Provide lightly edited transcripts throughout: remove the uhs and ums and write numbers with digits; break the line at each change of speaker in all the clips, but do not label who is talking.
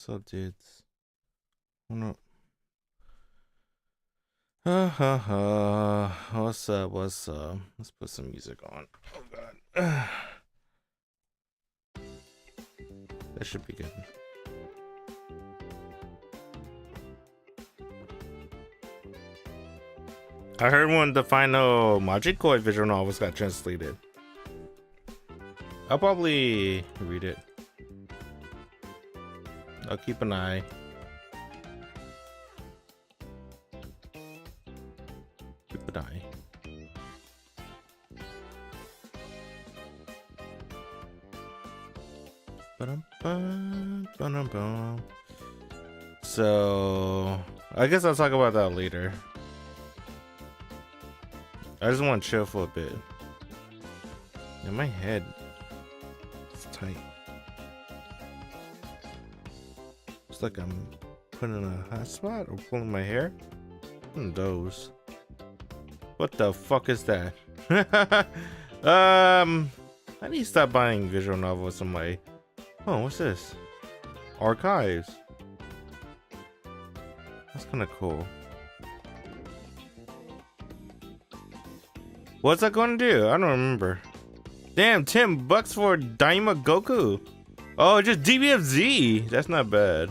So dudes. Oh no. Ha ha ha. What's up? What's up? Let's put some music on. Oh god. That should be good. I heard one of the final Majikoi visual novels got translated. I'll probably read it. I'll keep an eye. Keep an eye. So I guess I'll talk about that later. I just want to chill for a bit. And my head is tight. It's like I'm putting a hot spot or pulling my hair. Those. What the fuck is that? I need to stop buying visual novels on my. Oh, what's this? Archives. That's kind of cool. What's that going to do? I don't remember. Damn, $10 for Daima Goku. Oh, just DBFZ. That's not bad.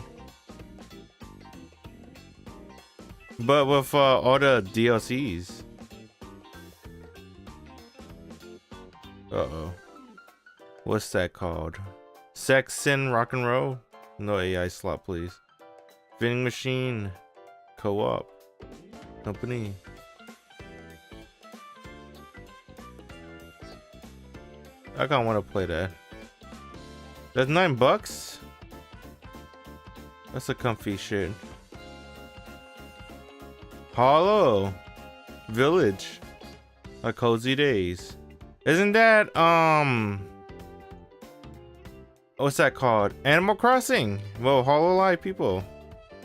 But with all the DLCs. Uh-oh. What's that called? Sex and Rock and Roll? No AI slot, please. Vending machine. Co-op. Company. I kinda wanna play that. That's $9? That's a comfy shit. Hollow Village. A Cozy Days. Isn't that what's that called? Animal Crossing. Well, Hololive people.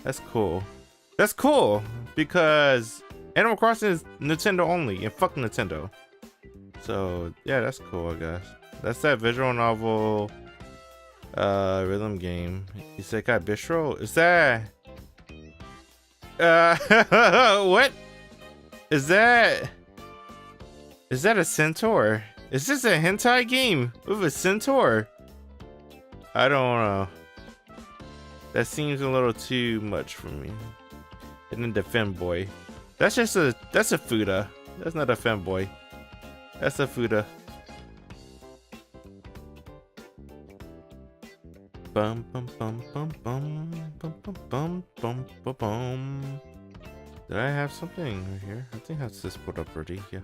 That's cool. That's cool because Animal Crossing is Nintendo only and fuck Nintendo. So yeah, that's cool, I guess. That's that visual novel rhythm game. Isekai Bistro? Is that what? Is that a centaur? Is this a hentai game with a centaur? I don't know. That seems a little too much for me. And then the femboy. That's a Fuda. That's not a femboy. That's a Fuda. Bum bum bum bum bum bum bum bum bum bum bum. Did I have something right here? I think that's this put up already. Yeah.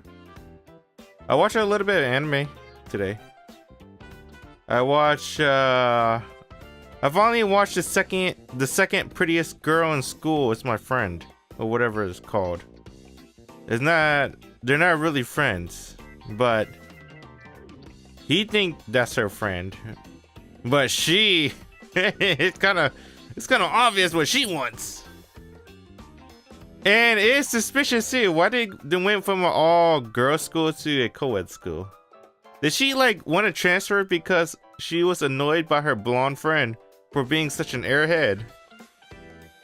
I watched a little bit of anime today. I watched I finally watched the second prettiest girl in school. It's my friend or whatever it's called. They're not really friends, but he think that's her friend. But she it's kind of obvious what she wants. And it's suspicious too. Why they went from an all girls school to a co-ed school? Did she like want to transfer because she was annoyed by her blonde friend for being such an airhead?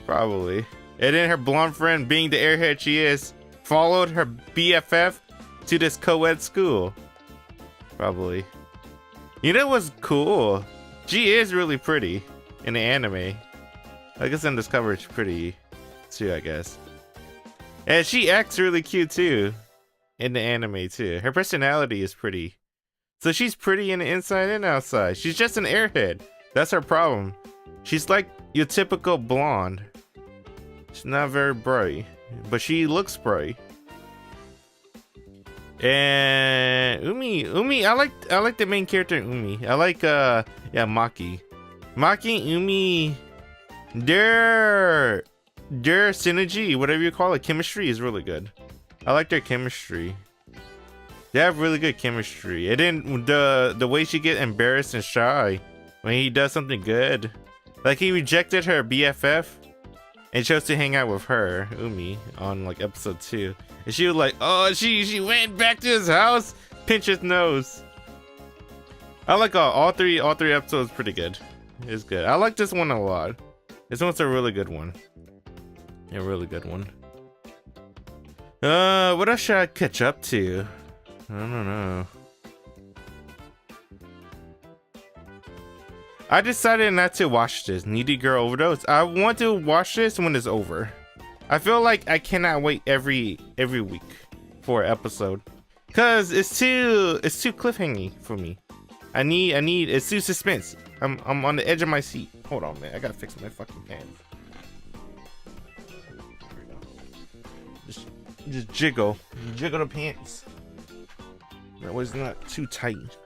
Probably. And then her blonde friend, being the airhead she is, followed her BFF to this co-ed school. Probably. You know what's cool? She is really pretty in the anime. I guess in this cover it's pretty too, I guess. And she acts really cute too in the anime too. Her personality is pretty. So she's pretty in the inside and outside. She's just an airhead. That's her problem. She's like your typical blonde. She's not very bright, but she looks bright. And Umi, I like the main character Umi. I like Maki. Maki and Umi, their synergy, whatever you call it, chemistry is really good. I like their chemistry. They have really good chemistry. And then the way she get embarrassed and shy when he does something good. Like he rejected her BFF and chose to hang out with her, Umi, on like episode 2. And she was like, oh, she went back to his house, pinch his nose. I like all three episodes pretty good. It's good. I like this one a lot. This one's a really good one. A really good one. What else should I catch up to? I don't know. I decided not to watch this Needy Girl Overdose. I want to watch this when it's over. I feel like I cannot wait every week for an episode, cause it's too cliffhangy for me. I need it's too suspense. I'm on the edge of my seat. Hold on, man. I gotta fix my fucking pants. Just jiggle the pants. That was not too tight.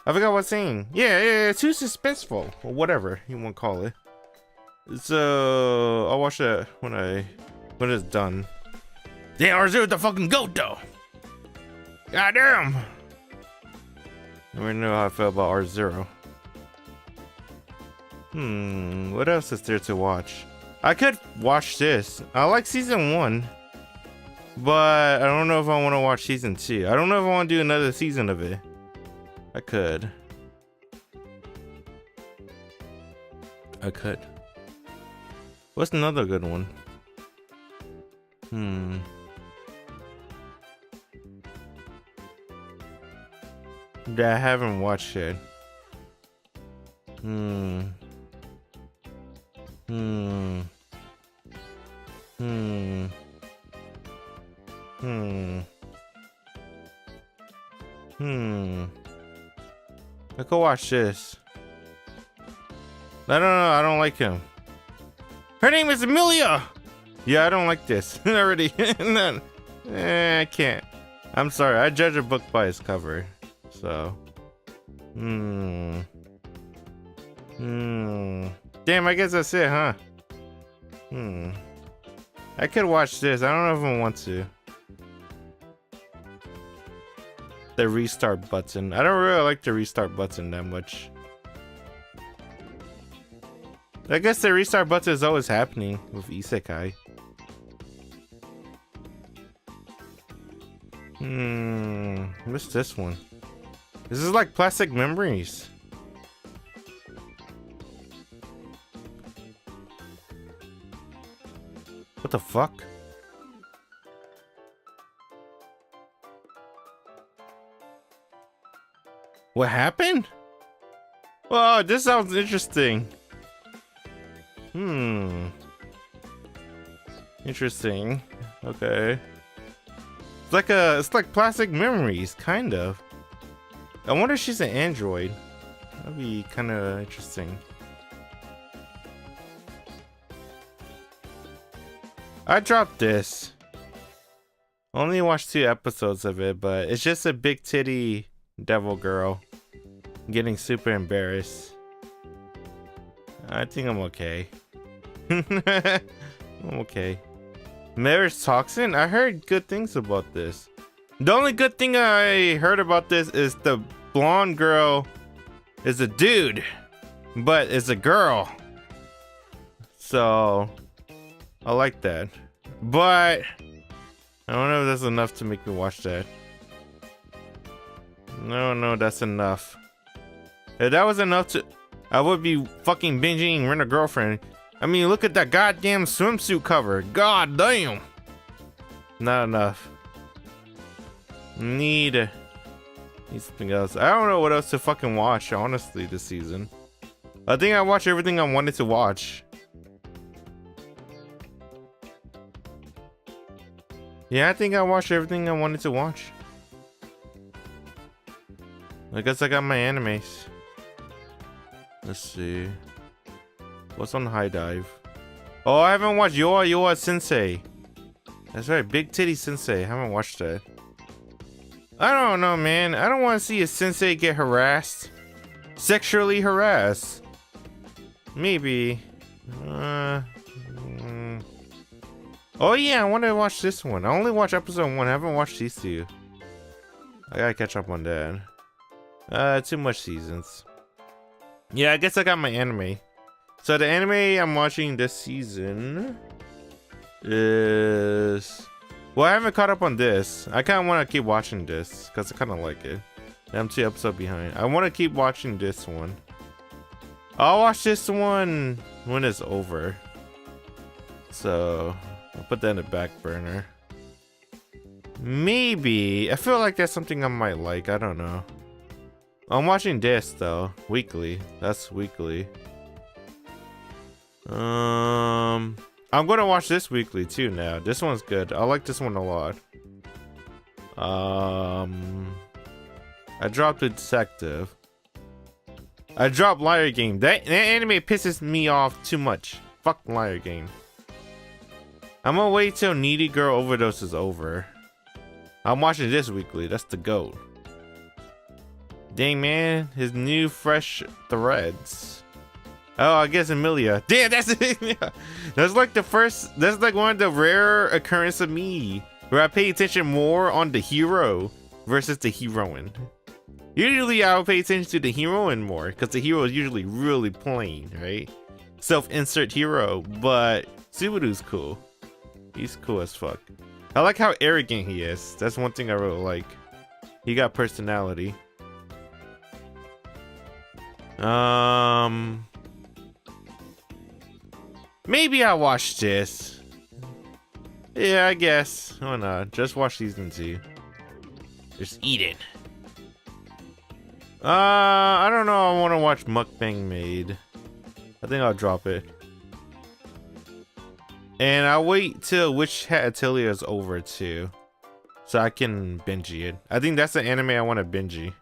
I forgot what I'm saying. Yeah, too suspenseful or whatever you want to call it. So I'll watch that when it's done. Damn, R0 the fucking goat though. Goddamn. I already know how I feel about R0. What else is there to watch? I could watch this. I like season 1, but I don't know if I want to watch season 2. I don't know if I want to do another season of it. I could. What's another good one? That I haven't watched yet. I could watch this. I don't know. I don't like him. Her name is Amelia. Yeah, I don't like this already. I can't. I'm sorry. I judge a book by its cover. So. Damn. I guess that's it, huh? I could watch this. I don't know if I want to. The restart button. I don't really like the restart button that much. I guess the restart button is always happening with Isekai. What's this one? This is like Plastic Memories. What the fuck? What happened? Oh, this sounds interesting. Interesting. Okay. It's like Plastic Memories, kind of. I wonder if she's an android. That'd be kind of interesting. I dropped this. Only watched 2 episodes of it, but it's just a big titty devil girl getting super embarrassed. I think I'm okay. I'm okay. Marriage Toxin? I heard good things about this. The only good thing I heard about this is the blonde girl is a dude, but is a girl. So I like that. But I don't know if that's enough to make me watch that. No, that's enough. If that was enough to, I would be fucking binging Rent a Girlfriend. I mean, look at that goddamn swimsuit cover. God damn. Not enough. Need something else. I don't know what else to fucking watch, honestly, this season. I think I watched everything I wanted to watch. Yeah, I think I watched everything I wanted to watch. I guess I got my animes. Let's see. What's on High Dive? Oh, I haven't watched Yoa Sensei. That's right, Big Titty Sensei. I haven't watched that. I don't know, man. I don't want to see a sensei get harassed. Sexually harassed. Maybe. Oh yeah, I want to watch this one. I only watched episode 1. I haven't watched these 2. I gotta catch up on that. Too much seasons. Yeah, I guess I got my anime. So the anime I'm watching this season is... Well, I haven't caught up on this. I kind of want to keep watching this because I kind of like it. I'm 2 episodes behind. I want to keep watching this one. I'll watch this one when it's over. So I'll put that in the back burner. Maybe. I feel like that's something I might like. I don't know. I'm watching this though. Weekly. That's weekly. I'm gonna watch this weekly too now. This one's good. I like this one a lot. I dropped a detective. I dropped Liar Game. That anime pisses me off too much. Fuck Liar Game. I'm gonna wait till Needy Girl Overdose is over. I'm watching this weekly. That's the GOAT. Dang man, his new fresh threads. Oh, I guess Emilia. Damn, that's it. That's like the first. That's like one of the rare occurrence of me where I pay attention more on the hero versus the heroine. Usually I'll pay attention to the heroine more because the hero is usually really plain, right? Self-insert hero, but Subaru's cool. He's cool as fuck. I like how arrogant he is. That's one thing I really like. He got personality. Maybe I'll watch this. Yeah, I guess. Why not? Just watch season 2. Just eat it. I don't know. I want to watch Mukbang Made. I think I'll drop it. And I'll wait till Witch Hat Atelier is over too, so I can binge it. I think that's the anime I want to binge. And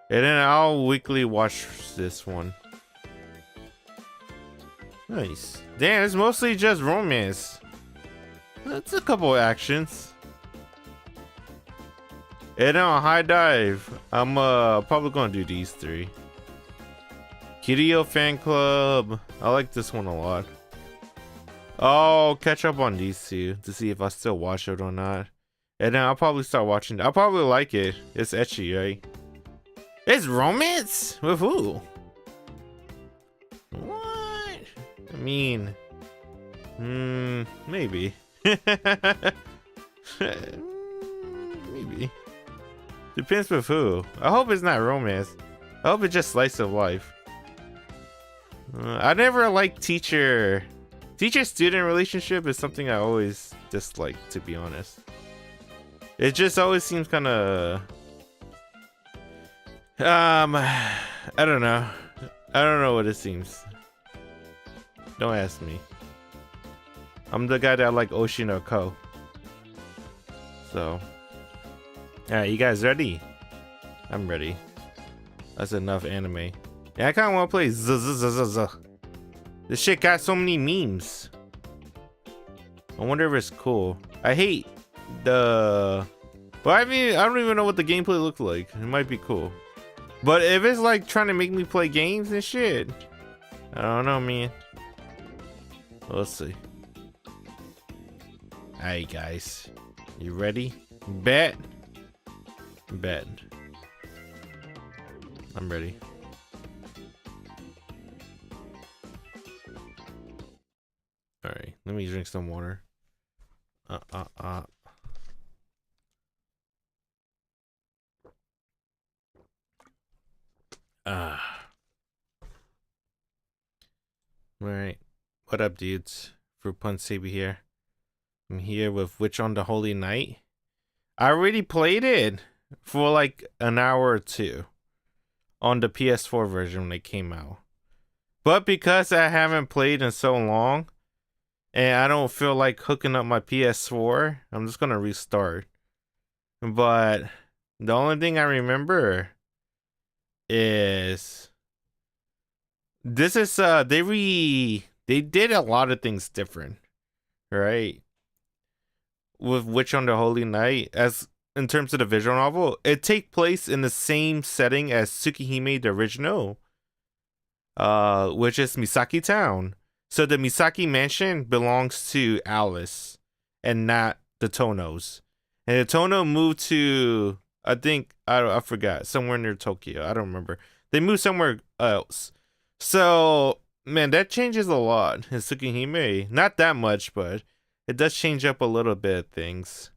then I'll weekly watch this one. Nice. Damn, it's mostly just romance. That's a couple of actions. And on High Dive, I'm probably gonna do these 3. Kirio Fan Club. I like this one a lot. I'll catch up on these 2 to see if I still watch it or not. And then I'll probably start watching. I'll probably like it. It's ecchi, right? It's romance? With who? What? I mean, maybe. Maybe. Depends with who. I hope it's not romance. I hope it's just slice of life. I never liked teacher-student relationship is something I always dislike, to be honest. It just always seems kind of I don't know. I don't know what it seems. Don't ask me. I'm the guy that like Oshi no Ko. So, alright, you guys ready? I'm ready. That's enough anime. Yeah, I kind of want to play Z. This shit got so many memes. I wonder if it's cool. I hate the... Well, I mean, I don't even know what the gameplay looks like. It might be cool. But if it's like trying to make me play games and shit, I don't know, man. We'll see. Alright, guys. You ready? Bet. Bet. I'm ready. Alright, let me drink some water. Alright. What up, dudes? Fruit Punch Saber here. I'm here with Witch on the Holy Night. I already played it for like an hour or 2 on the PS4 version when it came out. But because I haven't played in so long and I don't feel like hooking up my PS4, I'm just gonna restart. But the only thing I remember is this is they did a lot of things different, right? With Witch on the Holy Night, as in terms of the visual novel, it takes place in the same setting as Tsukihime the original, which is Misaki Town. So the Misaki Mansion belongs to Alice and not the Tonos. And the Tono moved to, I think, I forgot, somewhere near Tokyo. I don't remember. They moved somewhere else. So, man, that changes a lot in Tsukihime. Not that much, but it does change up a little bit of things.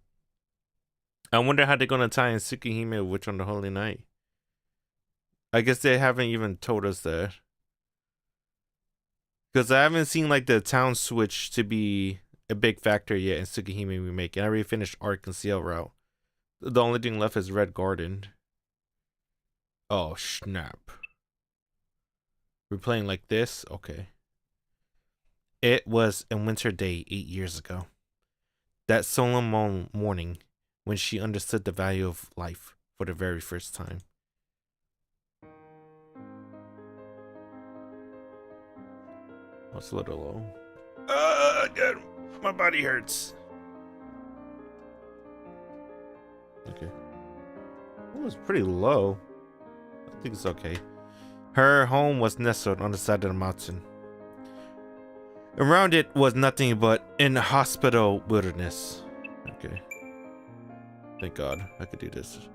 I wonder how they're going to tie in Tsukihime with Witch on the Holy Night. I guess they haven't even told us that. Because I haven't seen like the town switch to be a big factor yet in Tsukihime Remake. And I already finished Arc and CL Route. The only thing left is Red Garden. Oh, snap. We're playing like this? Okay. It was a winter day 8 years ago. That solemn morning when she understood the value of life for the very first time. That's a little low. God, my body hurts. Okay. It was pretty low. I think it's okay. Her home was nestled on the side of the mountain. Around it was nothing but inhospitable wilderness. Okay. Thank God I could do this.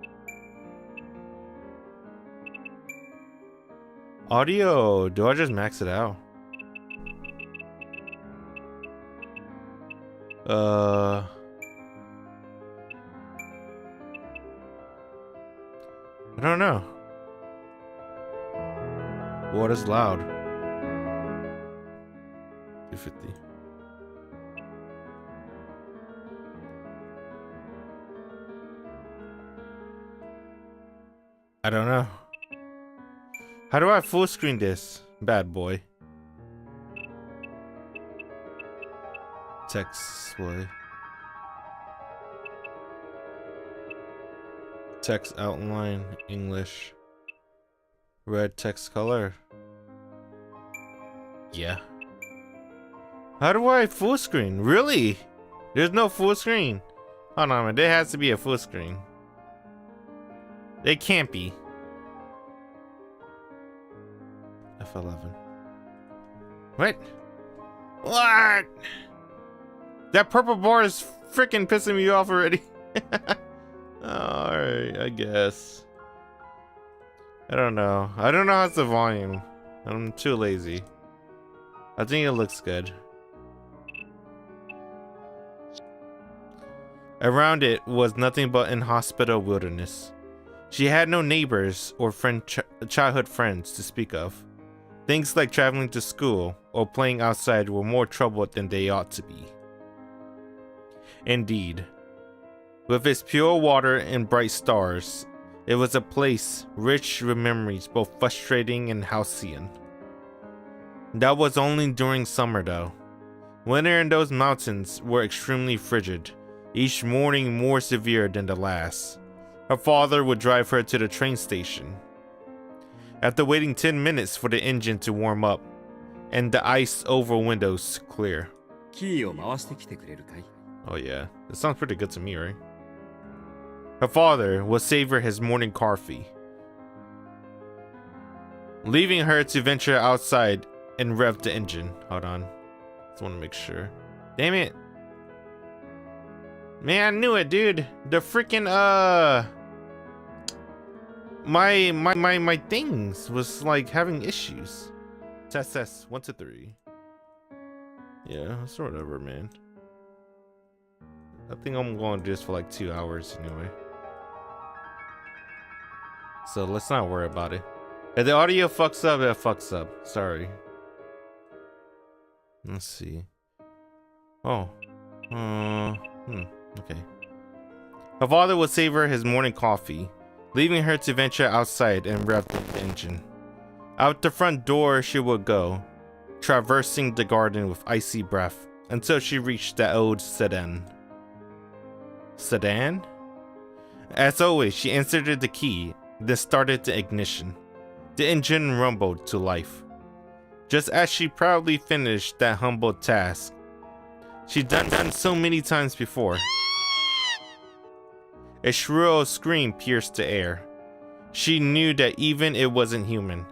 Audio. Do I just max it out? I don't know. What is loud? 250. I don't know. How do I full screen this? Bad boy. Text display. Text outline English. Red text color. Yeah. How do I full screen? Really? There's no full screen. Hold on, there has to be a full screen. It can't be. F11. What? What? That purple bar is freaking pissing me off already. Alright, I guess. I don't know. I don't know how's the volume. I'm too lazy. I think it looks good. Around it was nothing but inhospitable wilderness. She had no neighbors or childhood friends to speak of. Things like traveling to school or playing outside were more trouble than they ought to be. Indeed, with its pure water and bright stars, it was a place rich with memories both frustrating and halcyon. That was only during summer though. Winter in those mountains were extremely frigid, each morning more severe than the last. Her father would drive her to the train station. After waiting 10 minutes for the engine to warm up and the ice over windows to clear. Oh yeah, that sounds pretty good to me, right? Her father would savor his morning coffee, leaving her to venture outside and rev the engine. Hold on, just want to make sure. Damn it. Man, I knew it, dude. The freaking my things was like having issues. Test 1 to 3. Yeah, it's whatever, man. I think I'm going to do this for like 2 hours anyway. So let's not worry about it. If the audio fucks up, it fucks up. Sorry. Let's see. Oh. Okay. Her father would savor his morning coffee, leaving her to venture outside and rev the engine. Out the front door she would go, traversing the garden with icy breath until she reached the old sedan. Sedan? As always, she inserted the key, then started the ignition. The engine rumbled to life. Just as she proudly finished that humble task she'd done so many times before. A shrill scream pierced the air. She knew that even it wasn't human,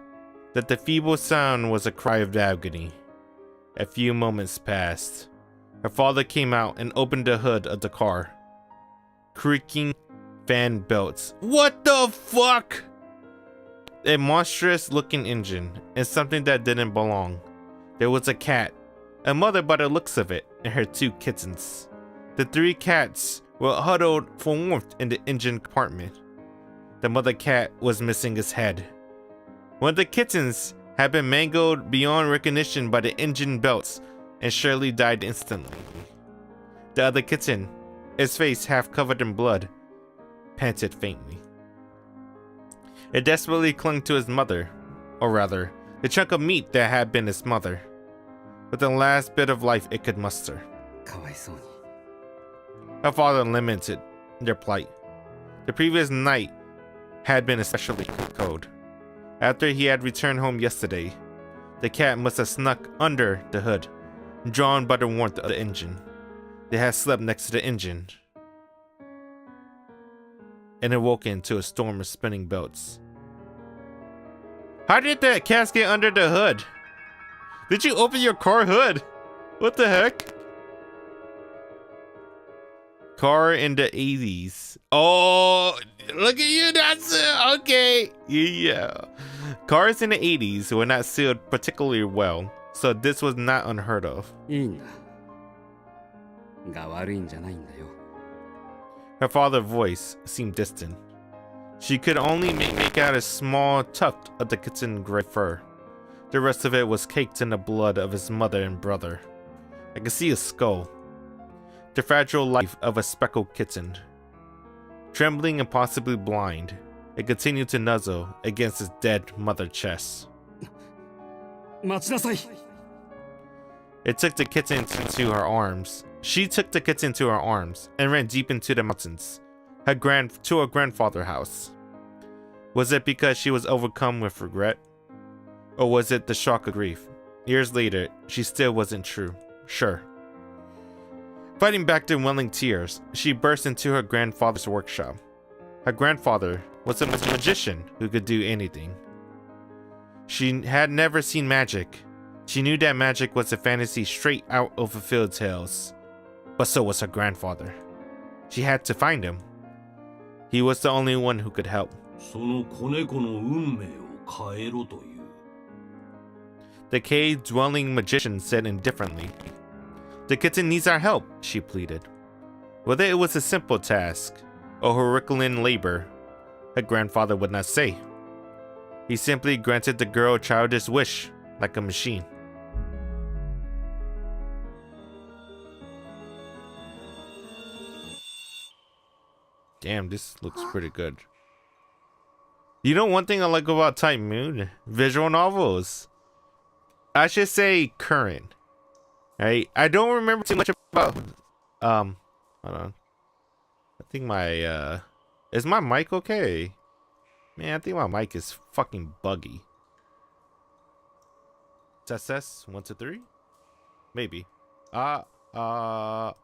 that the feeble sound was a cry of agony. A few moments passed. Her father came out and opened the hood of the car. Creaking fan belts. What the fuck? A monstrous looking engine and something that didn't belong. There was a cat, a mother by the looks of it, and her 2 kittens. The 3 cats were huddled for warmth in the engine compartment. The mother cat was missing its head. One of the kittens had been mangled beyond recognition by the engine belts and Shirley died instantly. The other kitten, its face half covered in blood, panted faintly. It desperately clung to his mother, or rather, the chunk of meat that had been its mother, with the last bit of life it could muster. Her father lamented their plight. The previous night had been especially cold. After he had returned home yesterday, the cat must have snuck under the hood, drawn by the warmth of the engine. They had slept next to the engine and awoken to a storm of spinning belts. How did that cat get under the hood? Did you open your car hood? What the heck? Car in the 80s. Oh, look at you, that's it. Okay. Yeah. Cars in the 80s were not sealed particularly well, so this was not unheard of. Her father's voice seemed distant. She could only make out a small tuft of the kitten's gray fur. The rest of it was caked in the blood of his mother and brother. I could see a skull. The fragile life of a speckled kitten. Trembling and possibly blind, it continued to nuzzle against his dead mother's chest. It took the kitten into her arms. She took the kitten to her arms and ran deep into the mountains, to her grandfather's house. Was it because she was overcome with regret? Or was it the shock of grief? Years later, she still wasn't sure. Fighting back the welling tears, she burst into her grandfather's workshop. Her grandfather was a magician who could do anything. She had never seen magic. She knew that magic was a fantasy straight out of a fairy tales. But so was her grandfather. She had to find him. He was the only one who could help. The cave-dwelling magician said indifferently. The kitten needs our help, she pleaded. Whether it was a simple task or Herculean labor, her grandfather would not say. He simply granted the girl a childish wish, like a machine. Damn, this looks pretty good. You know one thing I like about Type Moon? Visual novels. I should say current. Right? I don't remember too much about hold on. I think my is my mic okay? Man, I think my mic is fucking buggy. SS 1 to 3? Maybe. No,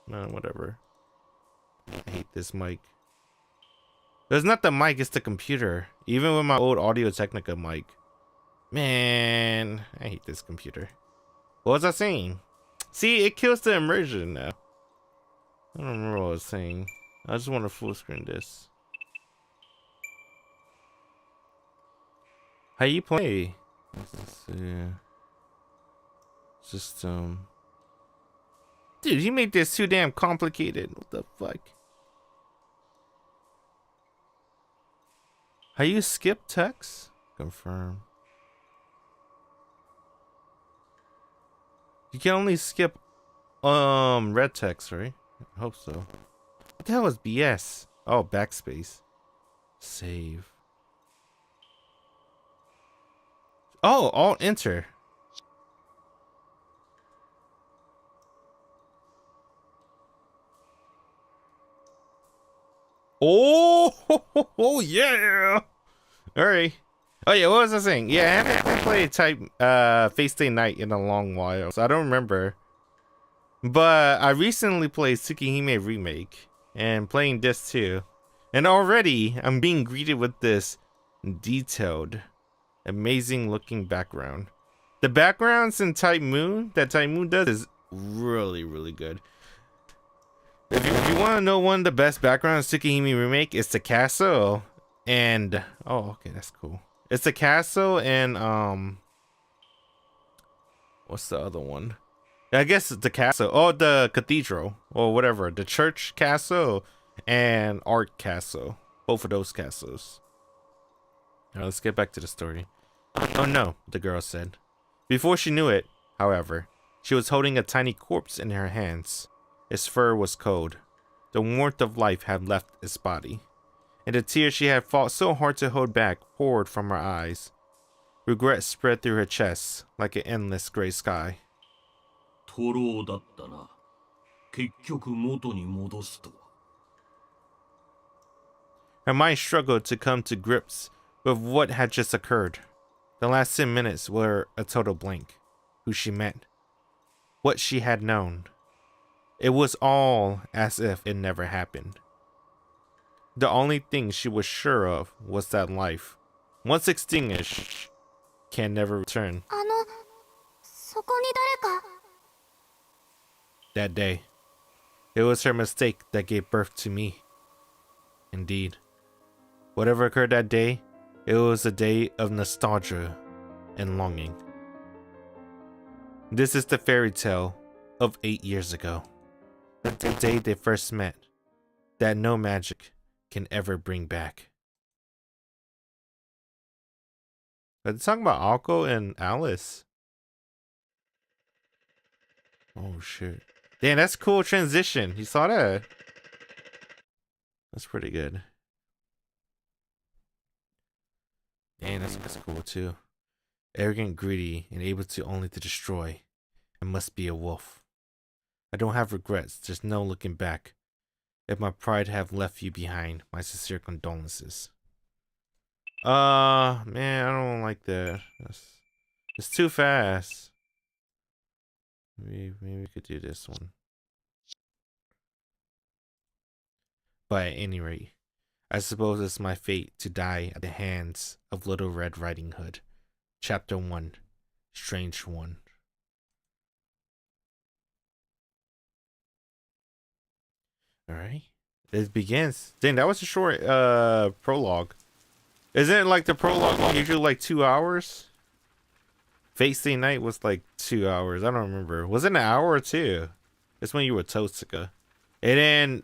whatever. I hate this mic. It's not the mic, it's the computer. Even with my old Audio Technica mic. Man, I hate this computer. What was I saying? See, it kills the immersion now. I don't remember what I was saying. I just want to full screen this. How you play? System. Dude, you made this too damn complicated. What the fuck? How you skip text? Confirm. You can only skip red text, right? I hope so. What the hell is BS? Oh, backspace. Save. Oh, Alt Enter. Oh, yeah. All right. Oh yeah, what was I saying? Yeah, I haven't played Fate Stay Night in a long while, so I don't remember. But I recently played Tsukihime Remake and playing this too. And already I'm being greeted with this detailed, amazing looking background. The backgrounds in Type Moon that Type Moon does is really, really good. If you want to know one of the best backgrounds in Tsukihime Remake, it's the castle and oh, okay, that's cool. It's the castle and what's the other one? I guess it's the castle. Oh, the cathedral or whatever. The church castle and art castle. Both of those castles. Now let's get back to the story. Oh no, the girl said. Before she knew it, however, she was holding a tiny corpse in her hands. Its fur was cold. The warmth of life had left its body, and the tears she had fought so hard to hold back poured from her eyes. Regret spread through her chest like an endless gray sky.
トロだったな。結局元に戻すとは。
Her mind struggled to come to grips with what had just occurred. The last 10 minutes were a total blank. Who she met, what she had known. It was all as if it never happened. The only thing she was sure of was that life, once extinguished, can never return.
そこに誰か。
That day, it was her mistake that gave birth to me. Indeed, whatever occurred that day, it was a day of nostalgia and longing. This is the fairy tale of 8 years ago. The day they first met, that no magic can ever bring back. Are they talking about Alko and Alice? Oh shit. Damn, that's a cool transition. You saw that? That's pretty good. Damn, that's cool too. Arrogant, greedy, and able to only to destroy. I must be a wolf. I don't have regrets, there's no looking back. If my pride have left you behind, my sincere condolences. Man, I don't like that. It's too fast. Maybe we could do this one. But at any rate, I suppose it's my fate to die at the hands of Little Red Riding Hood. Chapter 1, Strange One. Alright. It begins. Dang, that was a short prologue. Isn't it like the prologue usually like 2 hours? Fate Stay Night was like 2 hours. I don't remember. Was it an hour or two? It's when you were Totsuka. And then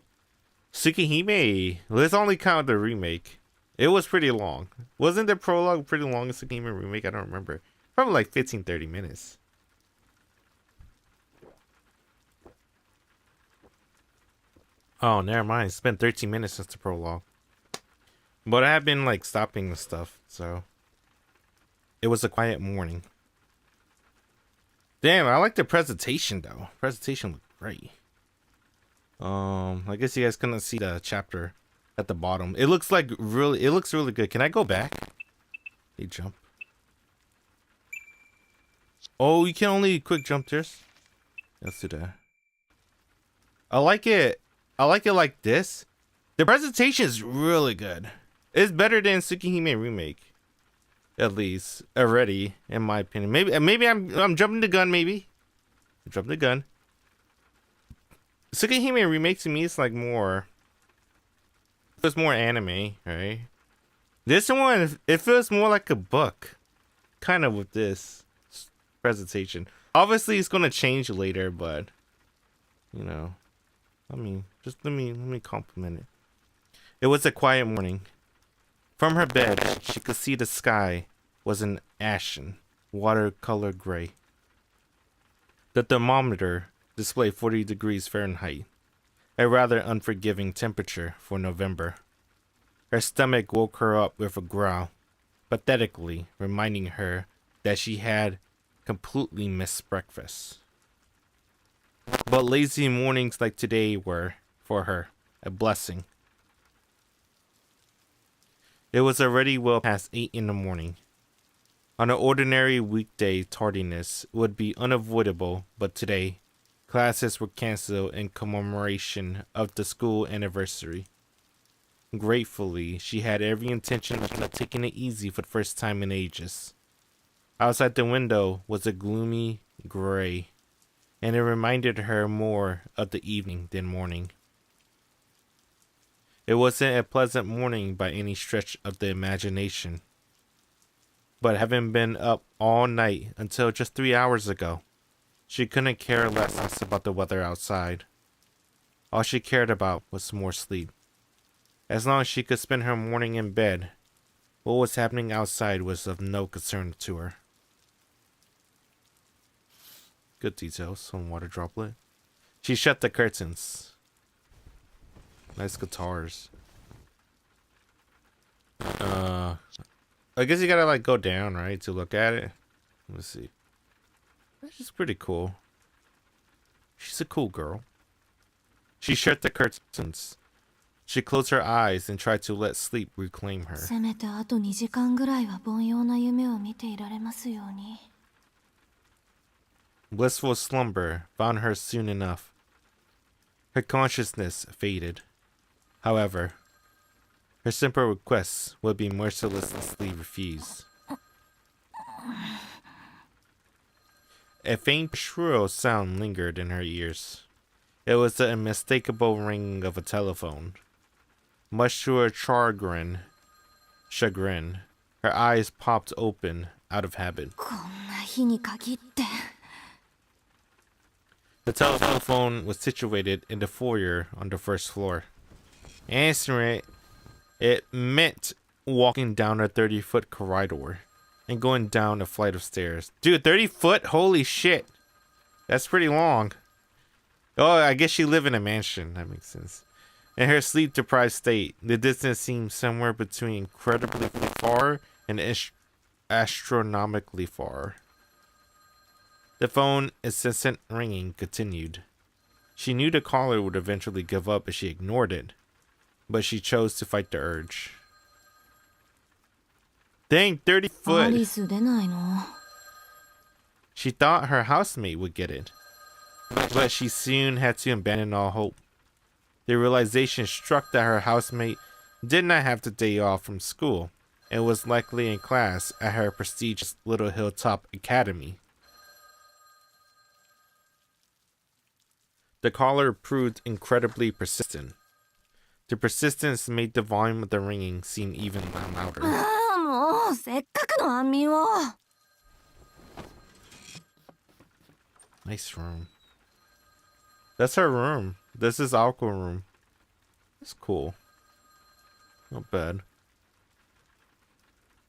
Tsukihime. Let's only count the remake. It was pretty long. Wasn't the prologue pretty long in Tsukihime remake? I don't remember. Probably like 15-30 minutes. Oh, never mind. It's been 13 minutes since the prologue. But I have been like stopping the stuff, so it was a quiet morning. Damn, I like the presentation though. Presentation looked great. I guess you guys couldn't see the chapter at the bottom. It looks really good. Can I go back? They jump. Oh, you can only quick jump this. Let's do that. I like it like this. The presentation is really good. It's better than Tsukihime remake. At least already, in my opinion. Maybe I'm jumping the gun. Maybe I'm jumping the gun. Tsukihime remake to me is like more. It's more anime, right? This one, it feels more like a book, kind of with this presentation. Obviously, it's gonna change later, but you know, I mean, just let me compliment it. It was a quiet morning. From her bed, she could see the sky was an ashen, watercolor gray. The thermometer displayed 40 degrees Fahrenheit, a rather unforgiving temperature for November. Her stomach woke her up with a growl, pathetically reminding her that she had completely missed breakfast. But lazy mornings like today were, for her, a blessing. It was already well past 8 in the morning. On an ordinary weekday, tardiness would be unavoidable, but today, classes were canceled in commemoration of the school anniversary. Gratefully, she had every intention of taking it easy for the first time in ages. Outside the window was a gloomy gray, and it reminded her more of the evening than morning. It wasn't a pleasant morning by any stretch of the imagination. But having been up all night until just 3 hours ago, she couldn't care less about the weather outside. All she cared about was more sleep. As long as she could spend her morning in bed, What was happening outside was of no concern to her. Good details on water droplet. She shut the curtains. Nice guitars. I guess you gotta like go down, right, to look at it. Let's see. She's pretty cool. She's a cool girl. She shut the curtains. She closed her eyes and tried to let sleep reclaim her.
せめてあと2時間ぐらいは凡庸な夢を見ていられますように。
Blissful slumber found her soon enough. Her consciousness faded. However, her simple requests would be mercilessly refused. A faint shrill sound lingered in her ears. It was the unmistakable ringing of a telephone. Much to her chagrin, her eyes popped open out of habit.
こんな日に限って。
The telephone was situated in the foyer on the first floor. Answering it meant walking down a 30-foot corridor and going down a flight of stairs. Dude, 30 foot? Holy shit. That's pretty long. Oh, I guess she lived in a mansion. That makes sense. In her sleep-deprived state, the distance seemed somewhere between incredibly far and astronomically far. The phone incessant ringing continued. She knew the caller would eventually give up if she ignored it, but she chose to fight the urge. Dang, 30 foot!
アリス出ないの？
She thought her housemate would get it, but she soon had to abandon all hope. The realization struck that her housemate did not have the day off from school and was likely in class at her prestigious Little Hilltop Academy. The caller proved incredibly persistent. The persistence made the volume of the ringing seem even louder.
ああ、もうせっかくの安眠を。
Nice room. That's her room. This is Aqua room. That's cool. Not bad.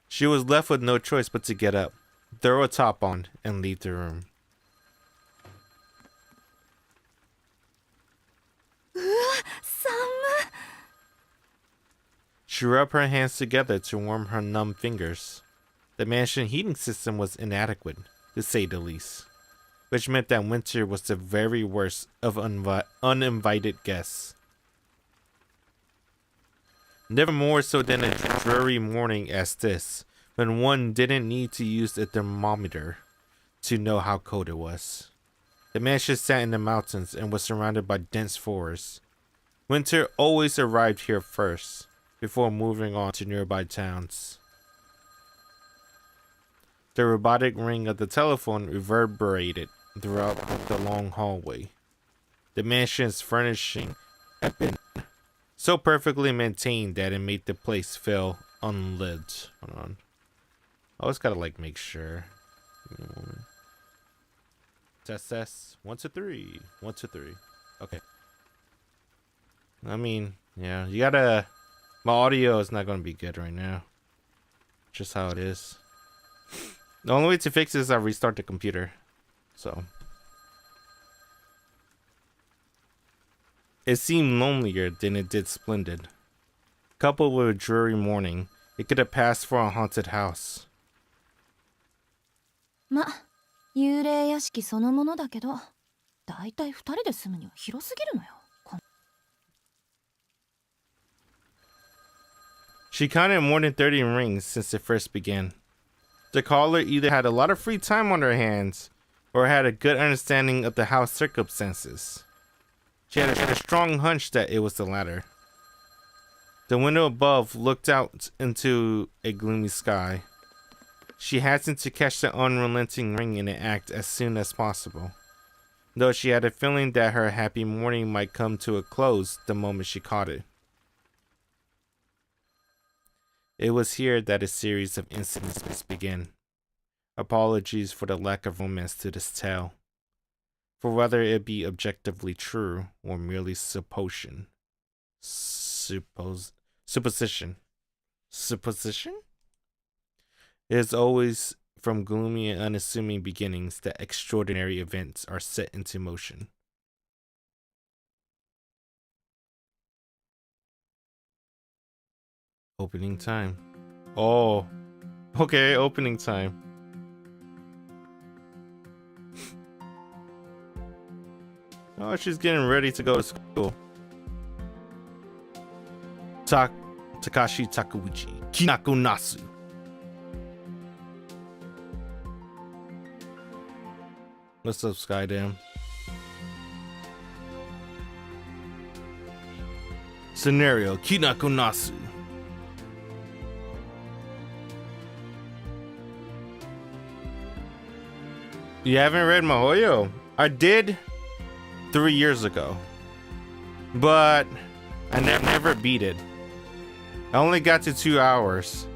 She was left with no choice but to get up, throw a top on, and leave the room.
うわ、寒い。
She rubbed her hands together to warm her numb fingers. The mansion heating system was inadequate, to say the least, which meant that winter was the very worst of uninvited guests. Never more so than a dreary morning as this, when one didn't need to use a thermometer to know how cold it was. The mansion sat in the mountains and was surrounded by dense forests. Winter always arrived here first, before moving on to nearby towns. The robotic ring of the telephone reverberated throughout the long hallway. The mansion's furnishing had been so perfectly maintained that it made the place feel unlived. Hold on. I always gotta like make sure. Give me a moment. Test. 1 2 3. 1 2 3. Okay. I mean, yeah, you gotta. My audio is not gonna be good right now. Just how it is. The only way to fix it is I restart the computer. So. It seemed lonelier than it did splendid. Coupled with a dreary morning, it could have passed for a haunted house.
ま、幽霊屋敷そのものだけど、だいたい2人で住むには広すぎるのよ。
She counted more than 30 rings since it first began. The caller either had a lot of free time on her hands or had a good understanding of the house circumstances. She had a strong hunch that it was the latter. The window above looked out into a gloomy sky. She hastened to catch the unrelenting ring in the act as soon as possible, though she had a feeling that her happy morning might come to a close the moment she caught it. It was here that a series of incidents began. Apologies for the lack of romance to this tale, for whether it be objectively true or merely supposition. Supposition? It is always from gloomy and unassuming beginnings that extraordinary events are set into motion. Opening time. Oh, okay, opening time. Oh, she's getting ready to go to school. Takashi Takeuchi, Kinako Nasu. What's up, Skydam? Scenario, Kinako Nasu. You haven't read Mihoyo? I did 3 years ago, but I never beat it. I only got to 2 hours,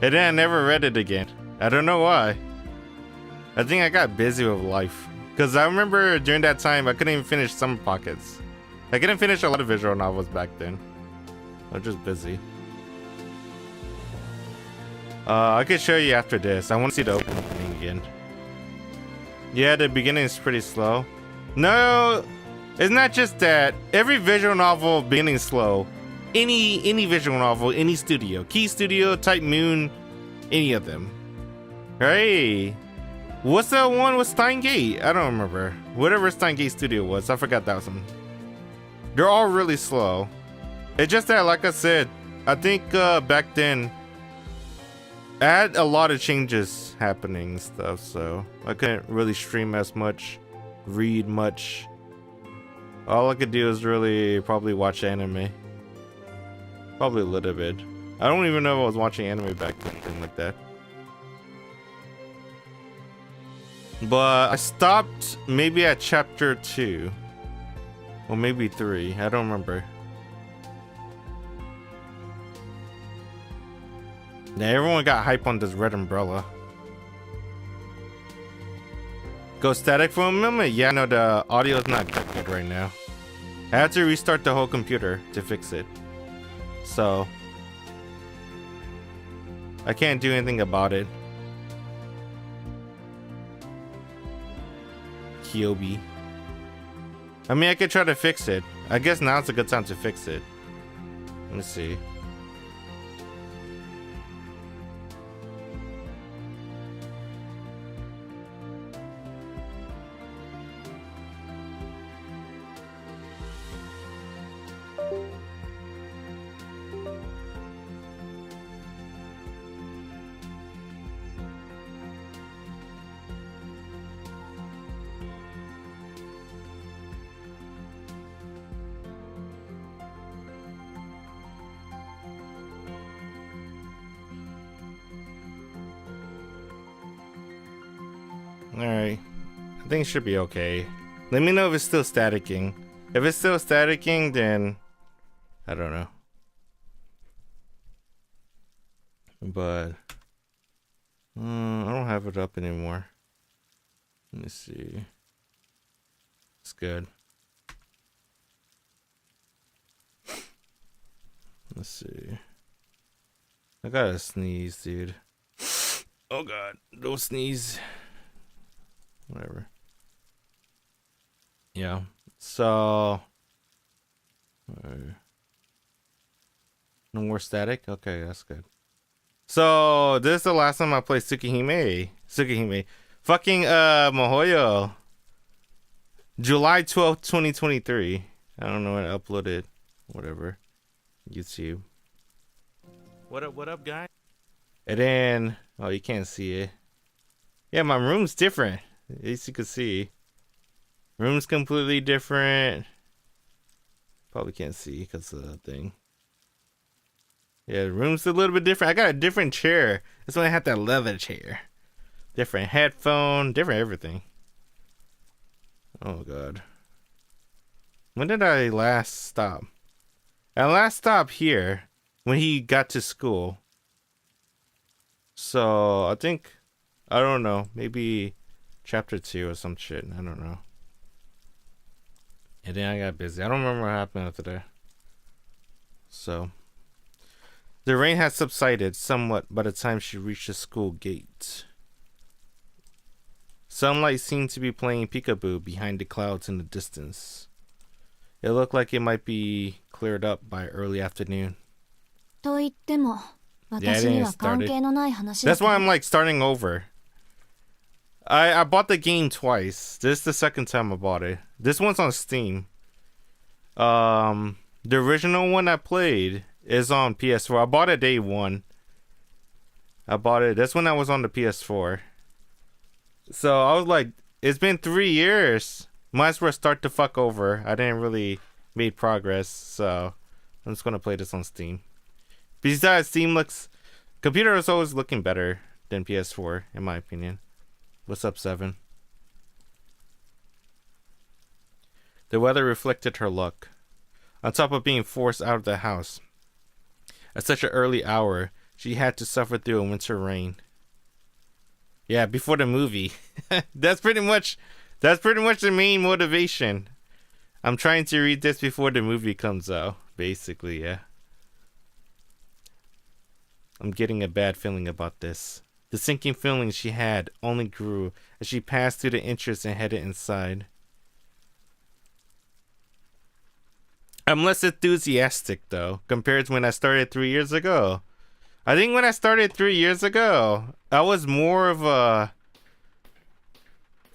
and then I never read it again. I don't know why. I think I got busy with life, because I remember during that time I couldn't even finish Summer Pockets. I couldn't finish a lot of visual novels back then. I was just busy. I could show you after this. I want to see the opening again. Yeah, the beginning is pretty slow. No, it's not just that. Every visual novel beginning slow. Any visual novel, any studio, Key Studio, Type Moon, any of them. Hey, what's that one with Steingate? I don't remember. Whatever Steingate Studio was, I forgot that one. They're all really slow. It's just that, like I said, I think back then I had a lot of changes happening and stuff, so I couldn't really stream as much, read much. All I could do is really probably watch anime. Probably a little bit. I don't even know if I was watching anime back then, anything like that. But I stopped maybe at chapter 2. Or maybe 3. I don't remember. Yeah, everyone got hype on this Red Umbrella. Go static for a moment? Yeah, no, the audio is not that good right now. I had to restart the whole computer to fix it. So I can't do anything about it. Kyobi. I mean, I could try to fix it. I guess now's a good time to fix it. Let me see. Alright. I think it should be okay. Let me know if it's still staticking. If it's still staticking, then I don't know. But I don't have it up anymore. Let me see. It's good. Let's see. I gotta sneeze, dude. Oh god, don't sneeze. Whatever. Yeah. So no more static? Okay, that's good. So this is the last time I played Tsukihime. Fucking Mihoyo. July 12th, 2023. I don't know when I uploaded. Whatever. YouTube. What up, guys? And then oh, you can't see it. Yeah, my room's different. At least you can see. Room's completely different. Probably can't see because of the thing. Yeah, the room's a little bit different. I got a different chair. That's when I had that leather chair. Different headphone, different everything. Oh god. When did I last stop? I last stopped here when he got to school. So I think, I don't know, maybe chapter 2 or some shit. I don't know. And then I got busy. I don't remember what happened after that. So The rain had subsided somewhat by the time she reached the school gate. Sunlight seemed to be playing peekaboo behind the clouds in the distance. It looked like it might be cleared up by early afternoon.
と言っても、私には関係のない話だ
That's why I'm like starting over. I bought the game twice. This is the second time I bought it. This one's on Steam. The original one I played is on PS4. I bought it day one. I bought it. That's when I was on the PS4. So I was like, it's been 3 years. Might as well start the fuck over. I didn't really make progress, so I'm just gonna play this on Steam. Besides, Steam looks, computer is always looking better than PS4 in my opinion. What's up, Seven? The weather reflected her luck. On top of being forced out of the house at such an early hour, she had to suffer through a winter rain. Yeah, before the movie. That's pretty much the main motivation. I'm trying to read this before the movie comes out, basically, yeah. I'm getting a bad feeling about this. The sinking feeling she had only grew as she passed through the entrance and headed inside. I'm less enthusiastic, though, compared to when I started 3 years ago. I think when I started 3 years ago, I was more of a...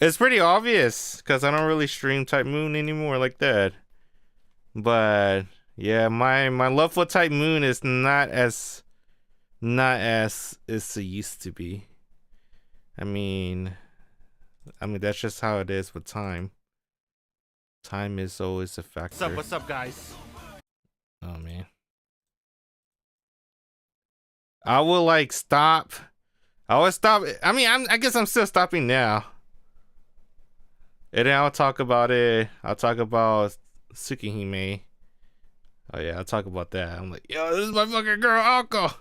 It's pretty obvious, because I don't really stream Type Moon anymore like that. But, yeah, my love for Type Moon is not as it used to be. I mean, that's just how it is with time. Time is always a factor.
What's up, guys?
Oh man. I will like stop. I will stop. I mean, I guess I'm still stopping now. And then I'll talk about it. I'll talk about Tsukihime. Oh yeah, I'll talk about that. I'm like, yo, this is my fucking girl, Alko.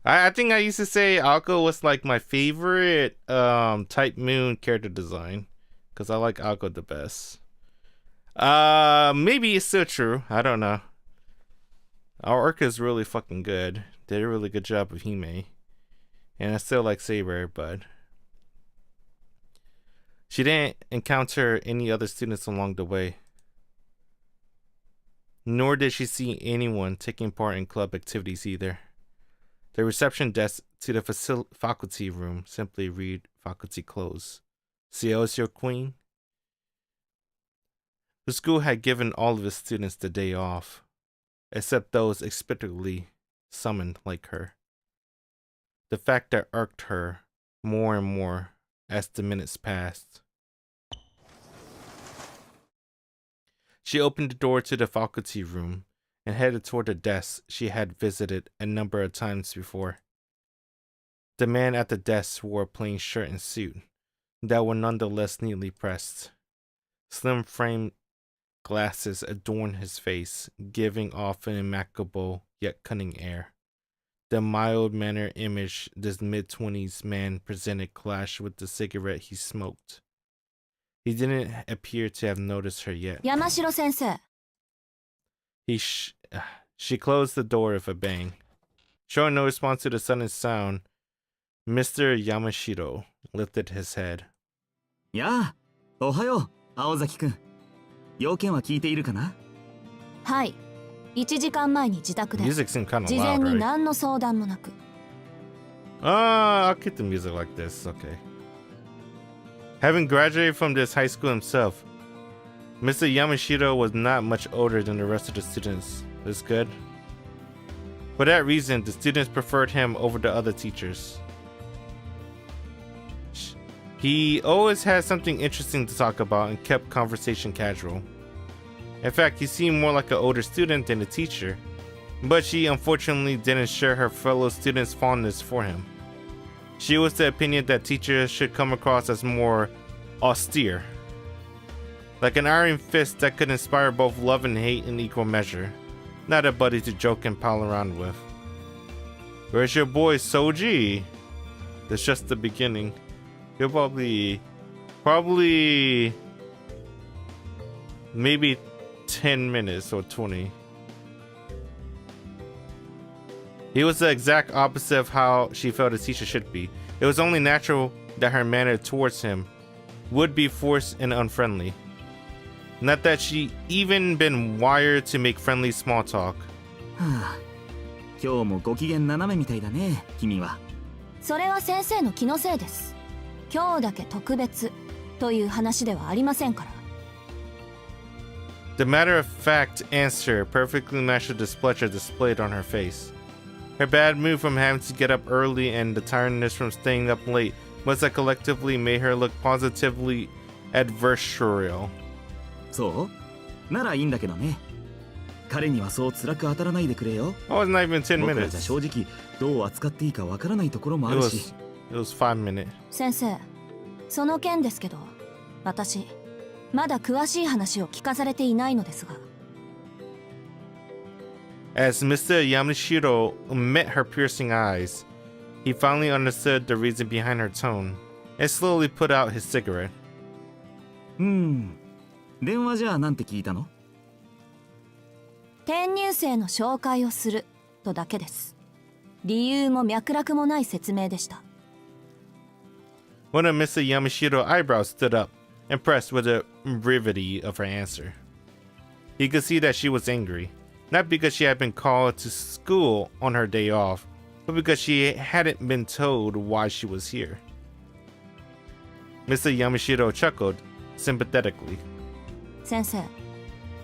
I think I used to say Alko was like my favorite Type Moon character design. Because I like Alko the best. Maybe it's still true. I don't know. Our Orca is really fucking good. Did a really good job of Hime. And I still like Saber, but she didn't encounter any other students along the way. Nor did she see anyone taking part in club activities either. The reception desk to the faculty room simply read faculty close. Ciel is your queen? The school had given all of its students the day off, except those expectedly summoned like her. The fact that irked her more and more as the minutes passed. She opened the door to the faculty room and headed toward the desk she had visited a number of times before. The man at the desk wore a plain shirt and suit that were nonetheless neatly pressed. Slim frame glasses adorned his face, giving off an immaculate yet cunning air. The mild-mannered image this mid-20s man presented clashed with the cigarette he smoked. He didn't appear to have noticed her yet.
Yamashiro sensei.
She closed the door with a bang. Showing no response to the sudden sound, Mr. Yamashiro lifted his head.
やあ、おはよう、青崎くん。要件は聞いているかな？
はい。1時間前に自宅で。
Music seemed kind of
事前
loud,
に
right?
何の相談もなく。
I'll keep the music like this, okay. Having graduated from this high school himself, Mr. Yamashiro was not much older than the rest of the students. That's good. For that reason, the students preferred him over the other teachers. He always had something interesting to talk about and kept conversation casual. In fact, he seemed more like an older student than a teacher, but she unfortunately didn't share her fellow students' fondness for him. She was the opinion that teachers should come across as more austere, like an iron fist that could inspire both love and hate in equal measure, not a buddy to joke and pal around with. Where's your boy Soji? That's just the beginning. He'll probably maybe 10 minutes or 20. He was the exact opposite of how she felt a teacher should be. It was only natural that her manner towards him would be forced and unfriendly. Not that she even been wired to make friendly small talk.
はあ、今日もご機嫌斜めみたいだね、君は。
それは先生の気のせいです。今日だけ特別という話ではありませんから。
The matter-of-fact answer perfectly matched the displeasure displayed on her face. Her bad mood from having to get up early and the tiredness from staying up late must have collectively made her look positively adversarial.
そうならいいんだけどね。彼にはそう辛く当たらないでくれよ。
Oh, it's not even 10
僕らじゃ
minutes.
正直どう扱っていいかわからないところもあるし。
It was 5 minutes.
先生、その件ですけど、私まだ詳しい話を聞かされていないのですが。
As Mr. Yamashiro met her piercing eyes, he finally understood the reason behind her tone and slowly put out his cigarette.
電話じゃあなんて聞いたの？
転入生の紹介をするとだけです。理由も脈絡もない説明でした。
One of Mr. Yamashito's eyebrows stood up, impressed with the brevity of her answer. He could see that she was angry, not because she had been called to school on her day off, but because she hadn't been told why she was here. Mr. Yamashito chuckled sympathetically.
先生、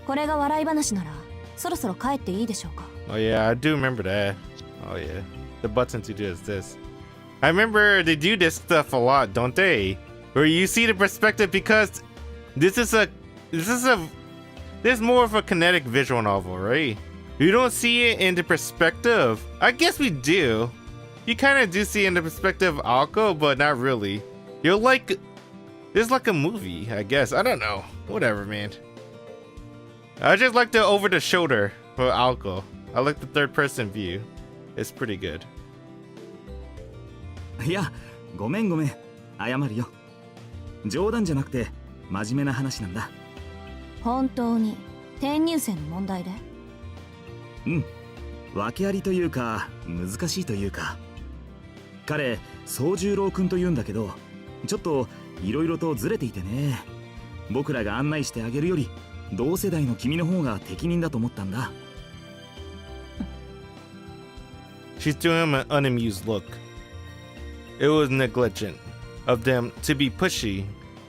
これが笑い話ならそろそろ帰っていいでしょうか。
Oh yeah, I do remember that. Oh yeah, the button to do is this. I remember they do this stuff a lot, don't they? Where you see the perspective because this is more of a kinetic visual novel, right? You don't see it in the perspective. I guess we do. You kind of do see it in the perspective of Alko, but not really. You're like, it's like a movie, I guess. I don't know. Whatever, man. I just like the over the shoulder for Alko. I like the third person view. It's pretty good.
いや、ごめん謝るよ。冗談じゃなくて真面目な話なんだ。
本当に転入生の問題で？
訳ありというか難しいというか。彼、宗十郎くんと言うんだけど、ちょっといろいろとずれていてね。僕らが案内してあげるより同世代の君の方が適任だと思ったんだ。
She threw him an unamused look. It was negligent of them to be pushy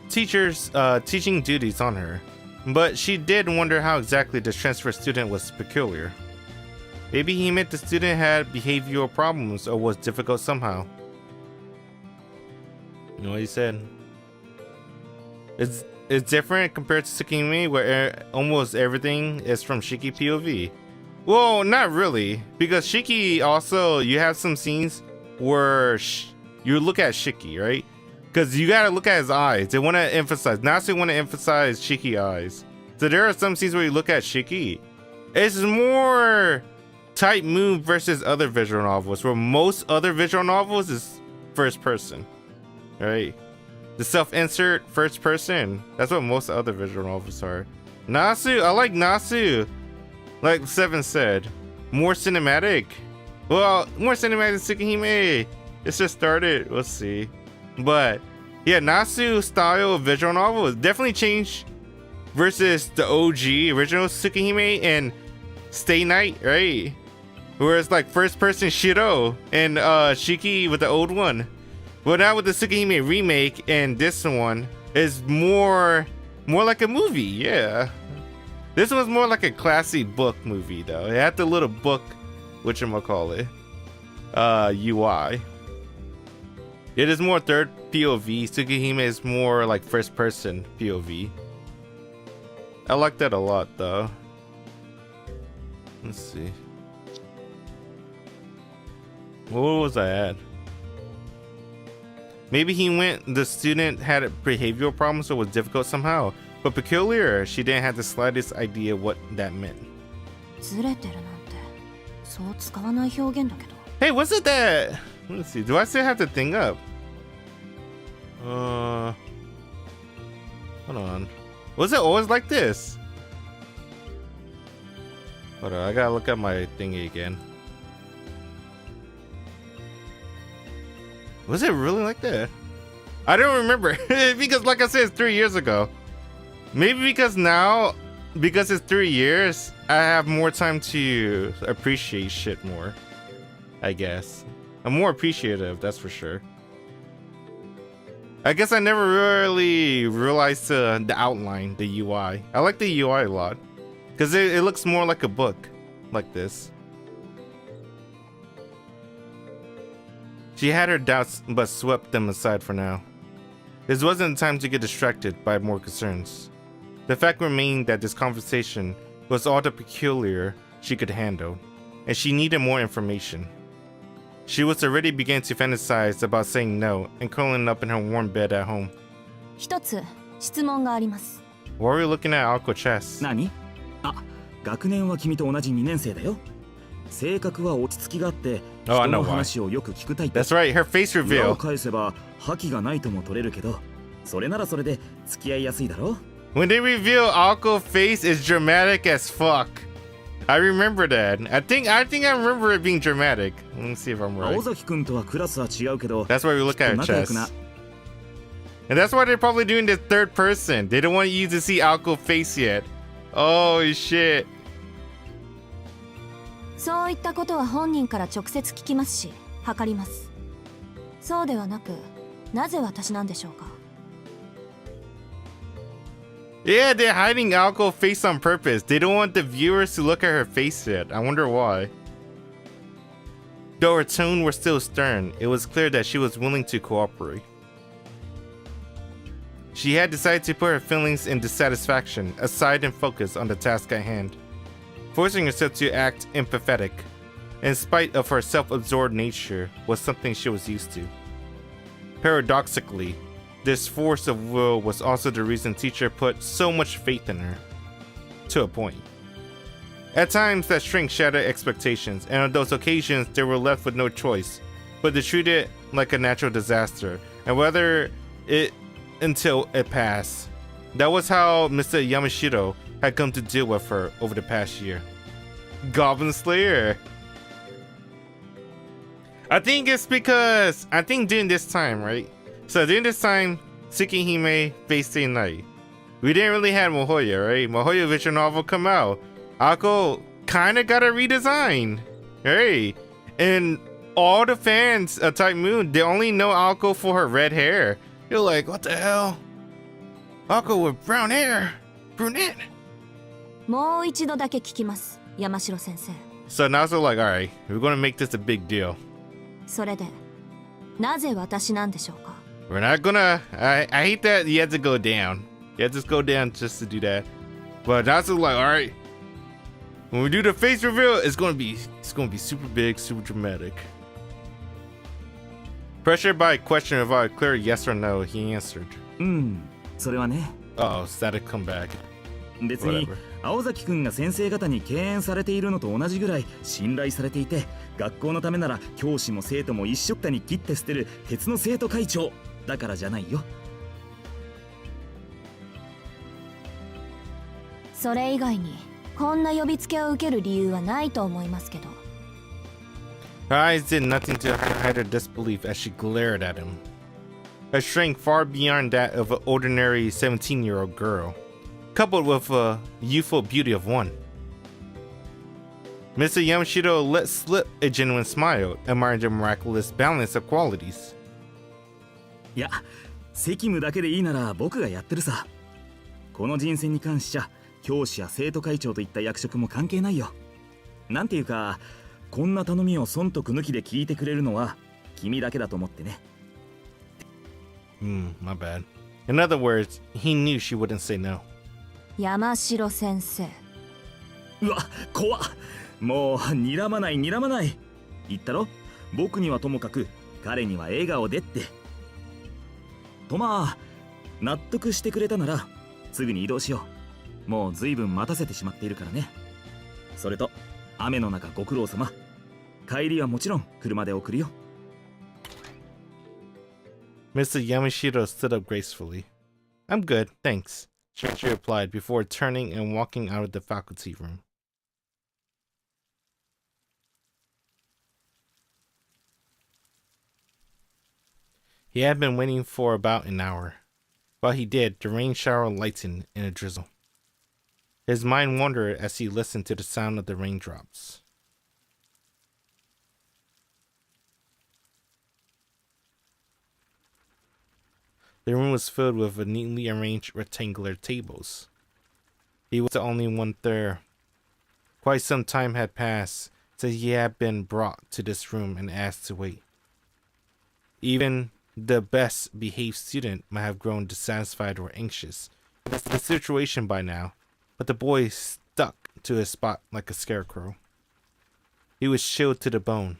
teachers teaching duties on her, but she did wonder how exactly this transfer student was peculiar. Maybe he meant the student had behavioral problems or was difficult somehow. You know what he said? It's different compared to Tsukimi, where almost everything is from Shiki POV. Well, not really, because Shiki also, you have some scenes where you look at Shiki, right? Because you gotta look at his eyes. They want to emphasize, Nasu want to emphasize Shiki eyes. So there are some scenes where you look at Shiki. It's more Type Moon versus other visual novels, where most other visual novels is first person, right? The self-insert first person. That's what most other visual novels are. Nasu, I like Nasu. Like Seven said, more cinematic. Well, more cinematic than Tsukihime. It's just started. We'll see. But yeah, Nasu style of visual novel has definitely changed versus the OG original Tsukihime and Stay Night, right? Where it's like first person Shiro and Shiki with the old one. But now with the Tsukihime remake and this one is more like a movie, yeah. This was more like a classy book movie though. It had the little book, whatchamacallit, UI. It is more third POV. Tsukihime is more like first person POV. I like that a lot though. Let's see. What was I at? Maybe the student had behavioral problems or was difficult somehow. But peculiar, she didn't have the slightest idea what that meant.
ずれてるなんてそう使わない表現だけど。
Hey, was it that? Let's see. Do I still have the thing up? Hold on. Was it always like this? Hold on, I gotta look at my thingy again. Was it really like that? I don't remember because, like I said, it's 3 years ago. Maybe because now, because it's 3 years, I have more time to appreciate shit more. I guess I'm more appreciative. That's for sure. I guess I never really realized the outline, the UI. I like the UI a lot because it looks more like a book, like this. She had her doubts, but swept them aside for now. This wasn't time to get distracted by more concerns. The fact remained that this conversation was all the peculiar she could handle, and she needed more information. She was already beginning to fantasize about saying no and curling up in her warm bed at home.
一つ質問があります。
Why are we looking at Alco chest?
何？あ、学年は君と同じ2年生だよ。性格は落ち着きがあって、
Oh, I
人
know
の
why.
話をよく聞くタイプ。
That's right, her face
裏を
reveal.
返せば覇気がないとも取れるけど、それならそれで付き合いやすいだろ。
When they reveal Alco's face is dramatic as fuck. I remember that. I think I remember it being dramatic. Let me see if I'm right.
青崎くんとはクラスは違うけど、
That's why we look at her
仲良く
chest.
な。
And that's why they're probably doing this third person. They don't want you to see Alco's face yet. Oh shit.
そういったことは本人から直接聞きますし、測ります。そうではなく、なぜ私なんでしょうか。
Yeah, they're hiding Alco's face on purpose. They don't want the viewers to look at her face yet. I wonder why. Though her tone was still stern, it was clear that she was willing to cooperate. She had decided to put her feelings and dissatisfaction aside and focus on the task at hand, forcing herself to act empathetic, in spite of her self-absorbed nature, was something she was used to. Paradoxically, this force of will was also the reason teacher put so much faith in her. To a point. At times, that strength shattered expectations, and on those occasions, they were left with no choice but to treat it like a natural disaster, and weather it until it passed. That was how Mr. Yamashiro had come to deal with her over the past year. Goblin Slayer. I think it's because, I think during this time, right? So during this time, Tsukihime faced a night. We didn't really have Mohoya, right? Mohoya visual novel come out. Ako kinda got a redesign. Hey. And all the fans of Type Moon, they only know Ako for her red hair. You're like, what the hell? Ako with brown hair? Brunette?
もう一度だけ聞きます、山城先生。
So now they're like, alright, we're gonna make this a big deal.
それで、なぜ私なんでしょうか。
We're not gonna, I hate that you had to go down. You had to go down just to do that. But now they're like, alright. When we do the face reveal, it's gonna be super big, super dramatic. Pressured by a question about a clear yes or no, he answered.
うん、それはね。
Oh, static come back.
別に
Whatever.
青崎くんが先生方に敬遠されているのと同じぐらい信頼されていて、学校のためなら教師も生徒も一緒くたに切って捨てる鉄の生徒会長だからじゃないよ。
それ以外にこんな呼びつけを受ける理由はないと思いますけど。
Her eyes did nothing to hide her disbelief as she glared at him. Her strength far beyond that of an ordinary 17-year-old girl, coupled with the youthful beauty of one. Mr. Yamashiro let slip a genuine smile, admiring the miraculous balance of qualities.
いや、責務だけでいいなら僕がやってるさ。この人選に関しちゃ教師や生徒会長といった役職も関係ないよ。なんていうか、こんな頼みを損得抜きで聞いてくれるのは君だけだと思ってね。
My bad. In other words, he knew she wouldn't say no.
山城先生。
うわ、怖っ。もう睨まない睨まない。言ったろ、僕にはともかく彼には笑顔でって。とまあ、納得してくれたならすぐに移動しよう。もうずいぶん待たせてしまっているからね。それと雨の中ご苦労様。帰りはもちろん車で送るよ。
Mr. Yamashiro stood up gracefully. I'm good, thanks, she replied before turning and walking out of the faculty room. He had been waiting for about an hour. While he did, the rain shower lightened in a drizzle. His mind wandered as he listened to the sound of the raindrops. The room was filled with neatly arranged rectangular tables. He was the only one there. Quite some time had passed since he had been brought to this room and asked to wait. Even the best behaved student might have grown dissatisfied or anxious with the situation by now, but the boy stuck to his spot like a scarecrow. He was chilled to the bone.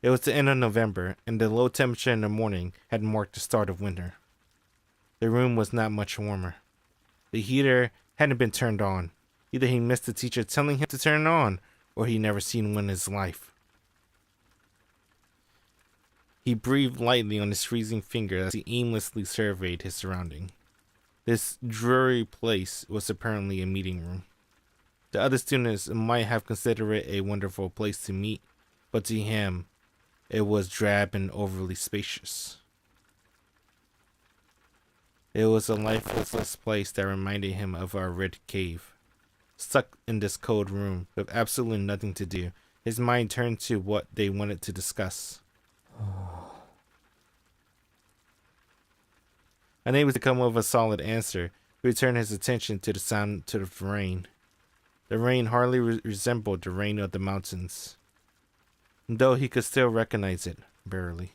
It was the end of November, and the low temperature in the morning had marked the start of winter. The room was not much warmer. The heater hadn't been turned on. Either he missed the teacher telling him to turn it on, or he never seen one in his life. He breathed lightly on his freezing fingers as he aimlessly surveyed his surroundings. This dreary place was apparently a meeting room. The other students might have considered it a wonderful place to meet, but to him, it was drab and overly spacious. It was a lifeless place that reminded him of our red cave. Stuck in this cold room with absolutely nothing to do, his mind turned to what they wanted to discuss. Unable to come up with a solid answer, he returned his attention to the sound of the rain. The rain hardly resembled the rain of the mountains, though he could still recognize it, barely.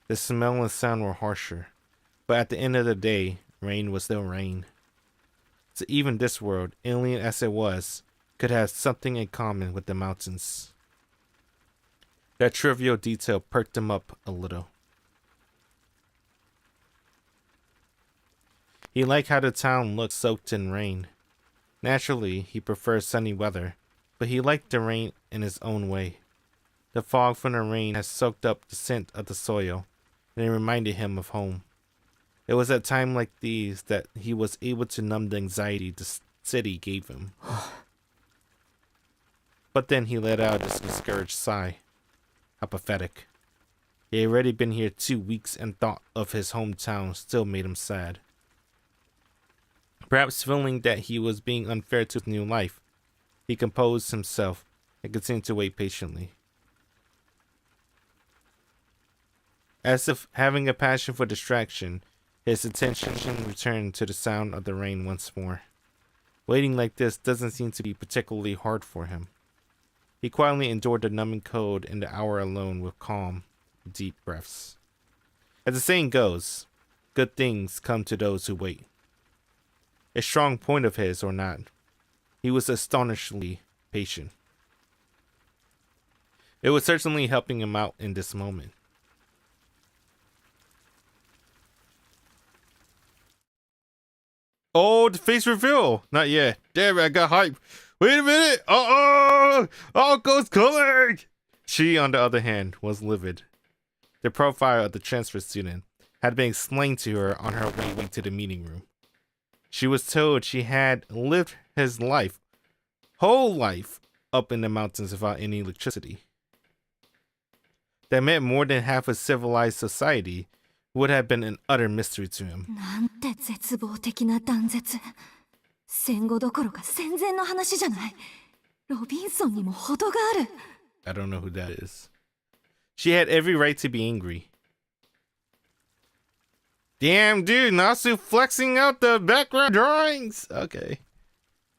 The smell and sound were harsher, but at the end of the day, rain was still rain. So even this world, alien as it was, could have something in common with the mountains. That trivial detail perked him up a little. He liked how the town looked soaked in rain. Naturally, he preferred sunny weather, but he liked the rain in his own way. The fog from the rain had soaked up the scent of the soil, and it reminded him of home. It was at times like these that he was able to numb the anxiety the city gave him. But then he let out a discouraged sigh. How pathetic. He had already been here 2 weeks and thought of his hometown still made him sad. Perhaps feeling that he was being unfair to his new life, he composed himself and continued to wait patiently. As if having a passion for distraction, his attention returned to the sound of the rain once more. Waiting like this doesn't seem to be particularly hard for him. He quietly endured the numbing cold and the hour alone with calm, deep breaths. As the saying goes, good things come to those who wait. A strong point of his or not, he was astonishingly patient. It was certainly helping him out in this moment. Oh, the face reveal! Not yet. Damn it, I got hype. Wait a minute! Oh, Ghost coming! She, on the other hand, was livid. The profile of the transfer student had been explained to her on her way to the meeting room. She was told she had lived his whole life, up in the mountains without any electricity. That meant more than half of civilized society would have been an utter mystery to him.
なんて絶望的な断絶。戦後どころか戦前の話じゃない。ロビンソンにも程がある。
I don't know who that is. She had every right to be angry. Damn, dude, Nasu flexing out the background drawings. Okay.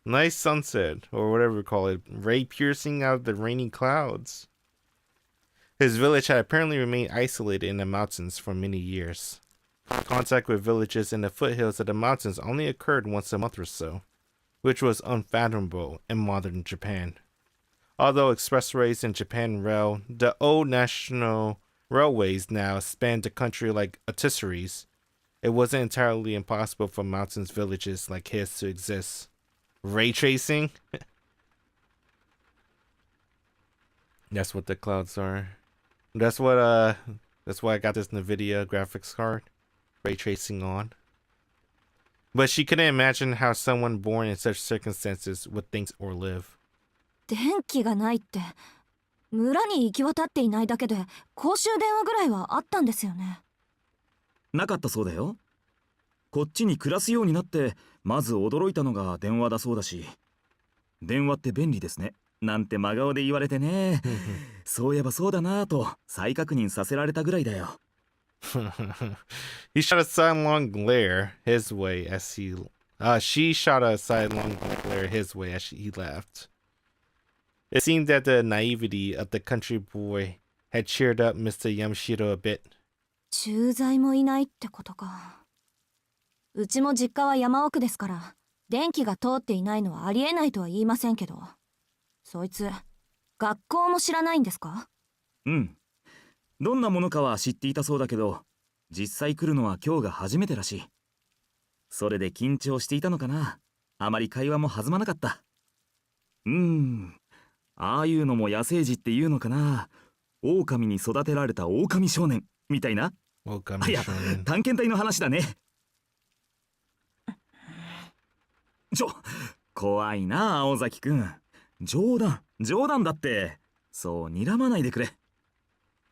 Nice sunset, or whatever we call it. Ray piercing out of the rainy clouds. His village had apparently remained isolated in the mountains for many years. Contact with villages in the foothills of the mountains only occurred once a month or so, which was unfathomable in modern Japan. Although expressways in Japan Rail, the old national railways now spanned the country like rotisseries, it wasn't entirely impossible for mountains villages like his to exist. Ray tracing? That's what the clouds are. That's why I got this NVIDIA graphics card. Ray tracing on. But she couldn't imagine how someone born in such circumstances would think or live.
電気がないって、村に行き渡っていないだけで公衆電話ぐらいはあったんですよね。
なかったそうだよ。こっちに暮らすようになってまず驚いたのが電話だそうだし、電話って便利ですねなんて真顔で言われてね。そういえばそうだなぁと再確認させられたぐらいだよ。
He shot a sidelong glare his way as she shot a sidelong glare his way as he laughed. It seemed that the naivety of the country boy had cheered up Mr. Yamashiro a bit.
駐在もいないってことか。うちも実家は山奥ですから電気が通っていないのはありえないとは言いませんけど、そいつ学校も知らないんですか？
うん。どんなものかは知っていたそうだけど、実際来るのは今日が初めてらしい。それで緊張していたのかな。あまり会話も弾まなかった。ああいうのも野生児っていうのかな。狼に育てられた狼少年みたいな。いや、探検隊の話だね。怖いな青崎くん。冗談だって。そう睨まないでくれ。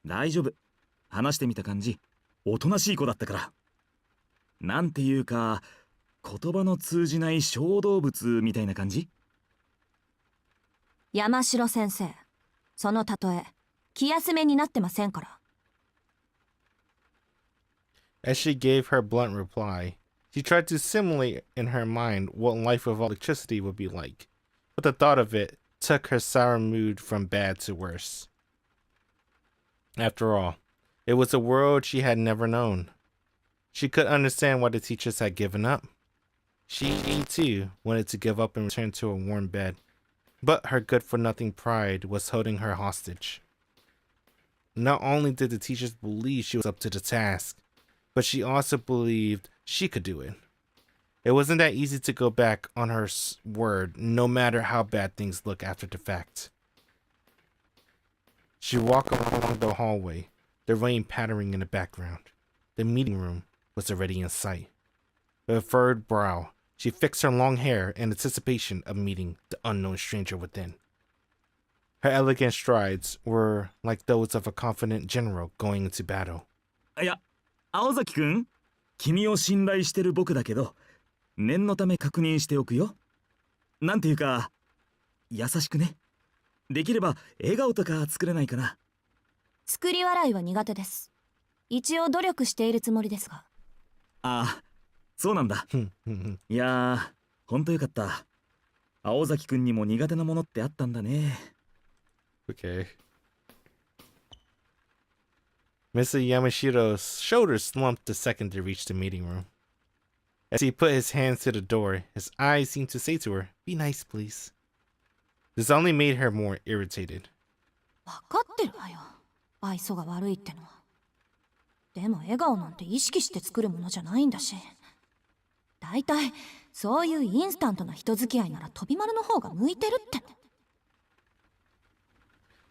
大丈夫。話してみた感じおとなしい子だったから。なんていうか言葉の通じない小動物みたいな感じ。
山城先生、その例え気休めになってませんから。
As she gave her blunt reply, she tried to simulate in her mind what life without electricity would be like, but the thought of it took her sour mood from bad to worse. After all, it was a world she had never known. She could understand why the teachers had given up. She, too, wanted to give up and return to a warm bed, but her good-for-nothing pride was holding her hostage. Not only did the teachers believe she was up to the task, but she also believed she could do it. It wasn't that easy to go back on her word, no matter how bad things look after the fact. She walked along the hallway, the rain pattering in the background. The meeting room was already in sight. With a furrowed brow, she fixed her long hair in anticipation of meeting the unknown stranger within. Her elegant strides were like those of a confident general going into battle.
いや、青崎くん、君を信頼してる僕だけど、念のため確認しておくよ。なんていうか、優しくね。できれば笑顔とか作れないかな。
作り笑いは苦手です。一応努力しているつもりですが。
ああ、そうなんだ。いやー、ほんとよかった。青崎くんにも苦手なものってあったんだね。
Okay. Mr. Yamashiro's shoulders slumped the second they reached the meeting room. As he put his hands to the door, his eyes seemed to say to her, "Be nice, please." This only made her more irritated.
分かってるわよ。愛想が悪いってのは。でも笑顔なんて意識して作るものじゃないんだし。だいたいそういうインスタントな人付き合いなら飛び丸の方が向いてるっての。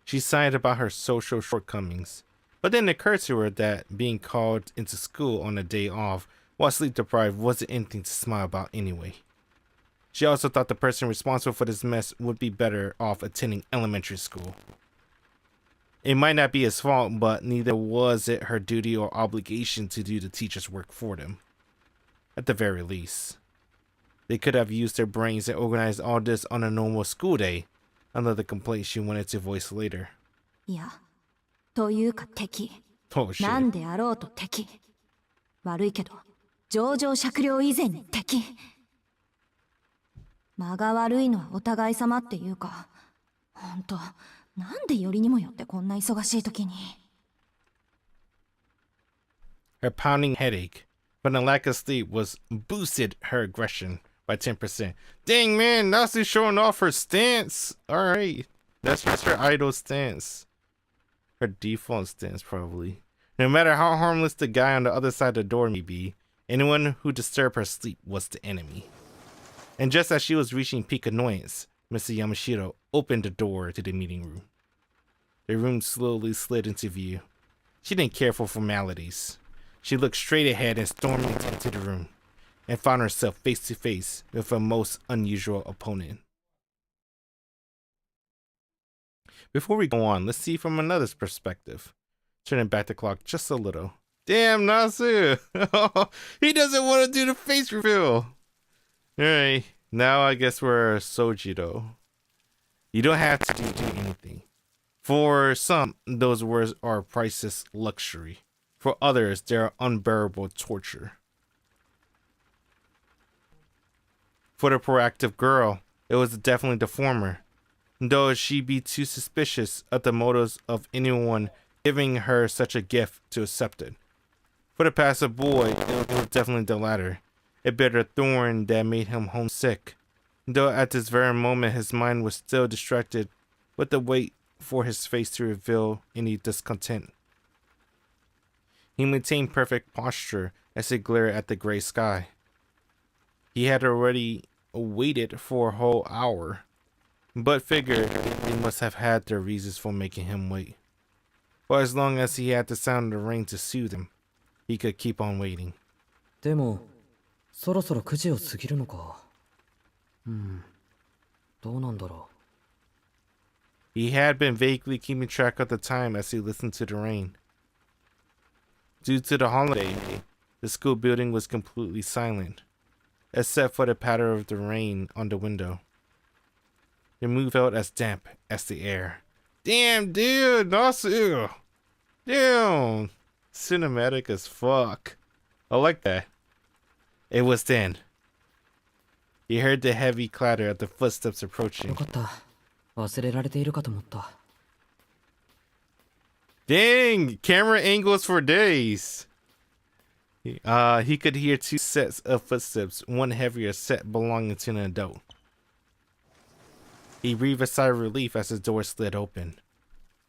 She sighed about her social shortcomings, but then it occurred to her that being called into school on a day off while sleep deprived wasn't anything to smile about anyway. She also thought the person responsible for this mess would be better off attending elementary school. It might not be his fault, but neither was it her duty or obligation to do the teacher's work for them. At the very least, they could have used their brains and organized all this on a normal school day, another complaint she wanted to voice later.
いや、というか敵。
Oh shit.
なんであろうと敵。悪いけど、情状酌量以前に敵。間が悪いのはお互い様っていうか、ほんと、なんでよりにもよってこんな忙しい時に。
Her pounding headache from the lack of sleep boosted her aggression by 10%. Dang man, Nasu showing off her stance. Alright. That's just her idol stance. Her default stance, probably. No matter how harmless the guy on the other side of the door may be, anyone who disturbed her sleep was the enemy. And just as she was reaching peak annoyance, Mr. Yamashiro opened the door to the meeting room. The room slowly slid into view. She didn't care for formalities. She looked straight ahead and stormed into the room, and found herself face to face with a most unusual opponent. Before we go on, let's see from another's perspective. Turning back the clock just a little. Damn, Nasu. He doesn't want to do the face reveal. Alright, now I guess we're Sojiro. You don't have to do anything. For some, those words are priceless luxury. For others, they are unbearable torture. For the proactive girl, it was definitely the former. Though she'd be too suspicious of the motives of anyone giving her such a gift to accept it. For the passive boy, it was definitely the latter. A bitter thorn that made him homesick. Though at this very moment his mind was still distracted with the wait for his face to reveal any discontent. He maintained perfect posture as he glared at the gray sky. He had already waited for a whole hour, but figured they must have had their reasons for making him wait. For as long as he had the sound of the rain to soothe him, he could keep on waiting.
でもそろそろ9時を過ぎるのか。どうなんだろ
He had been vaguely keeping track of the time as he listened to the rain. Due to the holiday, the school building was completely silent, except for the patter of the rain on the window. The mood felt as damp as the air. Damn, dude, Nasu! Damn! Cinematic as fuck. I like that. It was then. He heard the heavy clatter of the footsteps
う。よ
approaching.
かった。忘れられているかと思った。
Dang! Camera angles for days! He could hear two sets of footsteps, one heavier set belonging to an adult. He breathed a sigh of relief as his door slid open.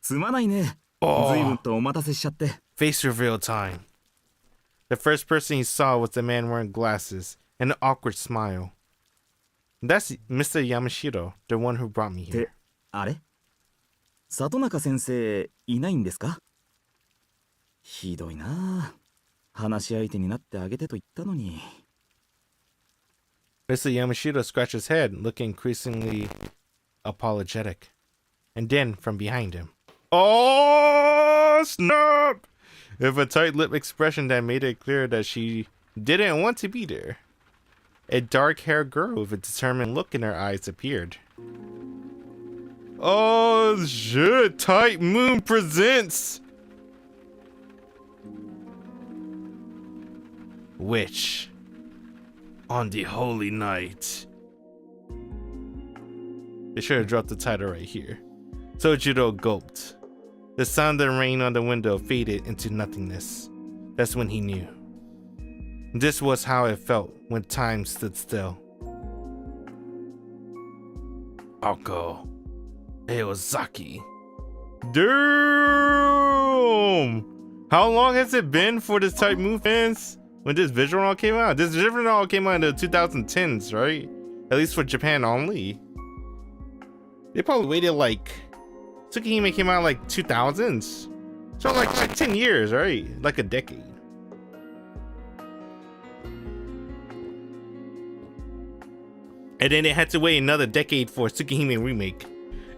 すまないね。
Oh.
随分とお待たせしちゃって。
Face reveal time. The first person he saw was the man wearing glasses and an awkward smile. That's Mr. Yamashiro, the one who brought me
って
here.
あれ里中先生いないんですか？ひどいなあ。話し相手になってあげてと言ったのに。
Mr. Yamashiro scratched his head, looking increasingly apologetic. And then, from behind him, oh, snap! With a tight-lipped expression that made it clear that she didn't want to be there. A dark-haired girl with a determined look in her eyes appeared. Oh, shit! Tight Moon presents... Witch. On the holy night. They should have dropped the title right here. Sojiro gulped. The sound of the rain on the window faded into nothingness. That's when he knew. This was how it felt when time stood still. Ako Eozaki. Damn! How long has it been for this Type Moon fans? When this visual all came out? This visual all came out in the 2010s, right? At least for Japan only. They probably waited like... Tsukihime came out like 2000s. So like 10 years, right? Like a decade. And then they had to wait another decade for Tsukihime remake.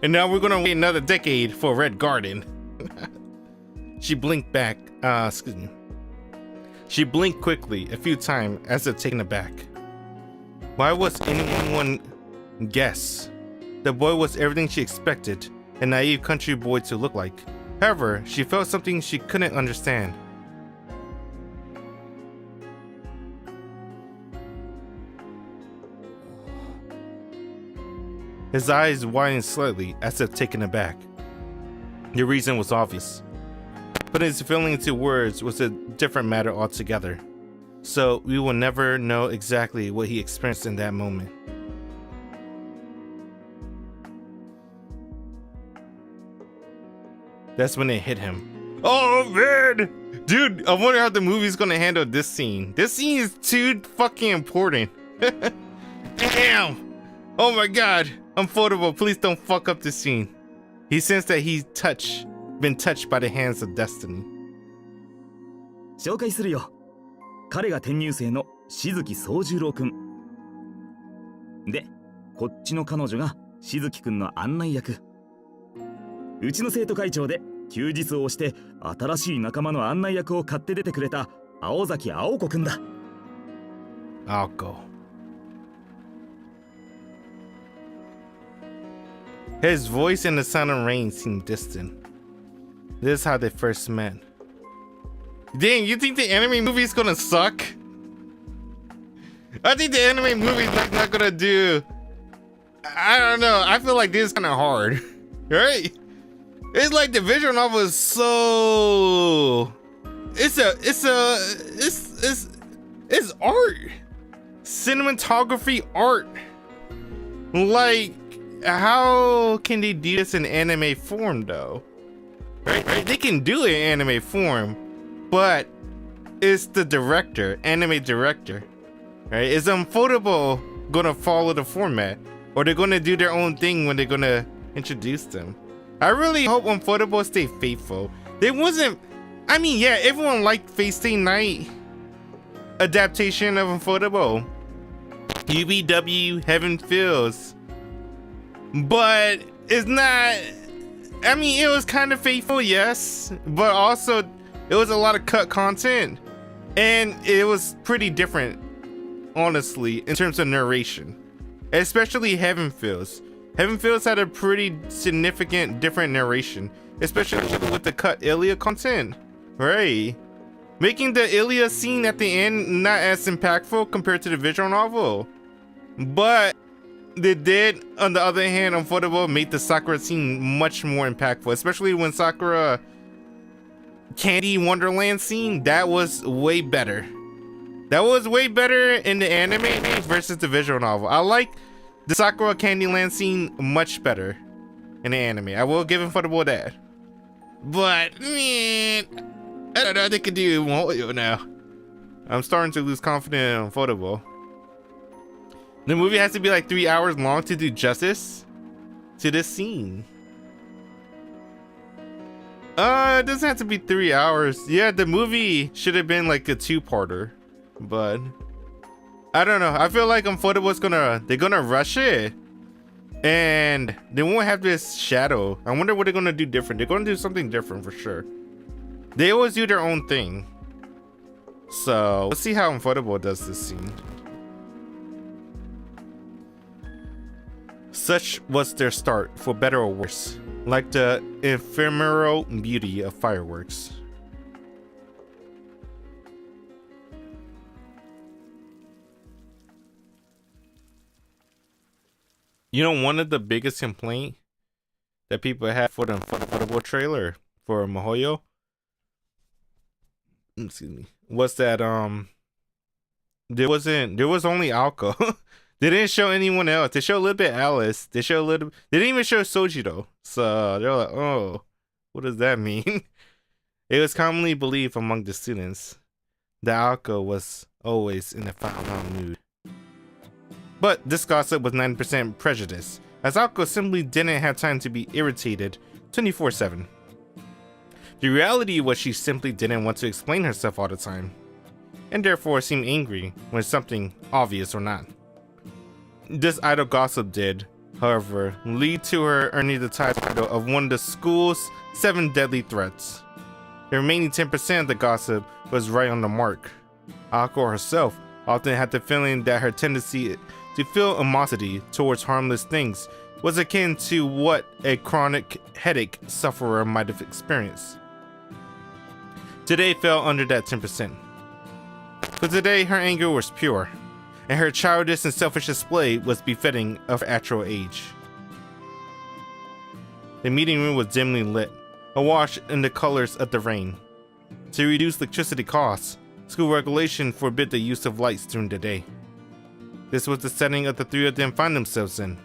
And now we're gonna wait another decade for Red Garden. She blinked back, excuse me. She blinked quickly a few times as if taken aback. Why was anyone guess? The boy was everything she expected a naive country boy to look like. However, she felt something she couldn't understand. His eyes widened slightly as if taken aback. The reason was obvious. Putting his feeling into words was a different matter altogether. So we will never know exactly what he experienced in that moment. That's when it hit him. Oh man! Dude, I wonder how the movie's gonna handle this scene. This scene is too fucking important. Damn! Oh my god! Unfoldable, please don't fuck up this scene. He sensed that he's been touched by the hands of destiny.
紹介するよ。彼が転入生の静木宗十郎くん。で、こっちの彼女が静木くんの案内役。うちの生徒会長で休日を押して新しい仲間の案内役を買って出てくれた青崎青子くんだ。
I'll go. His voice and the sound of rain seemed distant. This is how they first met. Dang, you think the anime movie is gonna suck? I think the anime movie is like not gonna do. I don't know. I feel like this is kind of hard, right? It's like the visual novel is so. It's art, cinematography art. Like, how can they do this in anime form though? Right? They can do it in anime form, but it's the director, anime director, right? Is Ufotable gonna follow the format, or they're gonna do their own thing when they're gonna introduce them? I really hope Ufotable stay faithful. There wasn't. I mean, yeah, everyone liked Fate Stay Night adaptation of Ufotable, UBW Heaven Feels, but it's not. I mean, it was kind of faithful, yes, but also it was a lot of cut content, and it was pretty different, honestly, in terms of narration, especially Heaven Feels. Heaven Feels had a pretty significant different narration, especially with the cut Ilya content, right? Making the Ilya scene at the end not as impactful compared to the visual novel. But they did, on the other hand, Ufotable made the Sakura scene much more impactful, especially when Sakura Candy Wonderland scene. That was way better. That was way better in the anime versus the visual novel. I like the Sakura Candyland scene much better in the anime. I will give Ufotable that. But, man, I don't know, they could do more now. I'm starting to lose confidence in Ufotable. The movie has to be like 3 hours long to do justice to this scene. It doesn't have to be 3 hours. Yeah, the movie should have been like a 2-parter, but I don't know. I feel like Ufotable's they're gonna rush it, and they won't have this shadow. I wonder what they're gonna do different. They're gonna do something different for sure. They always do their own thing. So let's see how Ufotable does this scene. Such was their start, for better or worse, like the ephemeral beauty of fireworks. You know, one of the biggest complaints that people had for the Ufotable trailer for Mihoyo, excuse me, was that there was only Alko. They didn't show anyone else. They showed a little bit Alice. They didn't even show Sojiro. So they're like, oh, what does that mean? It was commonly believed among the students that Alko was always in the final round mood. But this gossip was 90% prejudice, as Alko simply didn't have time to be irritated 24/7. The reality was she simply didn't want to explain herself all the time, and therefore seemed angry when something obvious or not. This idle gossip did, however, lead to her earning the title of one of the school's 7 deadly threats. The remaining 10% of the gossip was right on the mark. Alko herself often had the feeling that her tendency to feel animosity towards harmless things was akin to what a chronic headache sufferer might have experienced. Today fell under that 10%. For today, her anger was pure, and her childish and selfish display was befitting of her actual age. The meeting room was dimly lit, awash in the colors of the rain. To reduce electricity costs, school regulation forbid the use of lights during the day. This was the setting of the three of them find themselves in.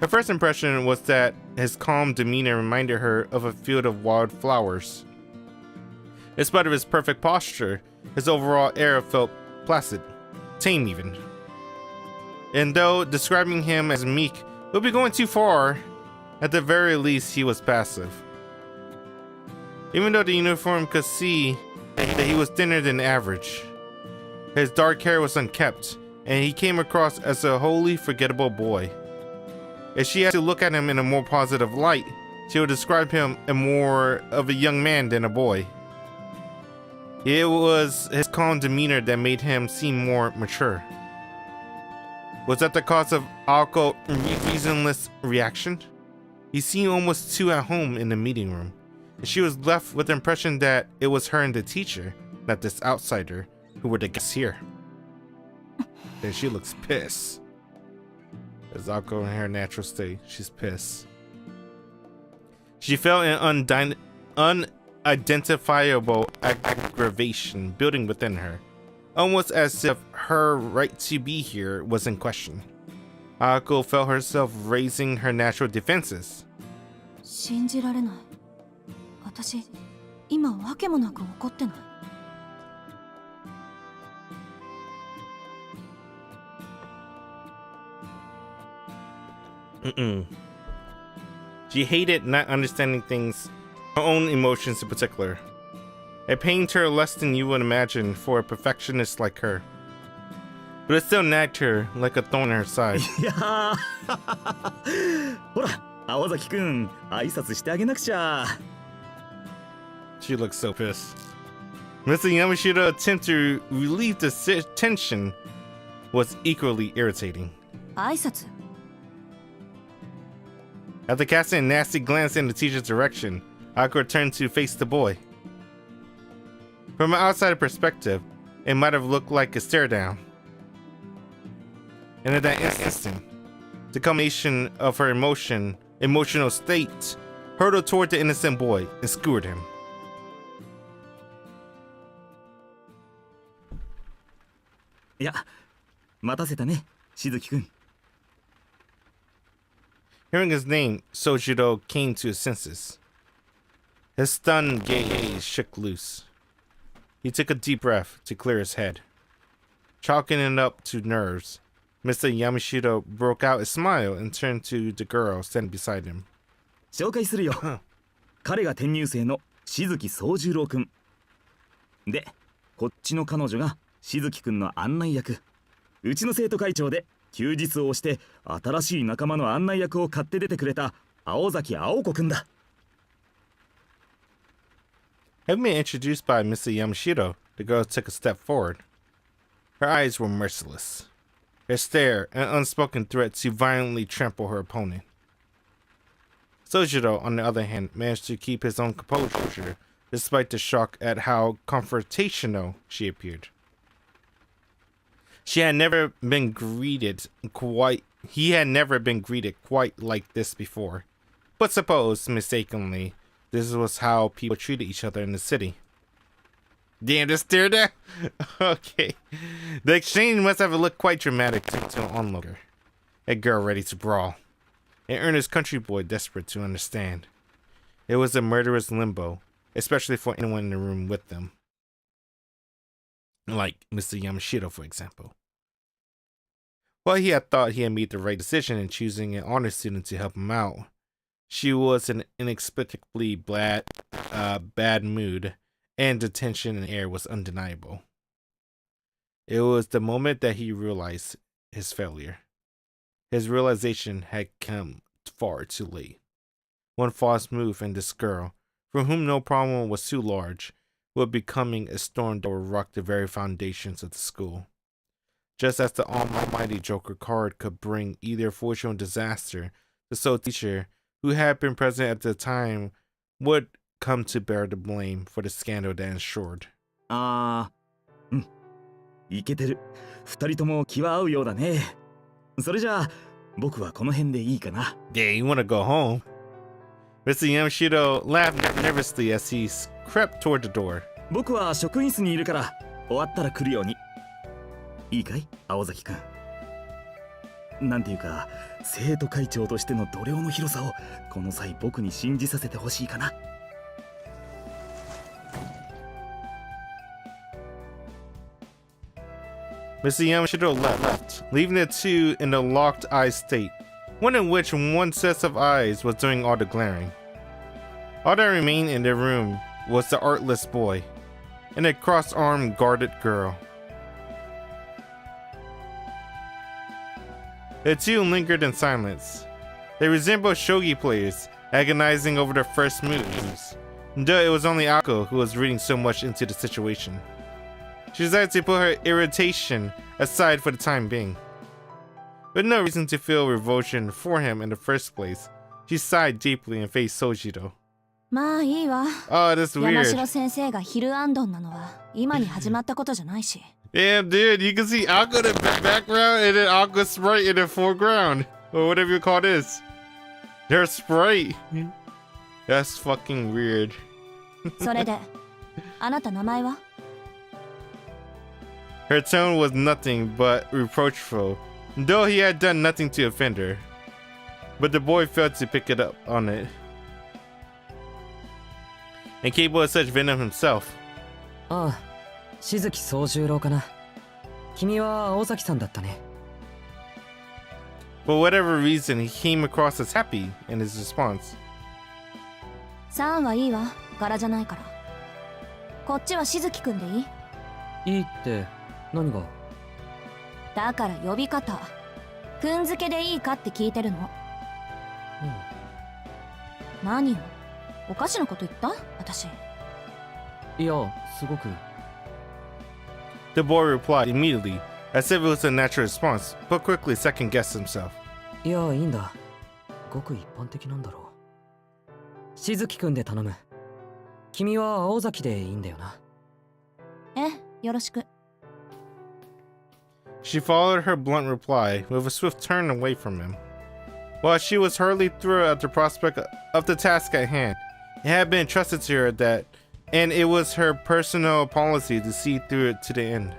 Her first impression was that his calm demeanor reminded her of a field of wild flowers. In spite of his perfect posture, his overall air felt placid, tame even. And though describing him as meek would be going too far, at the very least he was passive. Even though the uniform could see that he was thinner than average, his dark hair was unkempt, and he came across as a wholly forgettable boy. If she had to look at him in a more positive light, she would describe him as more of a young man than a boy. It was his calm demeanor that made him seem more mature. Was that the cause of Aoko's reasonless reaction? He seemed almost too at home in the meeting room, and she was left with the impression that it was her and the teacher, not this outsider, who were the guests here. And she looks pissed. As Aoko in her natural state, she's pissed. She felt an unidentifiable aggravation building within her, almost as if her right to be here was in question. Aoko felt herself raising her natural defenses.
信じられない。私、今わけもなく怒ってない。
She hated not understanding things, her own emotions in particular. It pained her less than you would imagine for a perfectionist like her. But it still nagged her like a thorn in her side.
いやーほら青崎くん挨拶してあげなくちゃ。
She looks so pissed. Mr. Yamashita's attempt to relieve the tension was equally irritating.
挨拶
After casting a nasty glance in the teacher's direction, Aoko turned to face the boy. From an outsider perspective, it might have looked like a stare down. And in that instant, the combination of her emotional state, hurtled toward the innocent boy and skewered him.
Yeah, 待たせたね、しずきくん。
Hearing his name, Sojiro came to his senses. His stunned gaze shook loose. He took a deep breath to clear his head. Chalking it up to nerves, Mr. Yamashita broke out a smile and turned to the girl standing beside him.
紹介するよ。彼が転入生のしずき宗十郎くん。で、こっちの彼女がしずきくんの案内役。うちの生徒会長で休日を押して新しい仲間の案内役を買って出てくれた青崎青子くんだ。
Having been introduced by Mr. Yamashita, the girl took a step forward. Her eyes were merciless. Her stare, an unspoken threat to violently trample her opponent. Sojiro, on the other hand, managed to keep his own composure despite the shock at how confrontational she appeared. He had never been greeted quite like this before. But suppose, mistakenly, this was how people treated each other in the city. Damn, the stare there? Okay. The exchange must have looked quite dramatic to an onlooker. A girl ready to brawl. An earnest country boy desperate to understand. It was a murderous limbo, especially for anyone in the room with them. Like Mr. Yamashita, for example. While he had thought he had made the right decision in choosing an honor student to help him out, she was in an inexplicably bad mood, and the tension in the air was undeniable. It was the moment that he realized his failure. His realization had come far too late. One false move and this girl, for whom no problem was too large, would be becoming a storm that would rock the very foundations of the school. Just as the almighty Joker card could bring either fortune or disaster, the sole teacher, who had been present at the time, would come to bear the blame for the scandal that ensured.
イケてる。二人とも気は合うようだね。それじゃあ、僕はこの辺でいいかな。
Yeah, you want to go home? Mr. Yamashita laughed nervously as he crept toward the door.
僕は職員室にいるから、終わったら来るように。いいかい、青崎くん。なんていうか、生徒会長としての度量の広さをこの際僕に信じさせてほしいかな。
Mr. Yamashita left, leaving the two in a locked-eyed state, one in which one set of eyes was doing all the glaring. All that remained in the room was the artless boy and a cross-armed guarded girl. The two lingered in silence. They resembled shogi players agonizing over their first moves. Though it was only Ako who was reading so much into the situation. She decided to put her irritation aside for the time being. With no reason to feel revulsion for him in the first place, she sighed deeply and faced Sojiro.
まあいいわ。
Oh, that's
山
weird.
城先生がヒルアンドンなのは今に始まったことじゃないし。
Damn, dude, you can see Aqua in the background and then Aqua Sprite in the foreground. Or whatever you call this. Their Sprite. That's fucking weird.
それで、あなた名前は？
Her tone was nothing but reproachful, though he had done nothing to offend her. But the boy failed to pick it up on it. And capable of such venom himself.
ああ、静木宗十郎かな。君は青崎さんだったね。
For whatever reason, he came across as happy in his response.
さんはいいわ。柄じゃないから。こっちは静木くんでいい？
いいって何が？
だから呼び方。くん付けでいいかって聞いてるの。何よ？おかしなこと言った？私。
いや、すごく。
The boy replied immediately, as if it was a natural response, but quickly second-guessed himself.
いや、いいんだ。ごく一般的なんだろう。静木くんで頼む。君は青崎でいいんだよな。
よろしく。
She followed her blunt reply with a swift turn away from him. While she was hurriedly thrilled at the prospect of the task at hand, it had been entrusted to her that, and it was her personal policy to see through it to the end.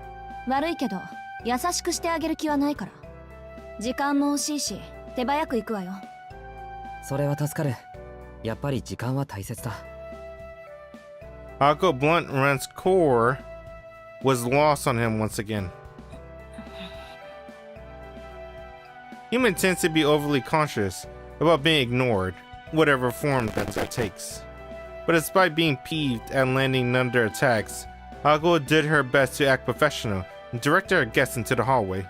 悪いけど、優しくしてあげる気はないから。時間も惜しいし、手早く行くわよ。
それは助かる。やっぱり時間は大切だ。
Ako Blunt's core was lost on him once again. Human tends to be overly conscious about being ignored, whatever form that takes. But despite being peeved at landing none of their attacks, Ako did her best to act professional and directed her guests into the hallway.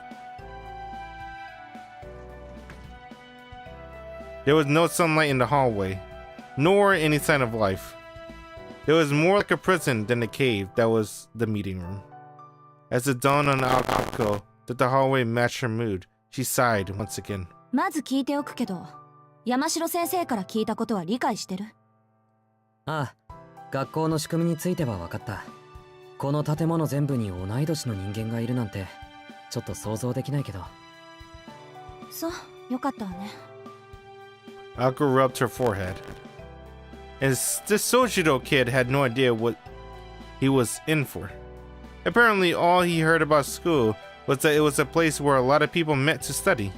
There was no sunlight in the hallway, nor any sign of life. It was more like a prison than a cave that was the meeting room. As it dawned on Ako that the hallway matched her mood, she sighed once again.
まず聞いておくけど、山城先生から聞いたことは理解してる？
ああ、学校の仕組みについては分かった。この建物全部に同い年の人間がいるなんて、ちょっと想像できないけど。
そう、よかったわね。
Ako rubbed her forehead. And this Sojiro kid had no idea what he was in for. Apparently, all he heard about school was that it was a place where a lot of people met to study.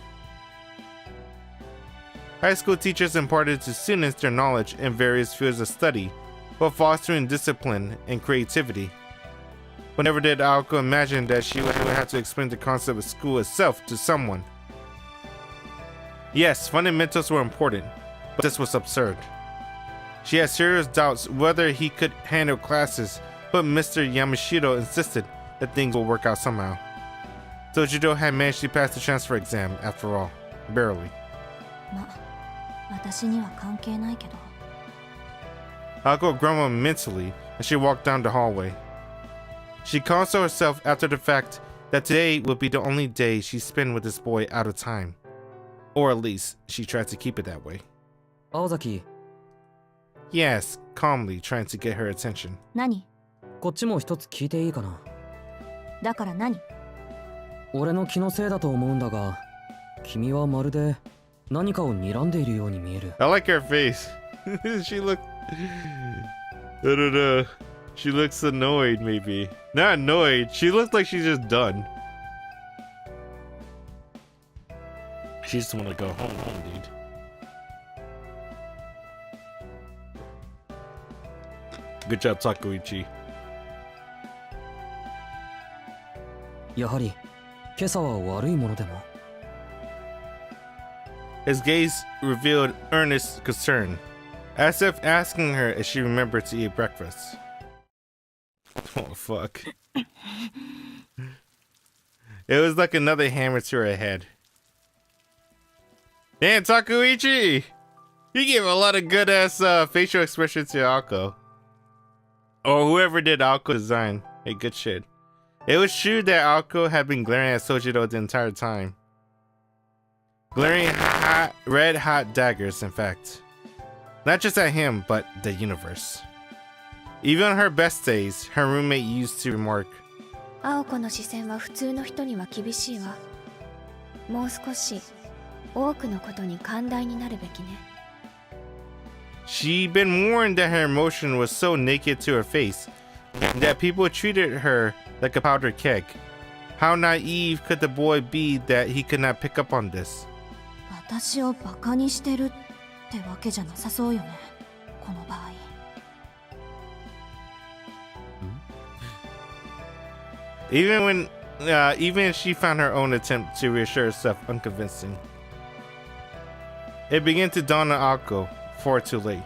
High school teachers imparted to students their knowledge in various fields of study, while fostering discipline and creativity. But never did Aoko imagine that she would have to explain the concept of school itself to someone. Yes, fundamentals were important, but this was absurd. She had serious doubts whether he could handle classes, but Mr. Yamashiro insisted that things would work out somehow. Sojiro had managed to pass the transfer exam, after all. Barely.
ま、私には関係ないけど。
Ako grumbled mentally as she walked down the hallway. She consoled herself after the fact that today would be the only day she spent with this boy out of time. Or at least, she tried to keep it that way.
青崎、
He asked, calmly, trying to get her attention.
何？
こっちも一つ聞いていいかな。
だから何？
俺の気のせいだと思うんだが、君はまるで何かを睨んでいるように見える。
I like her face. She looked... I don't know. She looks annoyed, maybe. Not annoyed. She looks like she's just done. She just want to go home, dude. Good job, Takuichi.
やはり今朝は悪いものでも。
His gaze revealed earnest concern, as if asking her if she remembered to eat breakfast. Oh, fuck. It was like another hammer to her head. Damn, Takuichi! He gave a lot of good ass facial expressions to Akko. Or whoever did Akko design. Hey, good shit. It was true that Akko had been glaring at Sojiro the entire time. Glaring hot, red hot daggers, in fact. Not just at him, but the universe. Even on her best days, her roommate used to remark,
青子の視線は普通の人には厳しいわ。もう少し多くのことに寛大になるべきね。
she'd been warned that her emotion was so naked to her face that people treated her like a powder keg. How naive could the boy be that he could not pick up on this?
私をバカにしてるってわけじゃなさそうよね、この場合。
Even if she found her own attempt to reassure herself unconvincing. It began to dawn on Akko, far too late,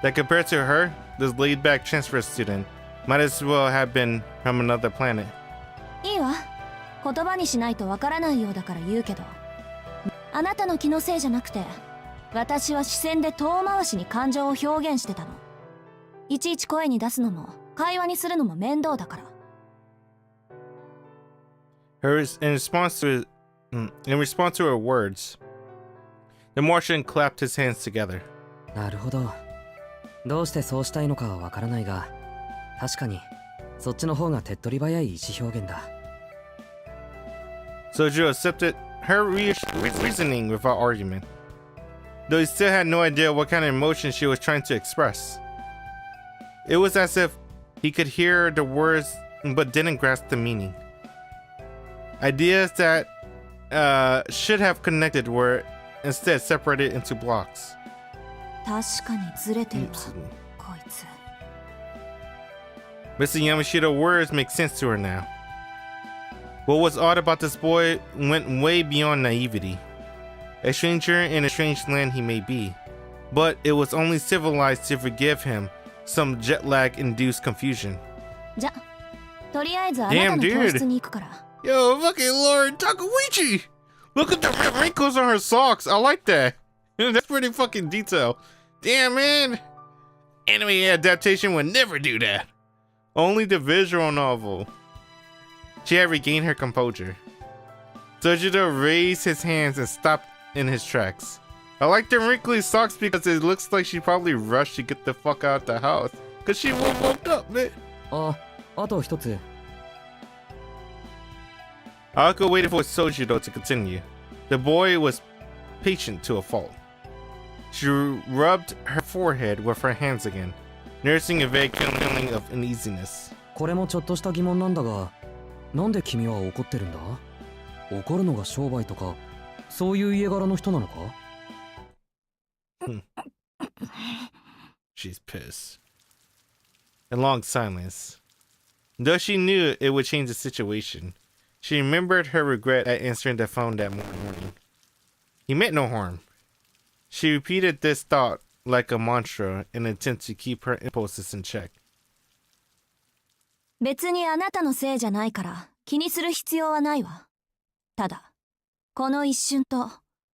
that compared to her, this laid-back transfer student might as well have been from another planet.
いいわ、言葉にしないとわからないようだから言うけど、あなたの気のせいじゃなくて、私は視線で遠回しに感情を表現してたの。いちいち声に出すのも会話にするのも面倒だから。
In response to her words, the Martian clapped his hands together.
なるほど。どうしてそうしたいのかはわからないが、確かにそっちの方が手っ取り早い意思表現だ。
Sojiro accepted her reasoning without argument, though he still had no idea what kind of emotion she was trying to express. It was as if he could hear the words but didn't grasp the meaning. Ideas that should have connected were instead separated into blocks.
確かにずれてるわ、こいつ。
Mr. Yamashita's words make sense to her now. What was odd about this boy went way beyond naivety. A stranger in a strange land he may be, but it was only civilized to forgive him some jet lag-induced confusion.
じゃ、とりあえずあなたの教室に行くから。
Yo, fucking Lord Takeuchi! Look at the wrinkles on her socks. I like that. That's pretty fucking detailed. Damn, man. Anime adaptation would never do that. Only the visual novel. She had regained her composure. Sojiro raised his hands and stopped in his tracks. I like the wrinkly socks because it looks like she probably rushed to get the fuck out of the house. Cause she woke up, man.
あと一つ。
Akko waited for Sojiro to continue. The boy was patient to a fault. She rubbed her forehead with her hands again, nursing a vague feeling of uneasiness.
これもちょっとした疑問なんだが、なんで君は怒ってるんだ？怒るのが商売とか、そういう家柄の人なのか？
She's pissed. A long silence. Though she knew it would change the situation, she remembered her regret at answering the phone that morning. He meant no harm. She repeated this thought like a mantra in an attempt to keep her impulses in check.
別にあなたのせいじゃないから気にする必要はないわ。ただ、この一瞬と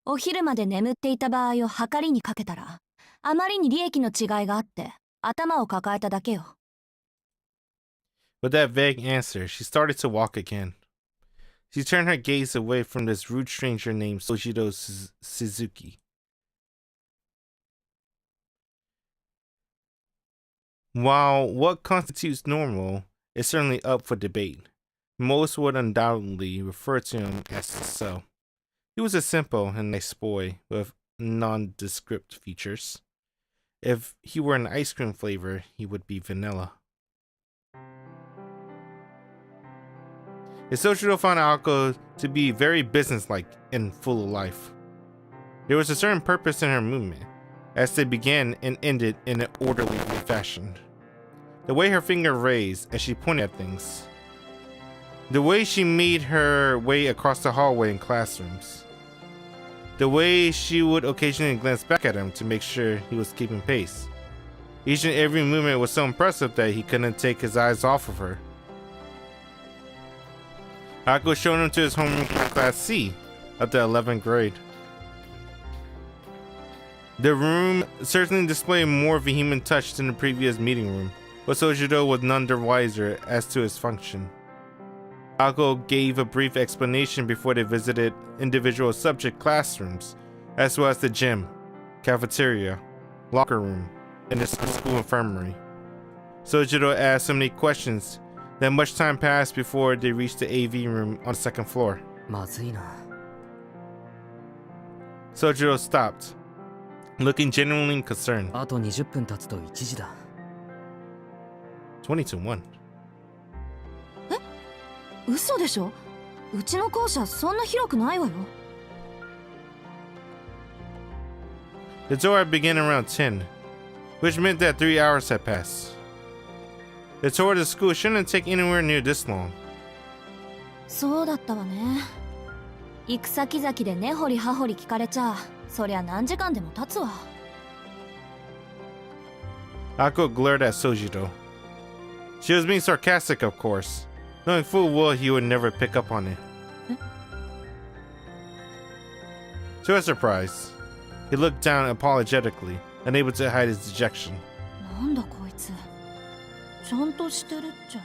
お昼まで眠っていた場合を計りにかけたら、あまりに利益の違いがあって頭を抱えただけよ。
With that vague answer, she started to walk again. She turned her gaze away from this rude stranger named Sojiro Suzuki. While what constitutes normal is certainly up for debate, most would undoubtedly refer to him as so. He was a simple and nice boy with nondescript features. If he were an ice cream flavor, he would be vanilla. Sojiro found Akko to be very businesslike and full of life. There was a certain purpose in her movement, as they began and ended in an orderly fashion. The way her finger raised as she pointed at things. The way she made her way across the hallway in classrooms. The way she would occasionally glance back at him to make sure he was keeping pace. Each and every movement was so impressive that he couldn't take his eyes off of her. Akko showed him to his homeroom in Class C of the 11th grade. The room certainly displayed more vehement touch than the previous meeting room, but Sojiro was none the wiser as to its function. Ako gave a brief explanation before they visited individual subject classrooms, as well as the gym, cafeteria, locker room, and the school infirmary. Sojiro asked so many questions that much time passed before they reached the AV room on the second floor.
まずいな。
Sojiro stopped, looking genuinely concerned.
あと20分経つと1時だ。
22-1.
嘘でしょ。うちの校舎そんな広くないわよ。
The tour began around 10, which meant that 3 hours had passed. The tour of the school shouldn't take anywhere near this long.
そうだったわね。行く先々で根掘り葉掘り聞かれちゃ、そりゃ何時間でも経つわ。
Ako glared at Sojiro. She was being sarcastic, of course, knowing full well he would never pick up on it. To her surprise, he looked down apologetically, unable to hide his dejection.
なんだこいつ。ちゃんとしてるっちゃ。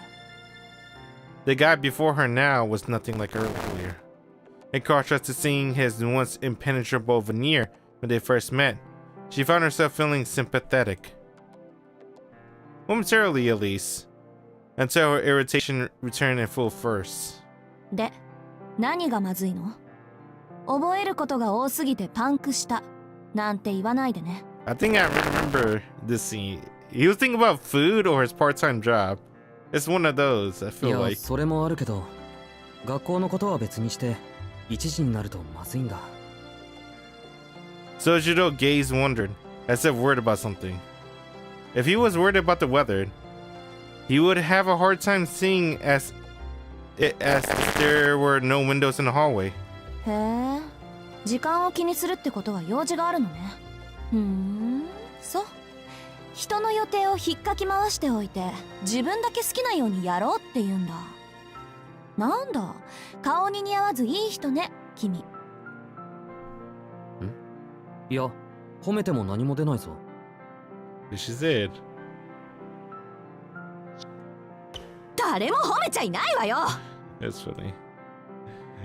The guy before her now was nothing like earlier. In contrast to seeing his once impenetrable veneer when they first met, she found herself feeling sympathetic. Momentarily, at least, until her irritation returned in full force.
で、何がまずいの？覚えることが多すぎてパンクしたなんて言わないでね。
I think I remember this scene. He was thinking about food or his part-time job. It's one of those, I
い
feel
や、
like.
それもあるけど、学校のことは別にして、1時になるとまずいんだ。
Sojiro gazed wondered, as if worried about something. If he was worried about the weather, he would have a hard time seeing as there were no windows in the hallway.
へえ、時間を気にするってことは用事があるのね。そう。人の予定を引っかき回しておいて、自分だけ好きなようにやろうって言うんだ。なんだ、顔に似合わずいい人ね、君。
いや、褒めても何も出ないぞ。
She said.
誰も褒めちゃいないわよ。
That's funny.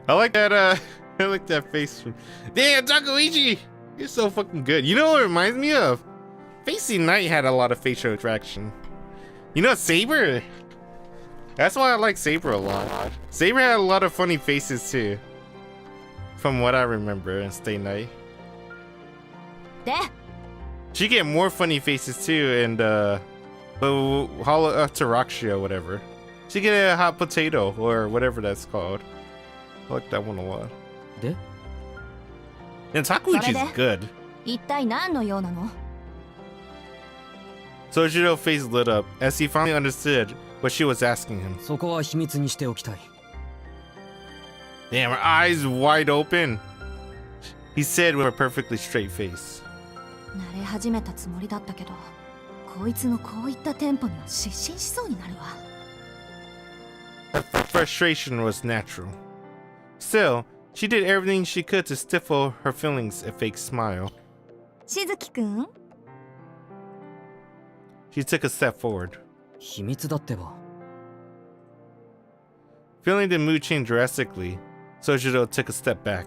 I like that, I like that face. Damn, Takuichi! You're so fucking good. You know what it reminds me of? Facey Knight had a lot of facial attraction. You know, Saber? That's why I like Saber a lot. Saber had a lot of funny faces too. From what I remember in Stay Night.
で、
She get more funny faces too in Hollow Taraxia or whatever. She get a hot potato or whatever that's called. I like that one a lot.
で、
And Takuichi's good.
一体何の用なの？
Sojiro's face lit up as he finally understood what she was asking him.
そこは秘密にしておきたい。
Damn, her eyes wide open. He said with a perfectly straight face.
慣れ始めたつもりだったけど、こいつのこういったテンポには失神しそうになるわ。
Her frustration was natural. Still, she did everything she could to stifle her feelings a fake smile.
しずきくん？
She took a step forward.
秘密だってば。
Feeling the mood change drastically, Sojiro took a step back.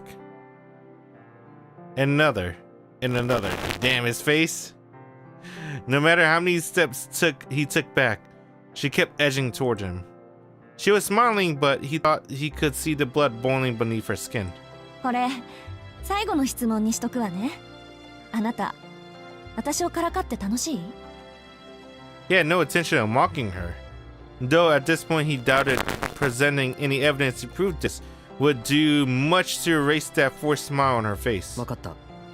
And another. And another. Damn, his face. No matter how many steps he took back, she kept edging toward him. She was smiling, but he thought he could see the blood boiling beneath her skin.
これ、最後の質問にしとくわね。あなた、私をからかって楽しい？
He had no intention of mocking her, though at this point he doubted presenting any evidence to prove this would do much to erase that forced smile on her face.
わかった。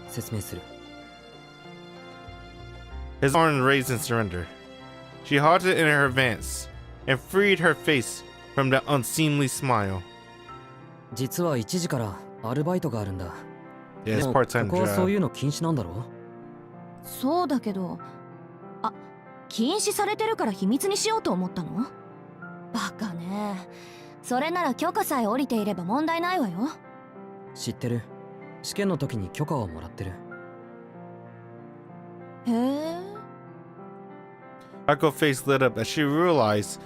説明する。
His arm raised in surrender. She halted in her advance and freed her face from that unseemly smile.
実は1時からアルバイトがあるんだ。
Yeah,
で
it's
も
part-time
ここはそう
job.
いうの禁止なんだろ？
そうだけど、あ、禁止されてるから秘密にしようと思ったの？バカね。それなら許可さえ下りていれば問題ないわよ。
知ってる。試験の時に許可をもらってる。
へえ。
Ako's face lit up as she realized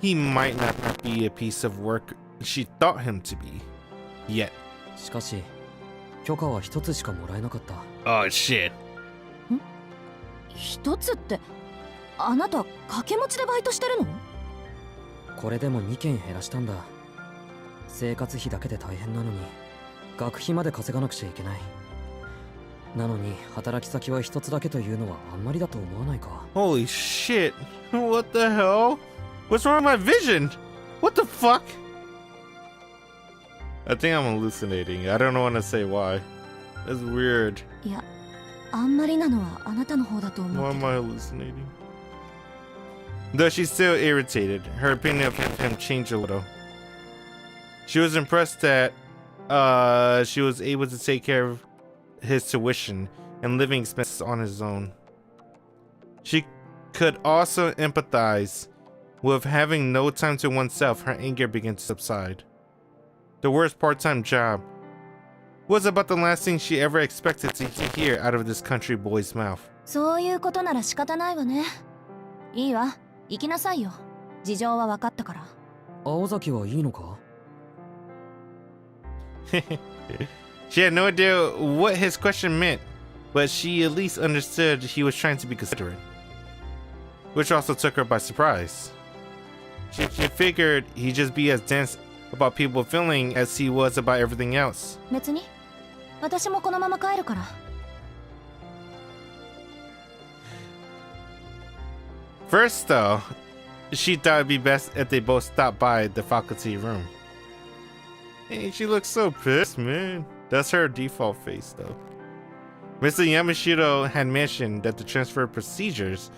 he might not be a piece of work she thought him to be. Yet.
しかし許可は一つしかもらえなかった。
Oh shit.
一つって、あなた掛け持ちでバイトしてるの？
これでも2件減らしたんだ。生活費だけで大変なのに学費まで稼がなくちゃいけない。なのに働き先は一つだけというのはあんまりだと思わないか？
Holy shit. What the hell? What's wrong with my vision? What the fuck? I think I'm hallucinating. I don't want to say why. That's weird.
いや、あんまりなのはあなたの方だと思
Why
うけ
am
ど。
I hallucinating? Though she's still irritated, her opinion of him changed a little. She was impressed that she was able to take care of his tuition and living expenses on his own. She could also empathize with having no time to oneself. Her anger began to subside. The worst part-time job was about the last thing she ever expected to hear out of this country boy's mouth.
そういうことなら仕方ないわね。いいわ、行きなさいよ。事情は分かったから。
青崎はいいのか？
She had no idea what his question meant, but she at least understood he was trying to be considerate, which also took her by surprise. She figured he'd just be as dense about people feeling as he was about everything else.
別に、私もこのまま帰るから。
First, though, she thought it'd be best if they both stopped by the faculty room. Hey, she looks so pissed, man. That's her default face, though. Mr. Yamashiro had mentioned that the transfer procedures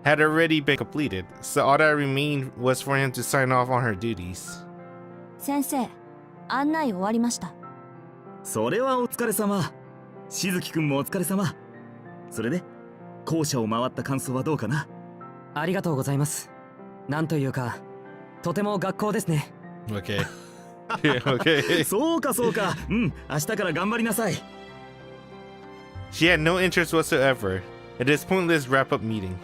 had already been completed, so all that remained was for him to sign off on her duties.
先生、案内終わりました。
それはお疲れ様。しずきくんもお疲れ様。それで校舎を回った感想はどうかな？
ありがとうございます。なんというかとても学校ですね。
Okay. Okay.
そうかそうか。うん、明日から頑張りなさい。
She had no interest whatsoever in this pointless wrap-up meeting.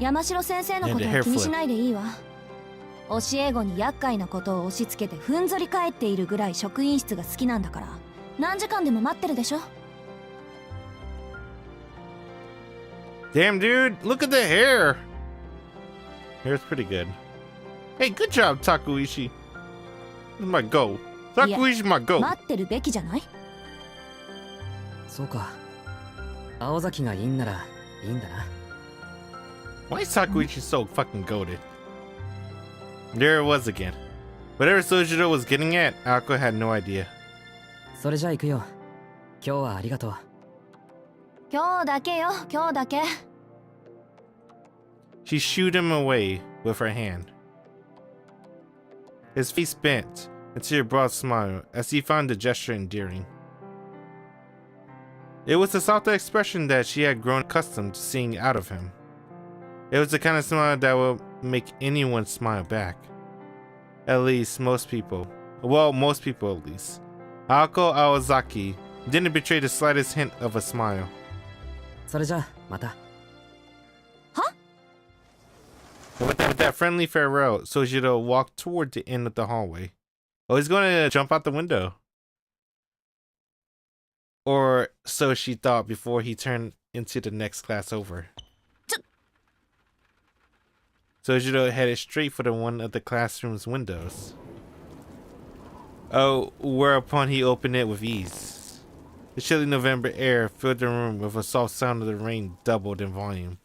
山城先生のことは気にしないでいいわ。教え子に厄介なことを押し付けてふんぞり返っているぐらい職員室が好きなんだから、何時間でも待ってるでしょ。
Damn, dude, look at the hair. Hair's pretty good. Hey, good job, Takuishi. This is my goal. Takuishi's my goal.
待ってるべきじゃない？
そうか。青崎がいいんならいいんだな。
Why is Takuichi so fucking goated? There it was again. Whatever Sojiro was getting at, Ako had no idea.
それじゃあ行くよ。今日はありがとう。
今日だけよ、今日だけ。
She shooed him away with her hand. His face bent into a broad smile as he found the gesture endearing. It was the softer expression that she had grown accustomed to seeing out of him. It was the kind of smile that would make anyone smile back. At least most people. Well, most people at least. Aoko Aozaki didn't betray the slightest hint of a smile.
それじゃあまた。
With that friendly farewell, Sojiro walked toward the end of the hallway. Oh, he's going to jump out the window. Or so she thought before he turned into the next class over. Sojiro headed straight for one of the classroom's windows. Oh, whereupon he opened it with ease. The chilly November air filled the room with a soft sound of the rain doubled in volume.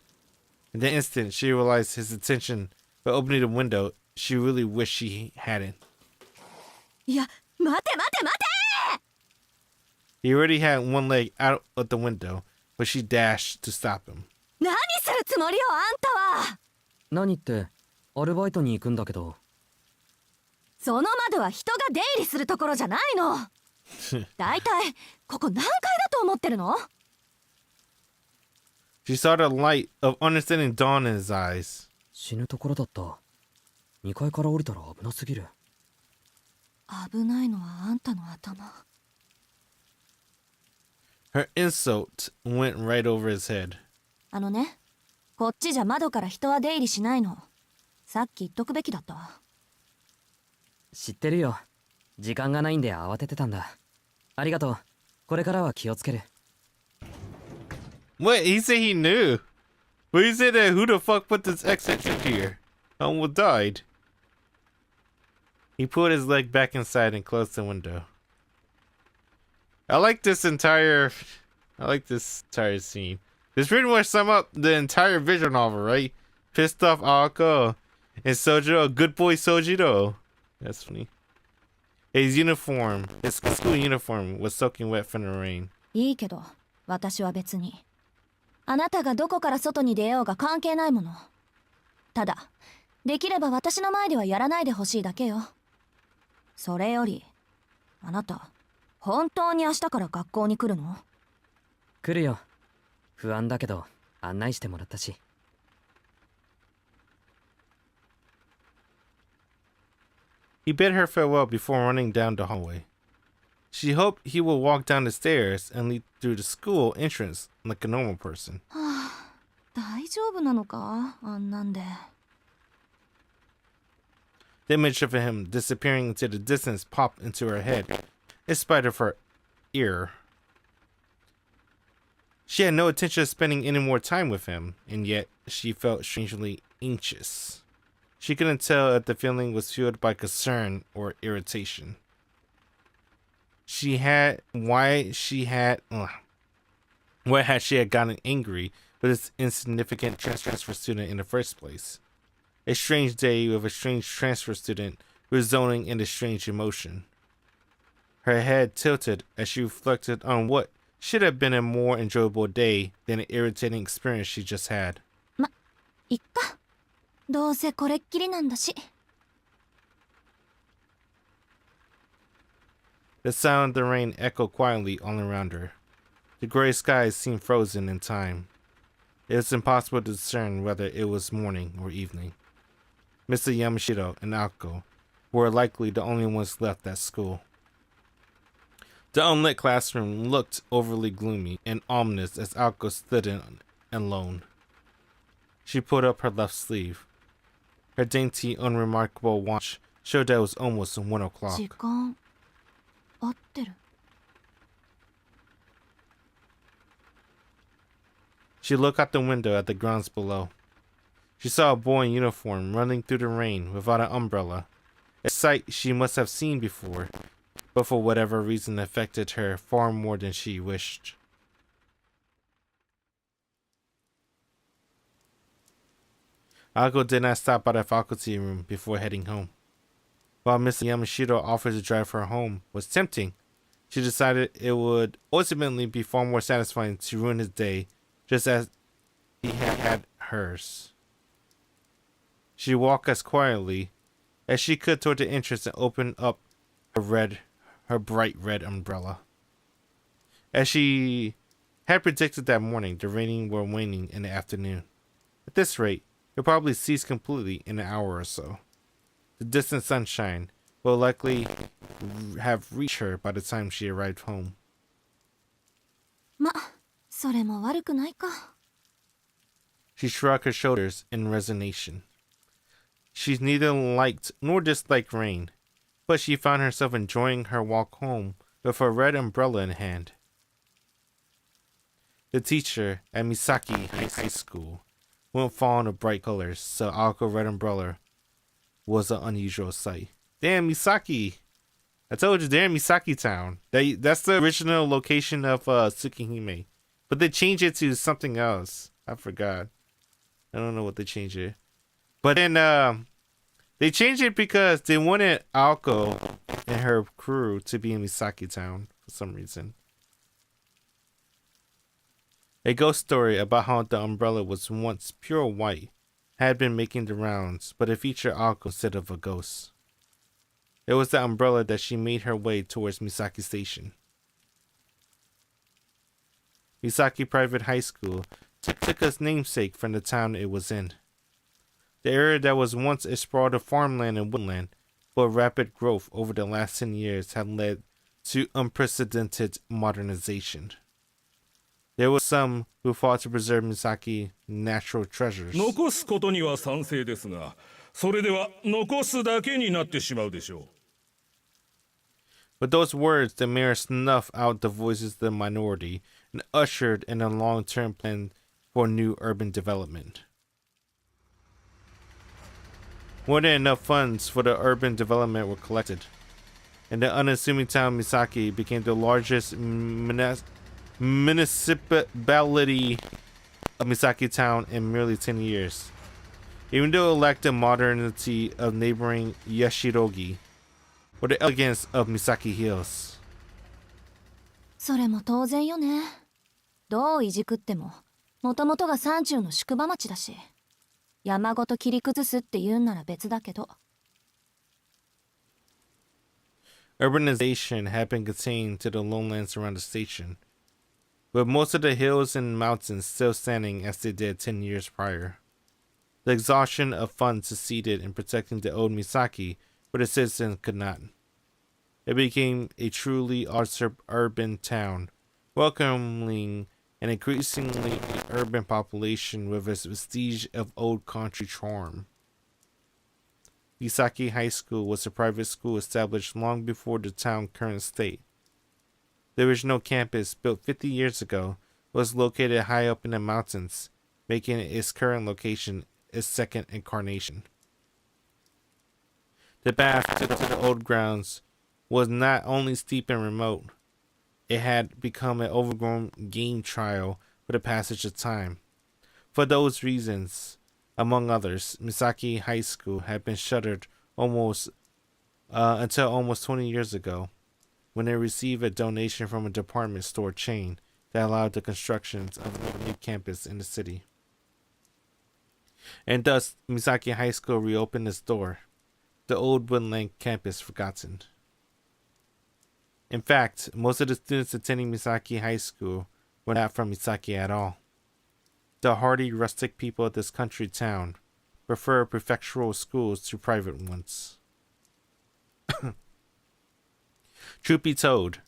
In the instant she realized his intention by opening the window, she really wished she hadn't.
いや、待て待て待て！
He already had one leg out of the window, but she dashed to stop him.
何するつもりよ、あんたは！
何ってアルバイトに行くんだけど。
その窓は人が出入りするところじゃないの。だいたいここ何階だと思ってるの？
She saw the light of understanding dawn in his eyes.
死ぬところだった。2階から降りたら危なすぎる。
危ないのはあんたの頭。
Her insult went right over his head.
あのね、こっちじゃ窓から人は出入りしないの。さっき言っとくべきだったわ。
知ってるよ。時間がないんで慌ててたんだ。ありがとう。これからは気をつける。
What? He said he knew. But he said that who the fuck put this exit in here? Almost died. He put his leg back inside and closed the window. I like this entire scene. This pretty much sum up the entire visual novel, right? Pissed off Aoko and Sojiro, good boy Sojiro. That's funny. His school uniform was soaking wet from the rain.
いいけど、私は別に。あなたがどこから外に出ようが関係ないもの。ただ、できれば私の前ではやらないでほしいだけよ。それより、あなた、本当に明日から学校に来るの？
来るよ。不安だけど案内してもらったし。
He bid her farewell before running down the hallway. She hoped he would walk down the stairs and lead through the school entrance like a normal person.
はあ、大丈夫なのか？あんなんで。
The image of him disappearing into the distance popped into her head, in spite of her ear. She had no intention of spending any more time with him, and yet she felt strangely anxious. She couldn't tell if the feeling was fueled by concern or irritation. Why had she gotten angry with this insignificant transfer student in the first place? A strange day with a strange transfer student resonating in a strange emotion. Her head tilted as she reflected on what should have been a more enjoyable day than an irritating experience she just had.
いっか。どうせこれっきりなんだし。
The sound of the rain echoed quietly all around her. The gray skies seemed frozen in time. It was impossible to discern whether it was morning or evening. Mr. Yamashiro and Aoko were likely the only ones left at school. The unlit classroom looked overly gloomy and ominous as Aoko stood alone. She pulled up her left sleeve. Her dainty, unremarkable watch showed that it was almost 1 o'clock.
時間、合ってる。
She looked out the window at the grounds below. She saw a boy in uniform running through the rain without an umbrella, a sight she must have seen before, but for whatever reason affected her far more than she wished. Aoko did not stop by the faculty room before heading home. While Mr. Yamashiro offered to drive her home was tempting, she decided it would ultimately be far more satisfying to ruin his day just as he had hers. She walked as quietly as she could toward the entrance and opened up her bright red umbrella. As she had predicted that morning, the rain were waning in the afternoon. At this rate, it would probably cease completely in an hour or so. The distant sunshine will likely have reached her by the time she arrived home.
ま、それも悪くないか。
She shrugged her shoulders in resignation. She neither liked nor disliked rain, but she found herself enjoying her walk home with her red umbrella in hand. The teacher at Misaki High School went fond of bright colors, so Aoko red umbrella was an unusual sight. Damn, Misaki! I told you, they're in Misaki Town. That's the original location of Tsukihime. But they changed it to something else. I forgot. I don't know what they changed it. But then they changed it because they wanted Aoko and her crew to be in Misaki Town for some reason. A ghost story about how the umbrella was once pure white had been making the rounds, but it featured Aoko instead of a ghost. It was the umbrella that she made her way towards Misaki Station. Misaki Private High School took its namesake from the town it was in. The area that was once a sprawled of farmland and woodland, but rapid growth over the last 10 years had led to unprecedented modernization. There were some who fought to preserve Misaki natural treasures.
残すことには賛成ですが、それでは残すだけになってしまうでしょ
With those words, the mayor snuffed out the voices of the minority and ushered in a long-term plan for new urban development. More than enough funds for the urban development were collected, and the unassuming town Misaki became the largest municipality of Misaki Town in merely 10 years. Even though it lacked the modernity of neighboring Yashirogi, or the elegance of Misaki Hills.
それも当然よね。どういじくっても、もともとが山中の宿場町だし、山ごと切り崩すって言うんなら別だけど。
Urbanization had been contained to the lowlands around the station, with most of the hills and mountains still standing as they did 10 years prior. The exhaustion of funds succeeded in protecting the old Misaki, but the citizens could not. It became a truly urban town, welcoming an increasingly urban population with its vestige of old country charm. Misaki High School was a private school established long before the town's current state. The original campus, built 50 years ago, was located high up in the mountains, making its current location its second incarnation. The path to the old grounds was not only steep and remote, it had become an overgrown game trial for the passage of time. For those reasons, among others, Misaki High School had been shuttered until almost 20 years ago, when it received a donation from a department store chain that allowed the construction of a new campus in the city. And thus, Misaki High School reopened its door, the old Woodland campus forgotten. In fact, most of the students attending Misaki High School were not from Misaki at all. The hardy rustic people of this country town prefer prefectural schools to private ones. Truth be told,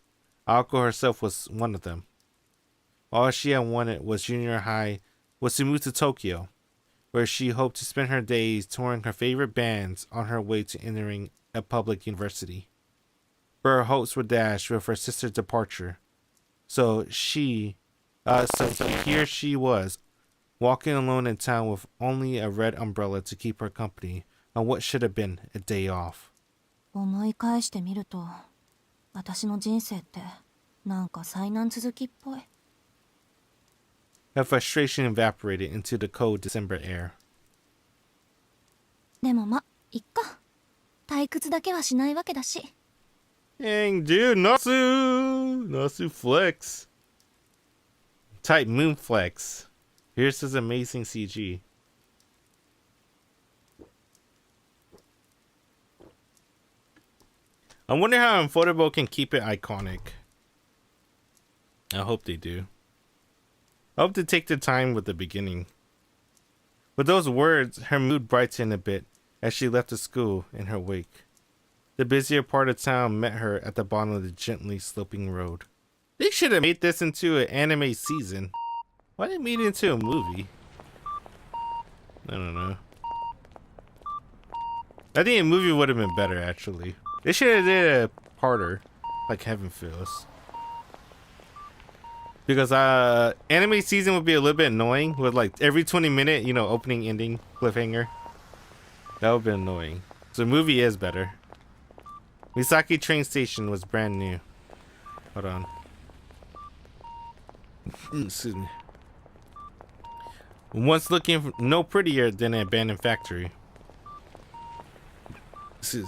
Aoko herself was one of them. All she had wanted was junior high was to move to Tokyo, where she hoped to spend her days touring her favorite bands on her way to entering a public university. But her hopes were dashed with her sister's departure. So here she was, walking alone in town with only a red umbrella to keep her company on what should have been a day off.
思い返してみると、私の人生ってなんか災難続きっぽい。
Her frustration evaporated into the cold December air.
でもま、いっか。退屈だけはしないわけだし。
Dang, dude, Nasu flex. Type moon flex. Here's his amazing CG. I wonder how Ufotable can keep it iconic. I hope they do. I hope they take their time with the beginning. With those words, her mood brightened a bit as she left the school in her wake. The busier part of town met her at the bottom of the gently sloping road. They should have made this into an anime season. Why did they make it into a movie? I don't know. I think a movie would have been better, actually. They should have did a parter, like Heaven Feels. Because anime season would be a little bit annoying with like every 20-minute, you know, opening, ending, cliffhanger. That would be annoying. So the movie is better. Misaki train station was brand new. Hold on. Excuse me. Once looking no prettier than an abandoned factory. It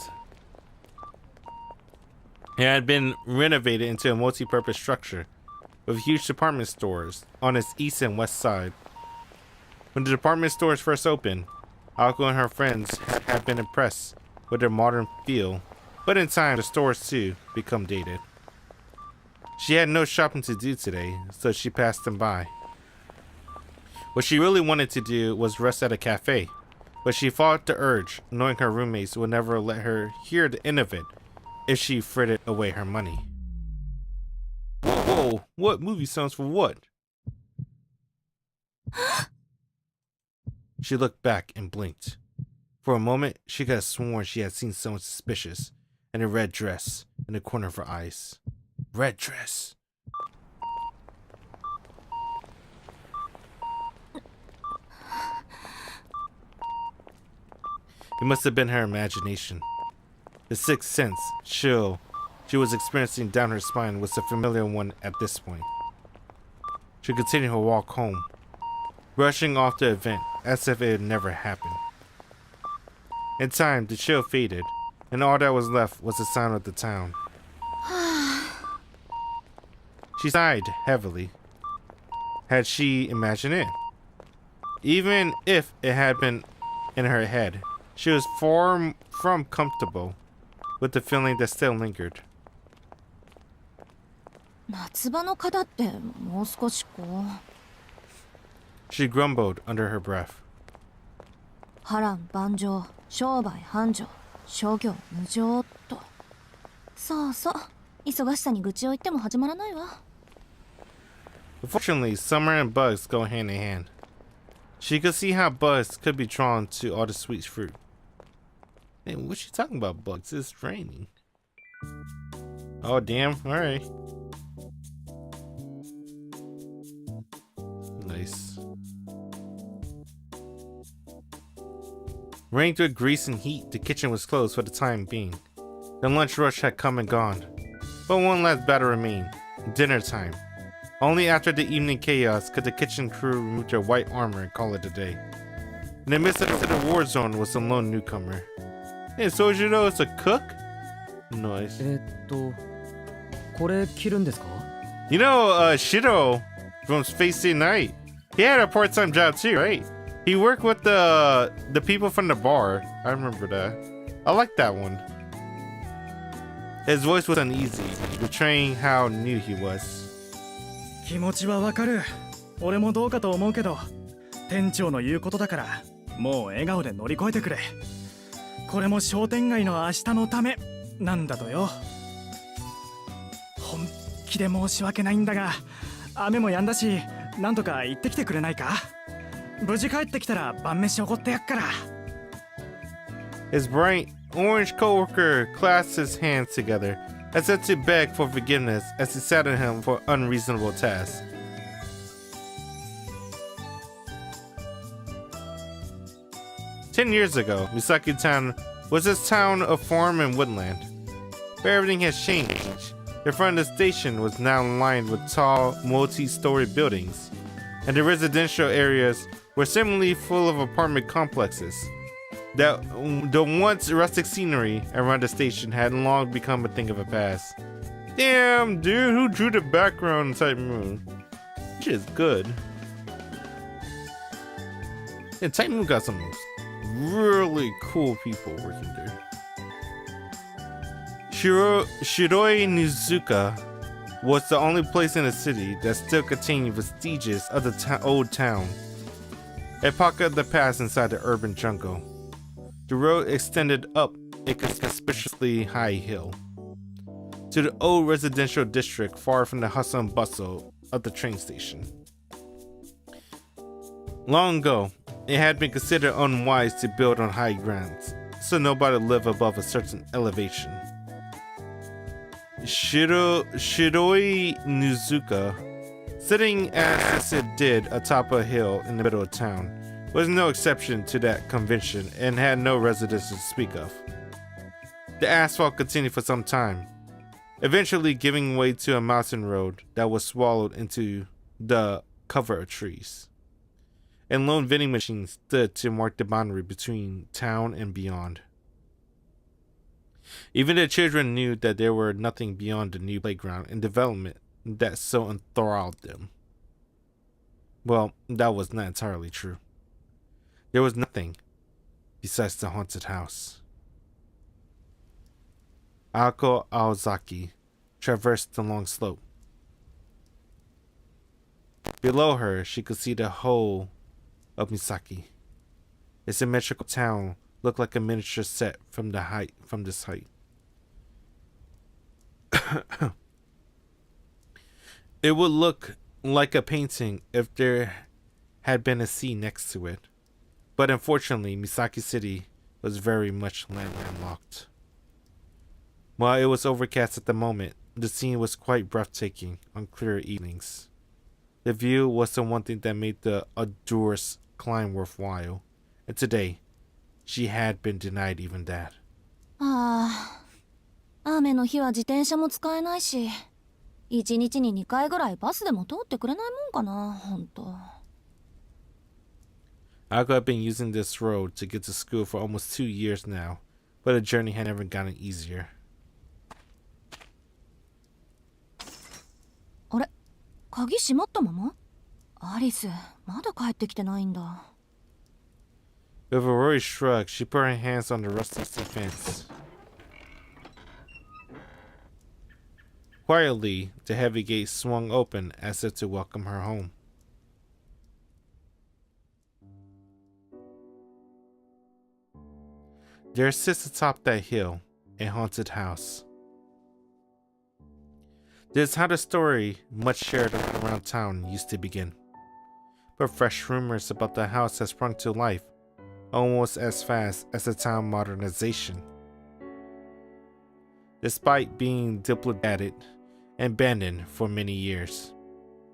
had been renovated into a multi-purpose structure with huge department stores on its east and west side. When the department stores first opened, Aoko and her friends had been impressed with their modern feel, but in time the stores too become dated. She had no shopping to do today, so she passed them by. What she really wanted to do was rest at a cafe, but she fought the urge, knowing her roommates would never let her hear the end of it if she frittered away her money. Whoa, what movie sounds for what? She looked back and blinked. For a moment, she could have sworn she had seen someone suspicious in a red dress in the corner of her eyes. Red dress. It must have been her imagination. The sixth sense, chill, she was experiencing down her spine was a familiar one at this point. She continued her walk home, brushing off the event as if it had never happened. In time, the chill faded, and all that was left was the sound of the town. She sighed heavily. Had she imagined it? Even if it had been in her head, she was far from comfortable with the feeling that still lingered.
夏場の方ってもう少しこう
She grumbled under her breath.
波乱万丈、商売繁盛、諸行無常と。そうそう、忙しさに愚痴を言っても始まらないわ。
Unfortunately, summer and bugs go hand in hand. She could see how bugs could be drawn to all the sweet fruit. Hey, what's she talking about, bugs? It's raining. Oh, damn. Alright. Nice. Rained with grease and heat, the kitchen was closed for the time being. The lunch rush had come and gone. But one last battle remained. Dinner time. Only after the evening chaos could the kitchen crew remove their white armor and call it a day. In the midst of the war zone was a lone newcomer. Hey, Sojiro is a cook? Nice.
これ着るんですか?
You know, Shiro from Space Day Night, he had a part-time job too, right? He worked with the people from the bar. I remember that. I like that one. His voice was uneasy, betraying how new he was.
気持ちはわかる。俺もどうかと思うけど、店長の言うことだから、もう笑顔で乗り越えてくれ。これも商店街の明日のためなんだとよ。本気で申し訳ないんだが、雨も止んだし、なんとか行ってきてくれないか。無事帰ってきたら晩飯おごってやっから。
His bright orange coworker clasped his hands together as if to beg for forgiveness as he sat at him for unreasonable tasks. "10 years ago, Misaki Town was a town of farm and woodland. But everything has changed. The front of the station was now lined with tall, multi-story buildings, and the residential areas were similarly full of apartment complexes. The once rustic scenery around the station had long become a thing of the past. Damn, dude, who drew the background in Type Moon? Shit is good. And Type Moon got some really cool people working there. Shiroi Nizuka was the only place in the city that still contained vestiges of the old town, a pocket of the past inside the urban jungle. The road extended up a conspicuously high hill to the old residential district far from the hustle and bustle of the train station. Long ago, it had been considered unwise to build on high grounds, so nobody lived above a certain elevation. Shiroi Nizuka, sitting as it did atop a hill in the middle of town, was no exception to that convention and had no residence to speak of. The asphalt continued for some time, eventually giving way to a mountain road that was swallowed into the cover of trees. And lone vending machines stood to mark the boundary between town and beyond. Even the children knew that there were nothing beyond the new playground and development that so enthralled them. Well, that was not entirely true. There was nothing besides the haunted house. Ako Aozaki traversed the long slope. Below her, she could see the whole of Misaki. A symmetrical town looked like a miniature set from this height. It would look like a painting if there had been a sea next to it. But unfortunately, Misaki City was very much landlocked. While it was overcast at the moment, the scene was quite breathtaking on clear evenings. The view was the one thing that made the arduous climb worthwhile, and today, she had been denied even that.
ああ、雨の日は自転車も使えないし、1日に2回ぐらいバスでも通ってくれないもんかな、ほんと。
Ako had been using this road to get to school for almost 2 years now, but the journey had never gotten easier.
あれ、鍵閉まったまま？アリス、まだ帰ってきてないんだ。
With a worried shrug, she put her hands on the rusty fence. Quietly, the heavy gate swung open as if to welcome her home. There sits atop that hill a haunted house. This is how the story, much shared around town, used to begin. But fresh rumors about the house has sprung to life almost as fast as the town modernization. Despite being dilapidated and abandoned for many years,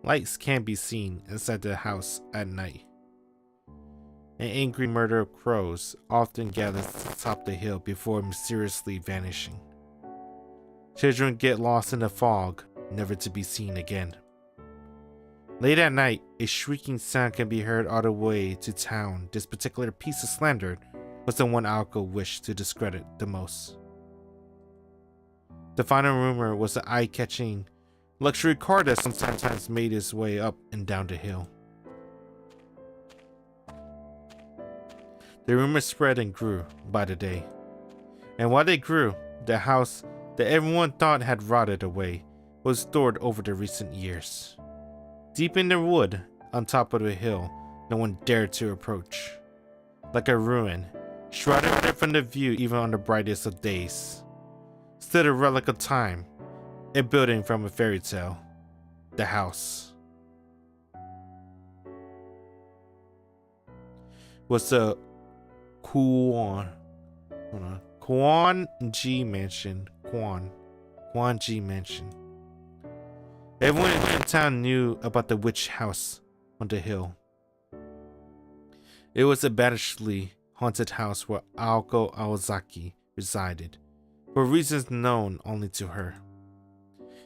lights can be seen inside the house at night. An angry murder of crows often gathers atop the hill before mysteriously vanishing. Children get lost in the fog, never to be seen again. Late at night, a shrieking sound can be heard all the way to town. This particular piece of slander was the one Aoko wished to discredit the most. The final rumor was the eye-catching luxury car that sometimes made its way up and down the hill. The rumors spread and grew by the day. And while they grew, the house that everyone thought had rotted away was stored over the recent years. Deep in the wood, on top of the hill, no one dared to approach. Like a ruin, shrouded from the view even on the brightest of days, stood a relic of time, a building from a fairy tale, the house. Was the Kwan-ji Mansion. Kwan-ji Mansion. Everyone in town knew about the witch house on the hill. It was a banishedly haunted house where Aoko Aozaki resided, for reasons known only to her.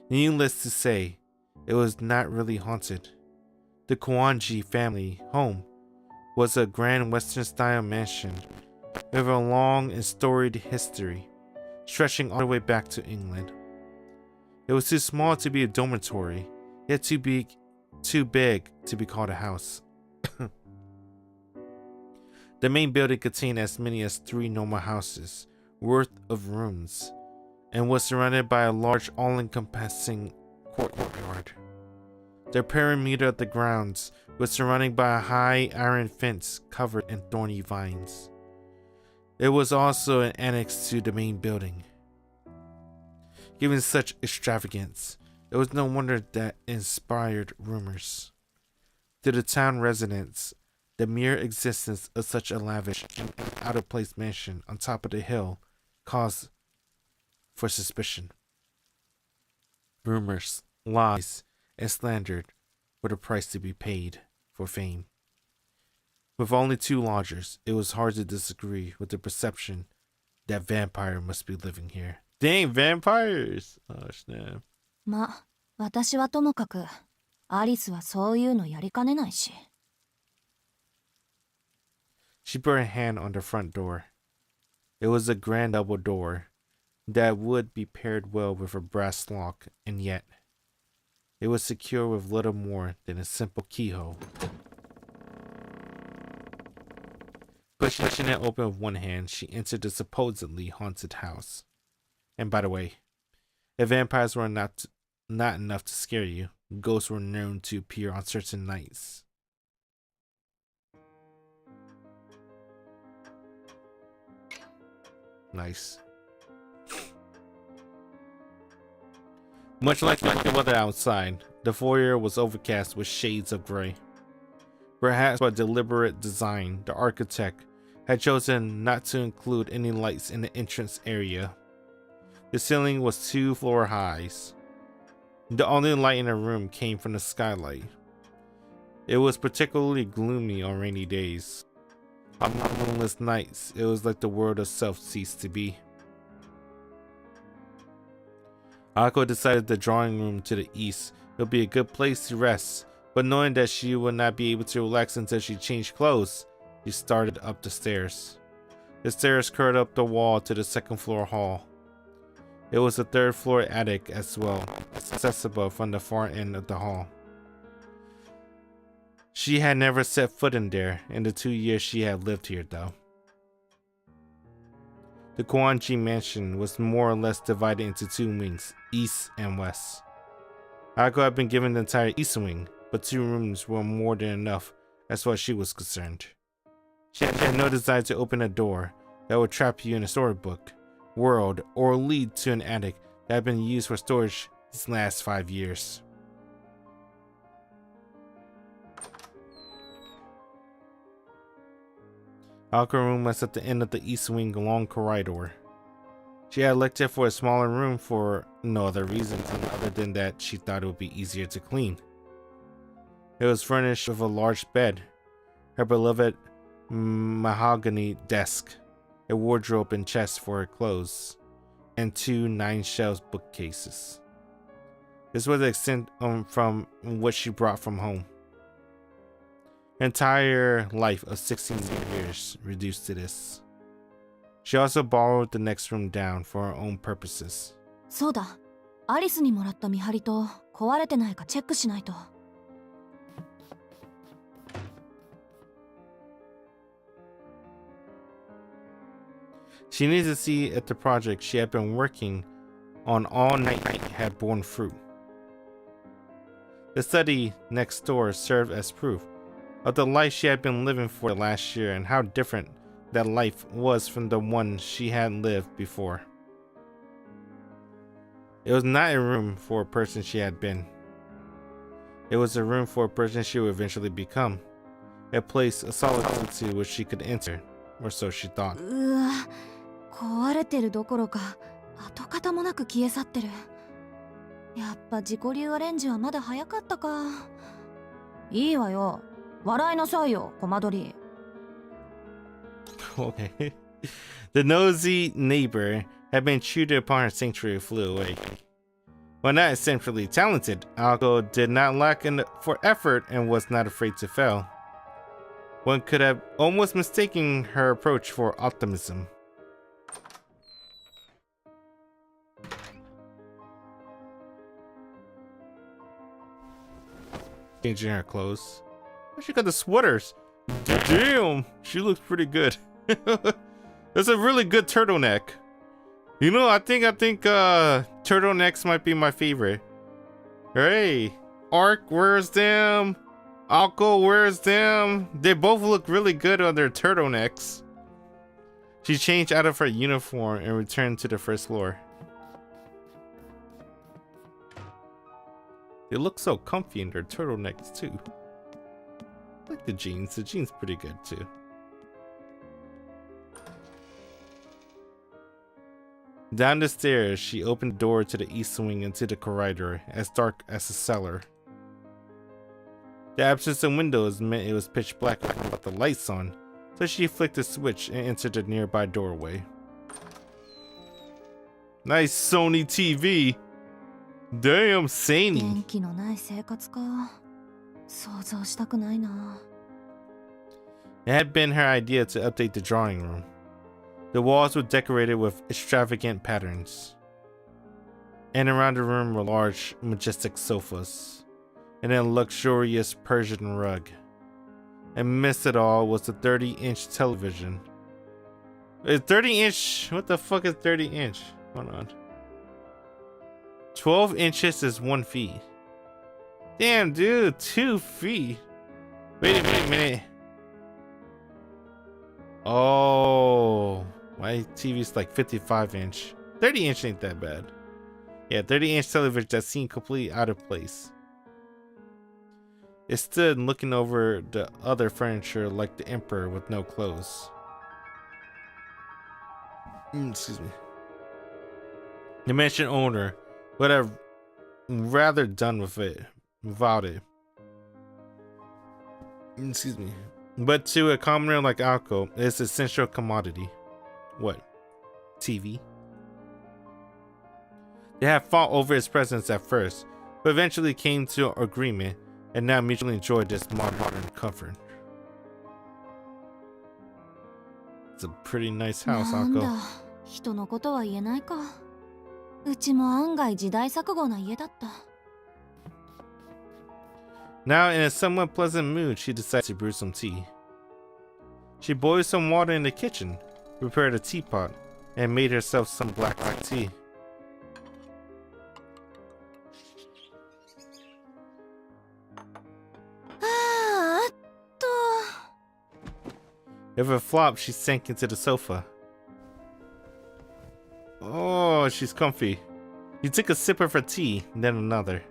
Needless to say, it was not really haunted. The Kwanji family home was a grand Western-style mansion with a long and storied history, stretching all the way back to England. It was too small to be a dormitory, yet too big to be called a house. The main building contained as many as 3 normal houses worth of rooms, and was surrounded by a large all-encompassing courtyard. The perimeter of the grounds was surrounded by a high iron fence covered in thorny vines. It was also an annex to the main building. Given such extravagance, it was no wonder that it inspired rumors. To the town residents, the mere existence of such a lavish and out-of-place mansion on top of the hill caused for suspicion. Rumors, lies, and slander were the price to be paid for fame. With only 2 lodgers, it was hard to disagree with the perception that vampire must be living here. Dang, vampires! Oh, snap.
ま、私はともかく、アリスはそういうのやりかねないし。
She put her hand on the front door. It was a grand double door that would be paired well with a brass lock, and yet it was secure with little more than a simple keyhole. Pushing it open with one hand, she entered the supposedly haunted house. And by the way, if vampires were not enough to scare you, ghosts were known to appear on certain nights. Nice. Much like the weather outside, the foyer was overcast with shades of gray. Perhaps by deliberate design, the architect had chosen not to include any lights in the entrance area. The ceiling was 2 floor highs. The only light in the room came from the skylight. It was particularly gloomy on rainy days. On moonless nights, it was like the world itself ceased to be. Ako decided the drawing room to the east would be a good place to rest, but knowing that she would not be able to relax until she changed clothes, she started up the stairs. The stairs curved up the wall to the 2nd floor hall. It was a 3rd floor attic as well, accessible from the far end of the hall. She had never set foot in there in the 2 years she had lived here though. The Kwanji mansion was more or less divided into 2 wings, east and west. Ako had been given the entire east wing, but 2 rooms were more than enough as far as she was concerned. She had no desire to open a door that would trap you in a storybook world or lead to an attic that had been used for storage these last 5 years. Aka's room was at the end of the east wing long corridor. She had elected for a smaller room for no other reason other than that she thought it would be easier to clean. It was furnished with a large bed, her beloved mahogany desk, a wardrobe and chest for her clothes, and 2 9-shelf bookcases. This was the extent from what she brought from home. Her entire life of 16 years reduced to this. She also borrowed the next room down for her own purposes.
そうだ。アリスにもらった見張りと壊れてないかチェックしないと。
She needed to see if the project she had been working on all night had borne fruit. The study next door served as proof of the life she had been living for the last year and how different that life was from the one she had lived before. It was not a room for a person she had been. It was a room for a person she would eventually become. A place of solitude to which she could enter, or so she thought.
うわ、壊れてるどころか跡形もなく消え去ってる。やっぱ自己流アレンジはまだ早かったか。いいわよ。笑いなさいよ、コマ撮り。
Okay. The nosy neighbor had been intruded upon her sanctuary flew away. While not essentially talented, Ako did not lack for effort and was not afraid to fail. One could have almost mistaken her approach for optimism. Changing her clothes. She got the sweaters. Damn, she looks pretty good. That's a really good turtleneck. You know, I think turtlenecks might be my favorite. Hey, Ark wears them. Ako wears them. They both look really good on their turtlenecks. She changed out of her uniform and returned to the 1st floor. They look so comfy in their turtlenecks too. I like the jeans. The jeans pretty good too. Down the stairs, she opened the door to the east wing into the corridor, as dark as a cellar. The absence of windows meant it was pitch black without the lights on, so she flicked a switch and entered the nearby doorway. Nice Sony TV. Damn, Sony.
元気のない生活か。想像したくないな。
It had been her idea to update the drawing room. The walls were decorated with extravagant patterns. And around the room were large, majestic sofas, and a luxurious Persian rug. And amidst it all was a 30-inch television. A 30-inch? What the fuck is 30-inch? Hold on. 12 inches is 1 feet. Damn, dude, 2 feet. Wait a minute. Oh, my TV's like 55-inch. 30-inch ain't that bad. Yeah, 30-inch television that seemed completely out of place. It stood looking over the other furniture like the emperor with no clothes. Excuse me. The mansion owner would have rather done with it without it. Excuse me. But to a commoner like Alco, it's an essential commodity. What? TV? They had fought over its presence at first, but eventually came to an agreement and now mutually enjoyed this modern comfort. It's a pretty nice house,
なんだ
Alco.
人のことは言えないか。うちも案外時代錯誤な家だった。
Now, in a somewhat pleasant mood, she decides to brew some tea. She boiled some water in the kitchen, prepared a teapot, and made herself some black tea. With a flop, she sank into the sofa. Oh, she's comfy. She took a sip of her tea, then another.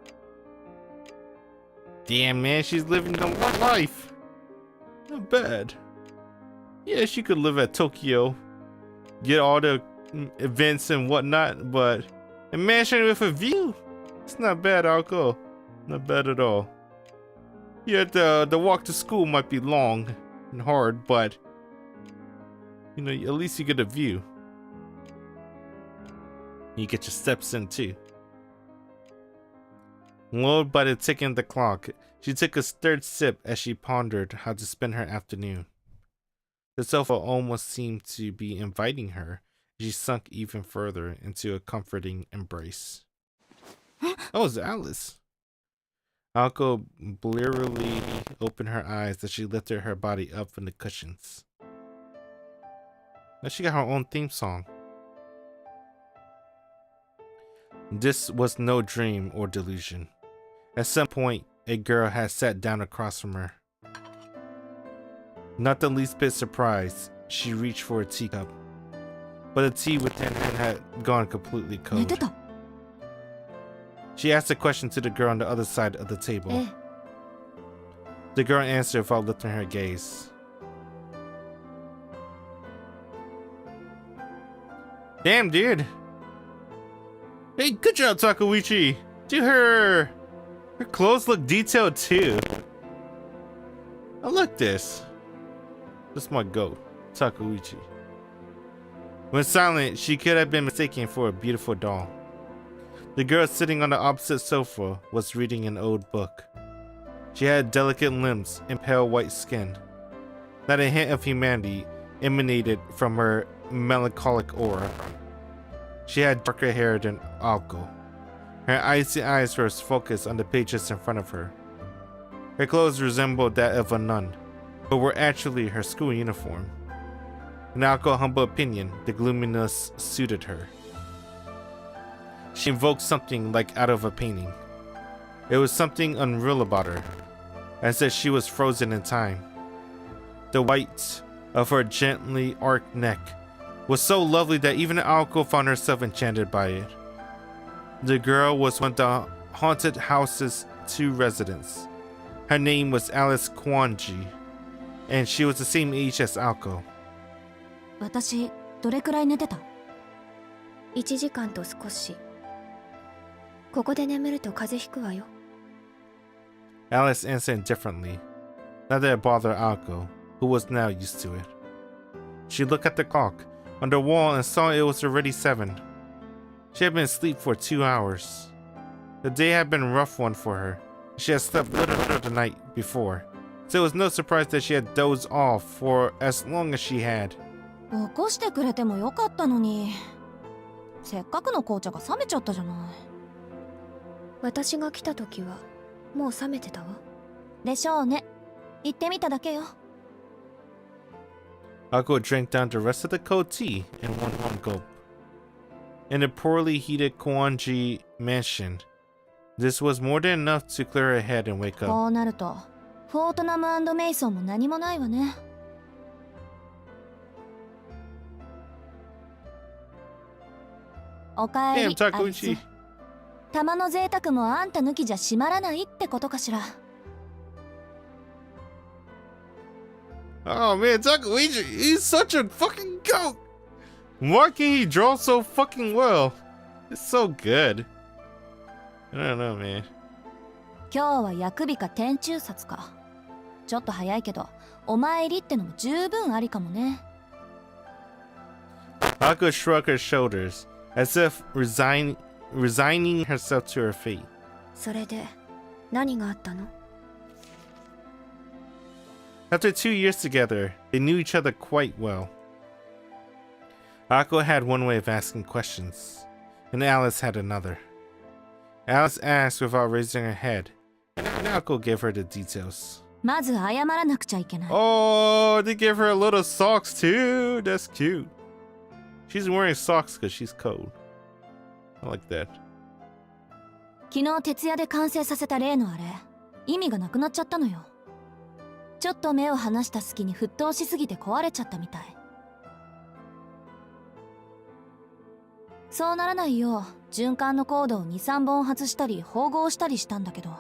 Damn, man, she's living the life. Not bad. Yeah, she could live at Tokyo, get all the events and whatnot, but a mansion with a view? It's not bad, Alco. Not bad at all. Yeah, the walk to school might be long and hard, but you know, at least you get a view. You get your steps in too. Lulled by the ticking of the clock, she took a third sip as she pondered how to spend her afternoon. The sofa almost seemed to be inviting her. She sunk even further into a comforting embrace. Oh, it's Alice. Alco blearily opened her eyes as she lifted her body up from the cushions. Now she got her own theme song. This was no dream or delusion. At some point, a girl had sat down across from her. Not the least bit surprised, she reached for a teacup, but the tea within her had gone completely
寝
cold.
てた。
She asked a question to the girl on the other side of the table. The girl answered without lifting her gaze. Damn, dude. Hey, good job, Takeuchi. Dude, her clothes look detailed too. I like this. This is my goat, Takeuchi. When silent, she could have been mistaken for a beautiful doll. The girl sitting on the opposite sofa was reading an old book. She had delicate limbs and pale white skin. Not a hint of humanity emanated from her melancholic aura. She had darker hair than Alco. Her icy eyes were focused on the pages in front of her. Her clothes resembled that of a nun, but were actually her school uniform. In Alco's humble opinion, the gloominess suited her. She invoked something like out of a painting. It was something unreal about her, as if she was frozen in time. The white of her gently arched neck was so lovely that even Alco found herself enchanted by it. The girl was one of the haunted house's 2 residents. Her name was Alice Kwanji, and she was the same age as Alco.
私、どれくらい寝てた？
1時間と少し。ここで眠ると風邪ひくわよ。
Alice answered indifferently, not that it bothered Alco, who was now used to it. She looked at the clock on the wall and saw it was already 7. She had been asleep for 2 hours. The day had been a rough one for her. She had slept little the night before, so it was no surprise that she had dozed off for as long as she had.
起こしてくれてもよかったのに。せっかくの紅茶が冷めちゃったじゃない。
私が来た時はもう冷めてたわ。
でしょうね。行ってみただけよ。
Alco drank down the rest of the cold tea in one gulp. In the poorly heated Kwanji mansion, this was more than enough to clear her head and wake
こ
up.
うなると、フォートナム&メイソンも何もないわね。おかえ
Damn,
り、アリス。
Takeuchi.
玉の贅沢もあんた抜きじゃ閉まらないってことかしら。
Oh man, Taika Waititi, he's such a fucking goat. Why can he draw so fucking well? It's so good. I don't know, man.
今日は役日か天中殺か。ちょっと早いけど、お参りってのも十分ありかもね。
Ako shrugged her shoulders, as if resigning herself to her fate.
それで何があったの？
After 2 years together, they knew each other quite well. Ako had one way of asking questions, and Alice had another. Alice asked without raising her head, and Ako gave her the details.
まず謝らなくちゃいけない。
Oh, they give her little socks too. That's cute. She's wearing socks because she's cold. I like that.
昨日徹夜で完成させた例のあれ、意味がなくなっちゃったのよ。ちょっと目を離した隙に沸騰しすぎて壊れちゃったみたい。そうならないよう循環のコードを 2,3 本外したり縫合したりしたんだけど。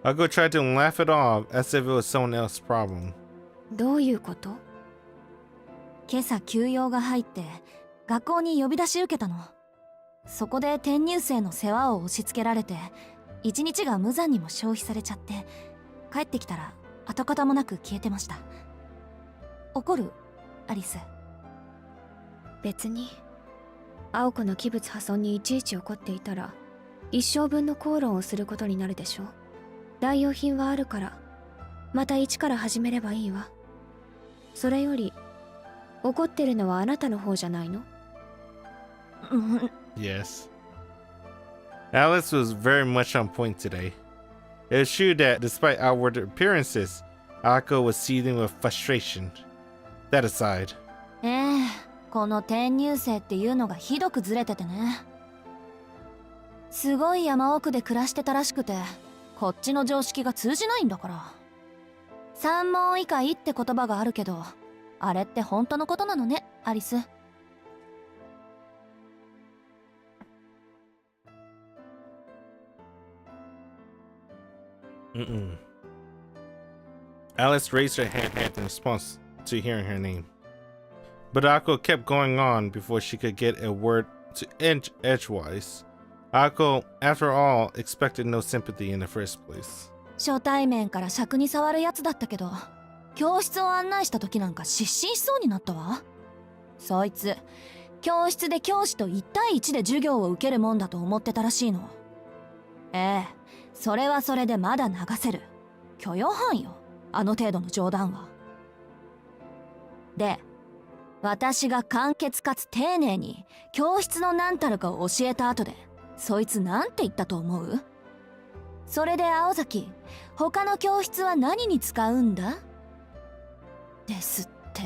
Ako tried to laugh it off as if it was someone else's problem.
どういうこと？
今朝休養が入って学校に呼び出し受けたの。そこで転入生の世話を押し付けられて一日が無残にも消費されちゃって、帰ってきたら跡形もなく消えてました。怒る？アリス。
別に青子の器物破損にいちいち怒っていたら一生分の口論をすることになるでしょ。代用品はあるからまた一から始めればいいわ。それより怒ってるのはあなたの方じゃないの？
Yes. Alice was very much on point today. It was true that despite outward appearances, Ako was seething with frustration. That aside.
この転入生っていうのがひどくずれててね。すごい山奥で暮らしてたらしくて、こっちの常識が通じないんだから。三問以下いって言葉があるけど、あれって本当のことなのね、アリス。
Alice raised her hand in response to hearing her name. But Ako kept going on before she could get a word to edgewise. Ako, after all, expected no sympathy in the first place.
初対面から尺に触るやつだったけど、教室を案内した時なんか失神しそうになったわ。そいつ、教室で教師と1対1で授業を受けるもんだと思ってたらしいの。それはそれでまだ流せる。許容範囲よ、あの程度の冗談は。で、私が簡潔かつ丁寧に教室の何たるかを教えた後で、そいつなんて言ったと思う？それで青崎、他の教室は何に使うんだ？ですって。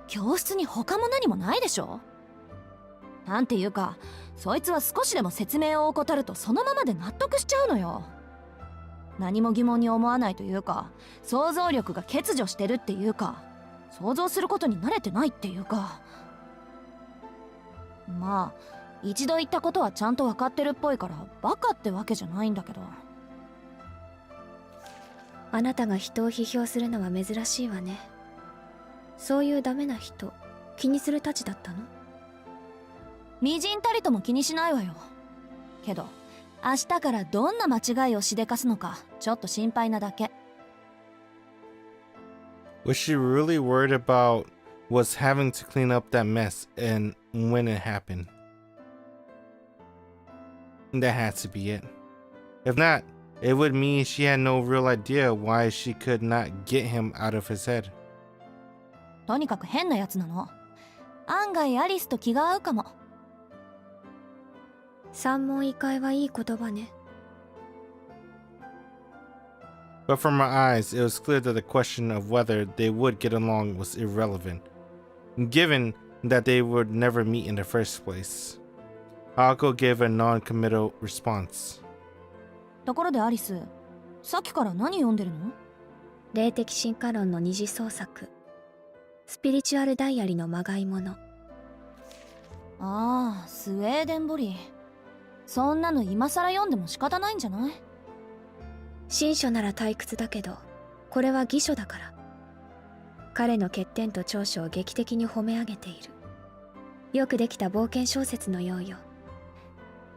教室に他も何もないでしょ？なんていうか、そいつは少しでも説明を怠るとそのままで納得しちゃうのよ。何も疑問に思わないというか、想像力が欠如してるっていうか、想像することに慣れてないっていうか。まあ一度言ったことはちゃんと分かってるっぽいからバカってわけじゃないんだけど。
あなたが人を批評するのは珍しいわね。そういうダメな人気にするたちだったの？
みじんたりとも気にしないわよ。けど明日からどんな間違いをしでかすのかちょっと心配なだけ。
Was she really worried about was having to clean up that mess and when it happened? That had to be it. If not, it would mean she had no real idea why she could not get him out of his head.
とにかく変なやつなの。案外アリスと気が合うかも。
三問異解はいい言葉ね。
But from her eyes, it was clear that the question of whether they would get along was irrelevant, given that they would never meet in the first place. Ako gave a non-committal response.
ところでアリス、さっきから何読んでるの？
霊的進化論の二次創作。スピリチュアルダイアリのまがいもの。
ああ、スウェーデンボリー。そんなの今更読んでも仕方ないんじゃない？
新書なら退屈だけど、これは偽書だから。彼の欠点と長所を劇的に褒め上げている。よくできた冒険小説のようよ。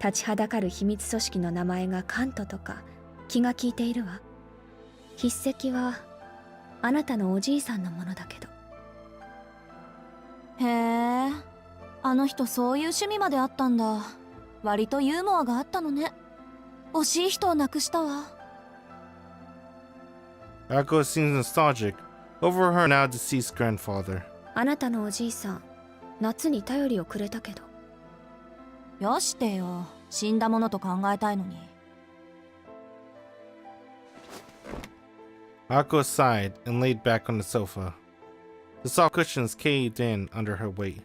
立ちはだかる秘密組織の名前がカントとか気が利いているわ。筆跡はあなたのおじいさんのものだけど。
へえ、あの人そういう趣味まであったんだ。割とユーモアがあったのね。惜しい人を亡くしたわ。
Akko seems nostalgic over her now deceased grandfather.
あなたのおじいさん、夏に頼りをくれたけど。
よしてよ、死んだものと考えたいのに。
Akko sighed and laid back on the sofa. The soft cushions caved in under her weight.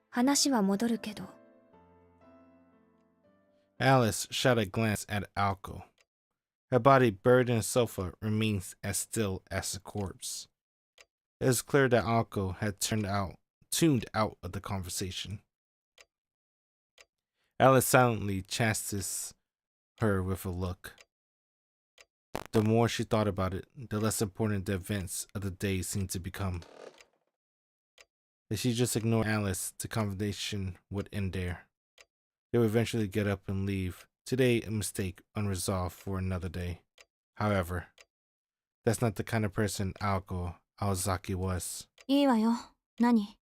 話は戻るけど。
Alice shot a glance at Alko. Her body buried in the sofa remains as still as a corpse. It was clear that Alko had tuned out of the conversation. Alice silently chastised her with a look. The more she thought about it, the less important the events of the day seemed to become. If she just ignored Alice, the conversation would end there. They would eventually get up and leave. Today, a mistake unresolved for another day. However, that's not the kind of person Alko Aozaki was.
いいわよ。何？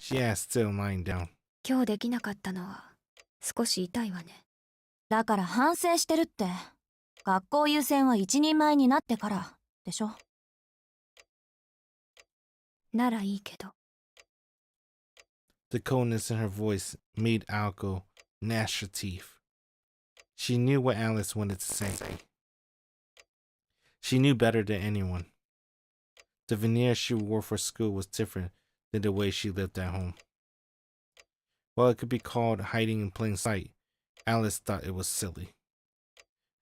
She asked, still lying down.
今日できなかったのは少し痛いわね。
だから反省してるって。学校優先は一人前になってからでしょ。
ならいいけど。
The coldness in her voice made Alko gnash her teeth. She knew what Alice wanted to say. She knew better than anyone. The veneer she wore for school was different than the way she lived at home. While it could be called hiding in plain sight, Alice thought it was silly.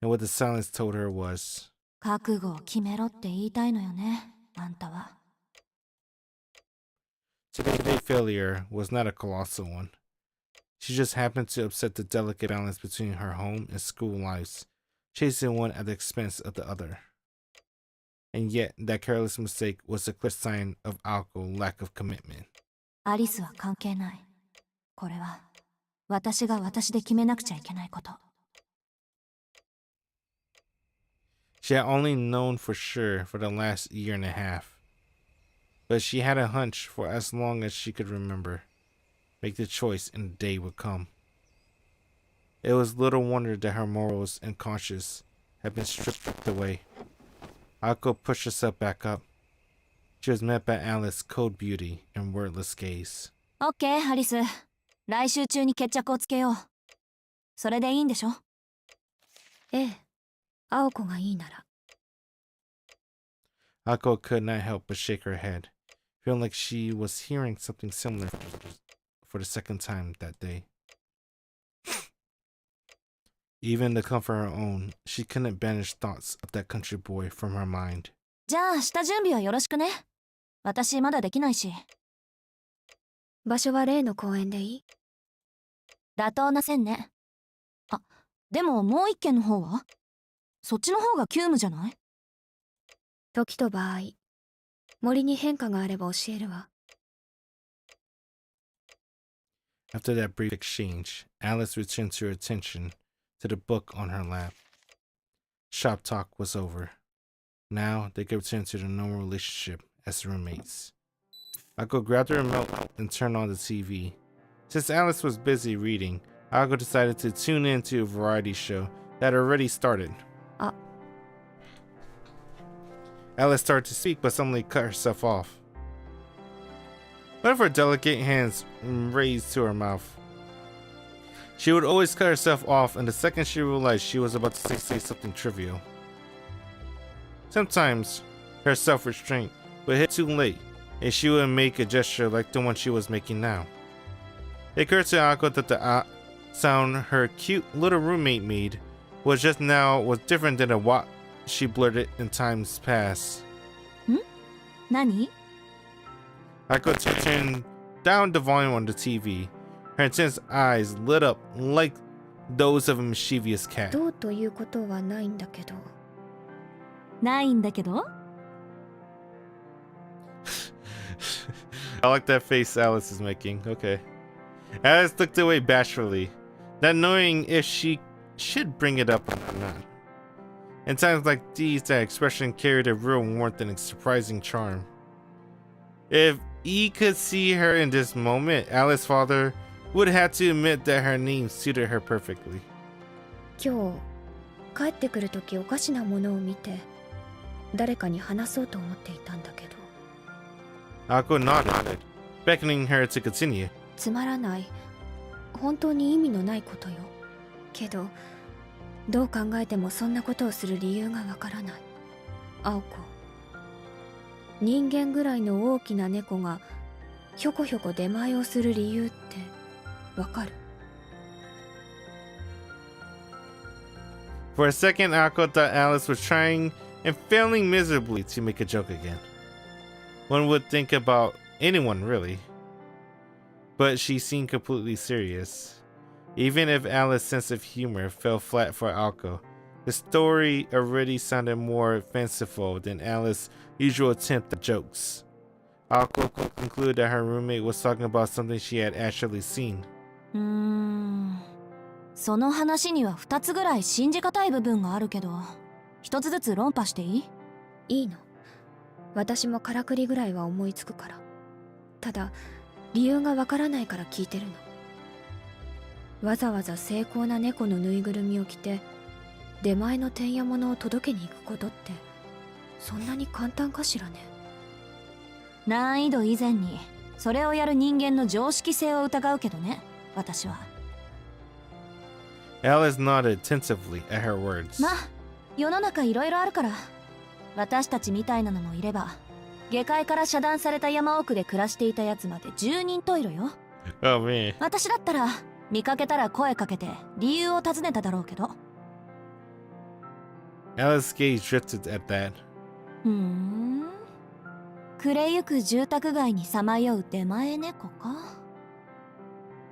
And what the silence told her was,
覚悟を決めろって言いたいのよね、あんたは。
today's failure was not a colossal one. She just happened to upset the delicate balance between her home and school lives, chasing one at the expense of the other. And yet, that careless mistake was a clear sign of Alko's lack of commitment.
アリスは関係ない。これは私が私で決めなくちゃいけないこと。
She had only known for sure for the last year and a half. But she had a hunch for as long as she could remember. Make the choice and the day would come. It was little wonder that her morals and conscience had been stripped away. Alko pushed herself back up. She was met by Alice's cold beauty and wordless gaze.
オッケー、アリス。来週中に決着をつけよう。それでいいんでしょ？
ええ、青子がいいなら。
Alko could not help but shake her head, feeling like she was hearing something similar for the second time that day. Even to comfort her own, she couldn't banish thoughts of that country boy from her mind.
じゃあ下準備はよろしくね。私まだできないし。
場所は例の公園でいい？
妥当な線ね。あ、でももう一軒の方は？そっちの方が急務じゃない？
時と場合、森に変化があれば教えるわ。
After that brief exchange, Alice returned her attention to the book on her lap. Shop talk was over. Now they could return to their normal relationship as roommates. Alko grabbed her milk and turned on the TV. Since Alice was busy reading, Alko decided to tune in to a variety show that had already started. Alice started to speak but suddenly cut herself off. One of her delicate hands raised to her mouth. She would always cut herself off, and the second she realized she was about to say something trivial. Sometimes her self-restraint would hit too late, and she would make a gesture like the one she was making now. It occurred to Alko that the sound her cute little roommate made was different than what she blurted in times past.
何？
Alko turned down the volume on the TV. Her intense eyes lit up like those of a mischievous cat.
どうということはないんだけど。
ないんだけど
I like that face Alice is making. Okay. Alice looked away bashfully, not knowing if she should bring it up or not. In times like these, that expression carried a real warmth and a surprising charm. If E could see her in this moment, Alice's father would have to admit that her name suited her perfectly.
今日帰ってくるときおかしなものを見て誰かに話そうと思っていたんだけど。
Ako nodded, beckoning her to continue.
つまらない本当に意味のないことよ。けどどう考えてもそんなことをする理由がわからない。青子、人間ぐらいの大きな猫がひょこひょこ出前をする理由ってわかる？
For a second, Ako thought Alice was trying and failing miserably to make a joke again. One would think about anyone, really. But she seemed completely serious. Even if Alice's sense of humor fell flat for Ako, the story already sounded more fanciful than Alice's usual attempt at jokes. Ako concluded that her roommate was talking about something she had actually seen.
その話には2つぐらい信じがたい部分があるけど、1つずつ論破していい？
いいの。私もからくりぐらいは思いつくから。ただ理由がわからないから聞いてるの。わざわざ精巧な猫のぬいぐるみを着て出前のてんやものを届けに行くことってそんなに簡単かしらね。
難易度以前にそれをやる人間の常識性を疑うけどね、私は。
Alice nodded tentatively at her words.
まあ世の中いろいろあるから、私たちみたいなのもいれば、下界から遮断された山奥で暮らしていたやつまで10人十色よ。
Oh man.
私だったら見かけたら声かけて理由を尋ねただろうけど。
Alice's gaze drifted at that.
暮れゆく住宅街にさまよう出前猫か。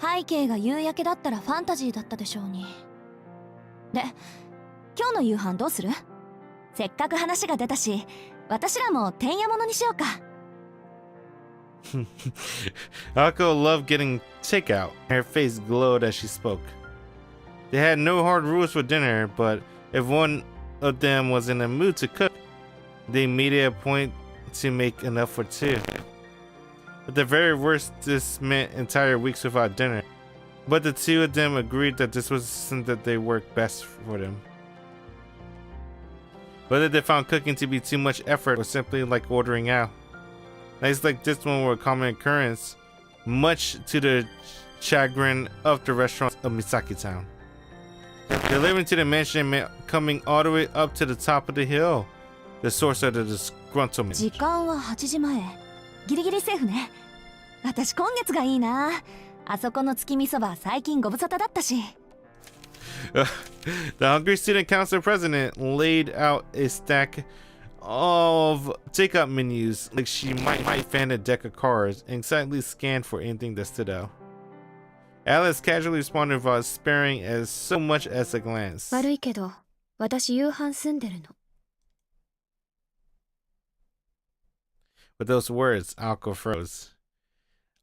背景が夕焼けだったらファンタジーだったでしょうに。で、今日の夕飯どうする？せっかく話が出たし、私らもてんやものにしようか。
Ako loved getting takeout. Her face glowed as she spoke. They had no hard rules for dinner, but if one of them was in the mood to cook, they made it a point to make enough for two. At the very worst, this meant entire weeks without dinner. But the two of them agreed that this was something that they worked best for them. Whether they found cooking to be too much effort or simply like ordering out. Nights like this one were a common occurrence, much to the chagrin of the restaurants of Misaki Town. Delivering to the mansion meant coming all the way up to the top of the hill, the source of the disgruntlement.
時間は8時前。ギリギリセーフね。私今月がいいな。あそこの月見そば最近ご無沙汰だったし。
The Hungry Student Council president laid out a stack of takeout menus like she might fan a deck of cards and silently scanned for anything that stood out. Alice casually responded without sparing as so much as a glance.
悪いけど私夕飯済んでるの。
With those words, Alko froze.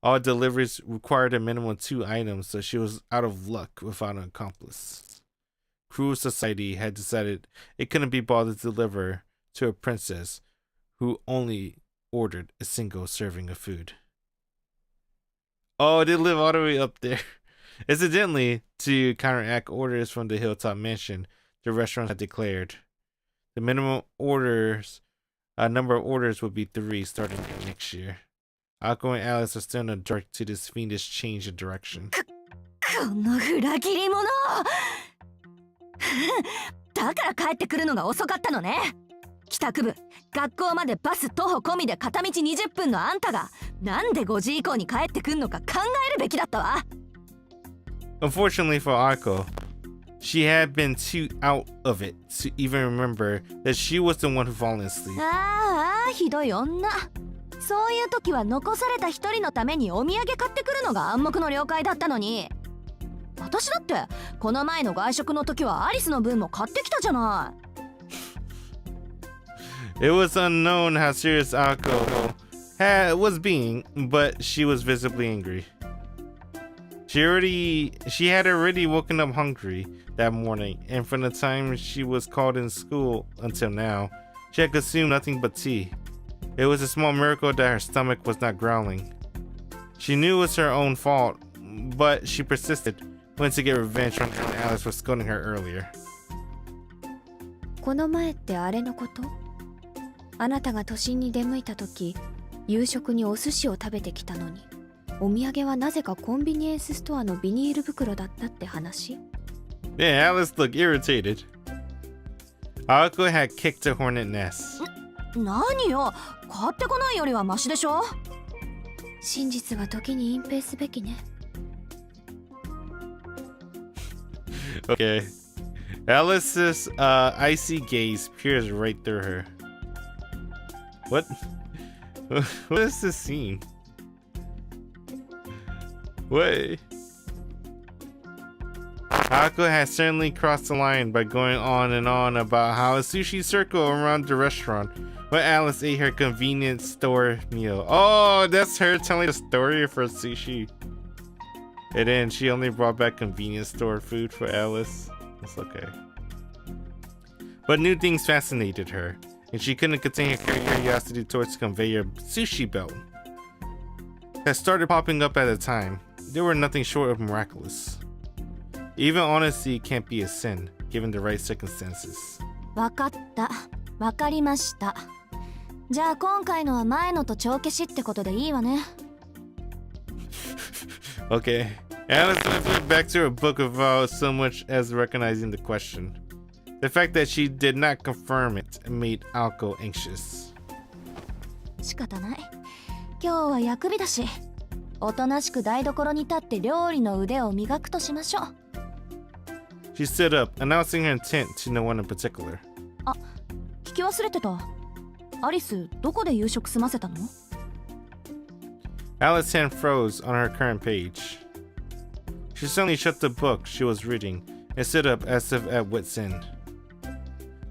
All deliveries required a minimum of 2 items, so she was out of luck without an accomplice. Cruel society had decided it couldn't be bothered to deliver to a princess who only ordered a single serving of food. Oh, they live all the way up there. Incidentally, to counteract orders from the Hilltop Mansion, the restaurant had declared the minimum number of orders would be 3 starting next year. Ako and Alice are still in the dark to this fiendish change of direction.
この裏切り者だから帰ってくるのが遅かったのね。帰宅部、学校までバス徒歩込みで片道20分のあんたがなんで5時以降に帰ってくんのか考えるべきだったわ。
Unfortunately for Ako, she had been too out of it to even remember that she was the one who fallen asleep.
ああ、ひどい女。そういう時は残された一人のためにお土産買ってくるのが暗黙の了解だったのに。私だってこの前の外食の時はアリスの分も買ってきたじゃない。
It was unknown how serious Ako was being, but she was visibly angry. She had already woken up hungry that morning, and from the time she was called in school until now, she had consumed nothing but tea. It was a small miracle that her stomach was not growling. She knew it was her own fault, but she persisted, wanting to get revenge on Alice for scolding her earlier.
この前ってあれのこと？あなたが都心に出向いた時、夕食にお寿司を食べてきたのに、お土産はなぜかコンビニエンスストアのビニール袋だったって話？
Yeah, Alice looked irritated. Ako had kicked a hornet nest.
何よ、買ってこないよりはマシでしょ。
真実は時に隠蔽すべきね。
Okay. Alice's icy gaze peers right through her. What? What is this scene? What? Ako had certainly crossed the line by going on and on about how a sushi circle around the restaurant where Alice ate her convenience store meal. Oh, that's her telling the story for sushi. And then she only brought back convenience store food for Alice. It's okay. But new things fascinated her, and she couldn't contain her curiosity towards the conveyor sushi belt that started popping up at the time. They were nothing short of miraculous. Even honesty can't be a sin, given the right circumstances.
わかった、わかりました。じゃあ今回のは前のと帳消しってことでいいわね。
Okay. Alice flipped back to her book without so much as recognizing the question. The fact that she did not confirm it made Ako anxious.
仕方ない。今日は薬日だし、おとなしく台所に立って料理の腕を磨くとしましょう。
She stood up, announcing her intent to no one in particular.
あ、聞き忘れてた。アリス、どこで夕食済ませたの？
Alice's hand froze on her current page. She suddenly shut the book she was reading and stood up as if at wit's end.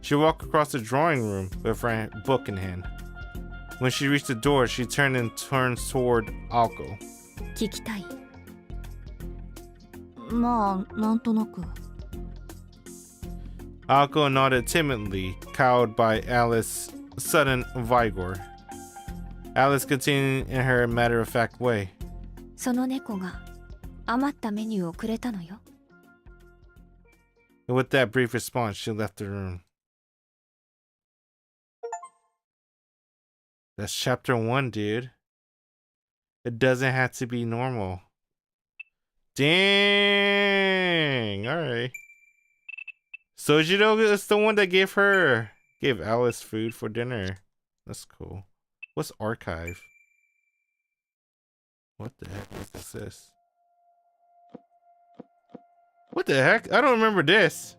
She walked across the drawing room with her book in hand. When she reached the door, she turned toward Ako.
聞きたい。
まあ、なんとなく。
Ako nodded timidly, cowed by Alice's sudden vigor. Alice continued in her matter-of-fact way.
その猫が余ったメニューをくれたのよ。
And with that brief response, she left the room. That's chapter 1, dude. It doesn't have to be normal. Dang! Alright. Sojiro is the one that gave Alice food for dinner. That's cool. What's archive? What the heck is this? What the heck? I don't remember this.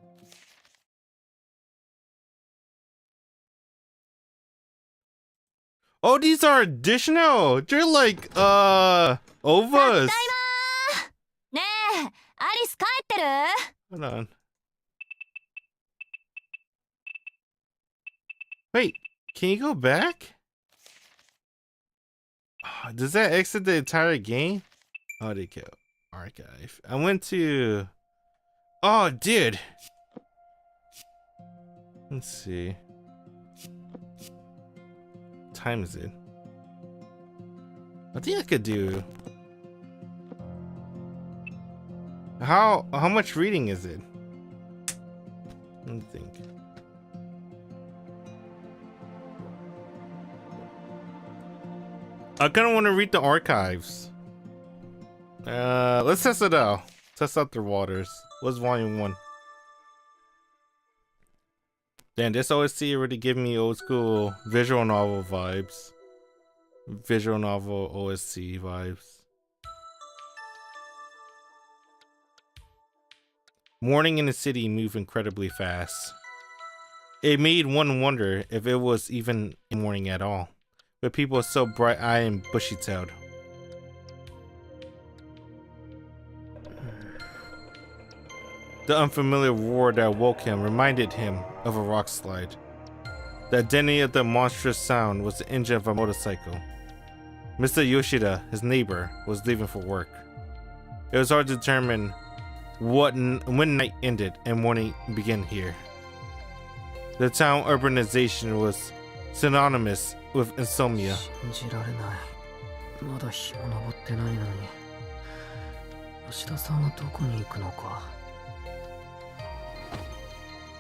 Oh, these are additional. They're like OVAs.
ねえ、アリス帰ってる？
Hold on. Wait, can you go back? Does that exit the entire game? Oh, they go archive. I went to. Oh, dude. Let's see. What time is it? I think I could do. How much reading is it? Let me think. I kind of want to read the archives. Let's test it out. Test out the waters. What's volume 1? Damn, this OST already giving me old school visual novel vibes. Visual novel OST vibes. Morning in the city moved incredibly fast. It made one wonder if it was even morning at all, with people so bright-eyed and bushy-tailed. The unfamiliar roar that woke him reminded him of a rock slide. The identity of the monstrous sound was the engine of a motorcycle. Mr. Yoshida, his neighbor, was leaving for work. It was hard to determine when night ended and morning began here. The town urbanization was synonymous with insomnia.
信じられない。まだ日も昇ってないのに。吉田さんはどこに行くのか。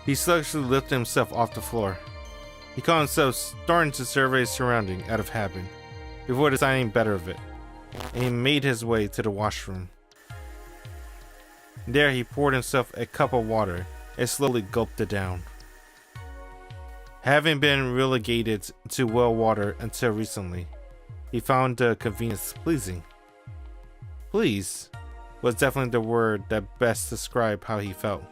He sluggishly lifted himself off the floor. He caught himself starting to survey his surroundings out of habit, before deciding better of it, and he made his way to the washroom. There he poured himself a cup of water and slowly gulped it down. Having been relegated to well water until recently, he found the convenience pleasing. Please was definitely the word that best described how he felt.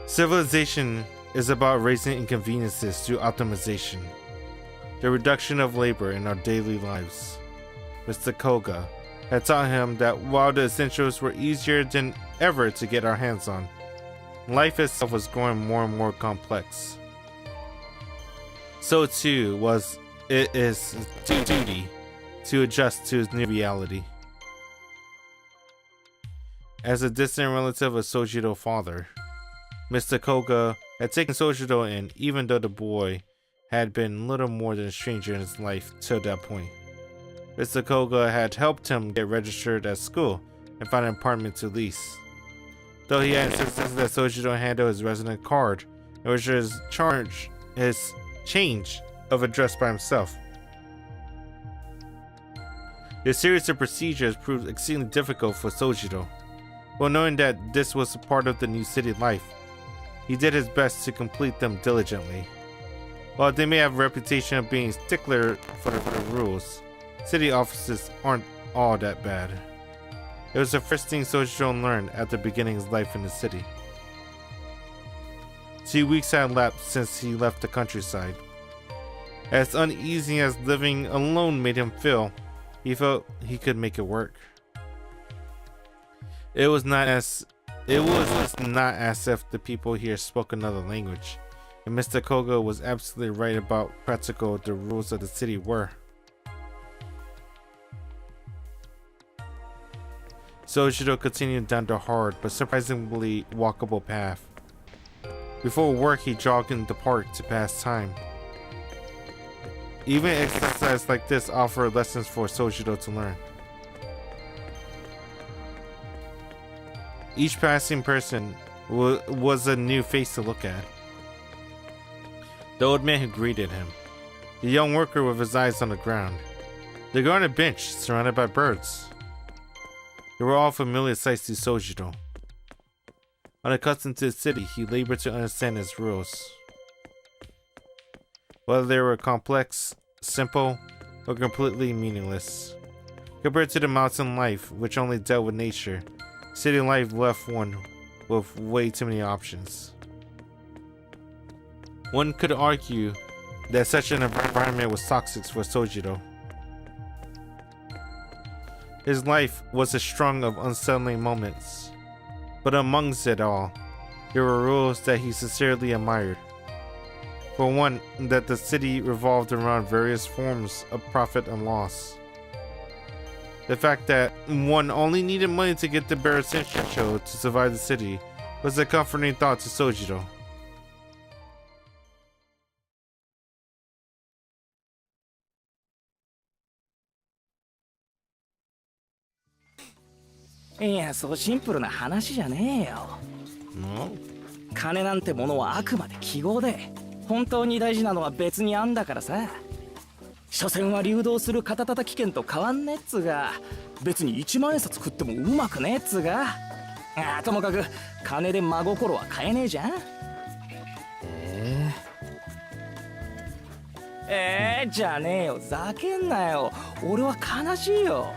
Civilization is about raising inconveniences through optimization, the reduction of labor in our daily lives. Mr. Koga had taught him that while the essentials were easier than ever to get our hands on, life itself was growing more and more complex. So too was it his duty to adjust to his new reality. As a distant relative of Sojito's father, Mr. Koga had taken Sojito in, even though the boy had been little more than a stranger in his life till that point. Mr. Koga had helped him get registered at school and find an apartment to lease. Though he had insisted that Sojito handle his resident card, in which his change of address by himself. The series of procedures proved exceedingly difficult for Sojito. Well, knowing that this was a part of the new city life, he did his best to complete them diligently. While they may have a reputation of being stickler for the rules, city offices aren't all that bad. It was the first thing Sojito learned at the beginning of his life in the city. 2 weeks had elapsed since he left the countryside. As uneasy as living alone made him feel, he felt he could make it work. It was not as if the people here spoke another language, and Mr. Koga was absolutely right about practical the rules of the city were. Sojito continued down the hard but surprisingly walkable path. Before work, he jogged in the park to pass time. Even exercise like this offered lessons for Sojito to learn. Each passing person was a new face to look at. The old man who greeted him, the young worker with his eyes on the ground, the girl on a bench surrounded by birds. They were all familiar sights to Sojito. Unaccustomed to the city, he labored to understand its rules. Whether they were complex, simple, or completely meaningless. Compared to the mountain life, which only dealt with nature, city life left one with way too many options. One could argue that such an environment was toxic for Sojito. His life was a string of unsettling moments, but amongst it all, there were rules that he sincerely admired. For one, that the city revolved around various forms of profit and loss. The fact that one only needed money to get the bare essentials to survive the city was a comforting thought to Sojito.
Yeah, そうシンプルな話じゃねえよ。金なんてものはあくまで記号で、本当に大事なのは別にあんだからさ。所詮は流動する肩たたき券と変わんねえっつうが、別に1万円札食ってもうまくねえっつうが。ともかく金で真心は買えねえじゃん。じゃねえよ、ざけんなよ。俺は悲しいよ。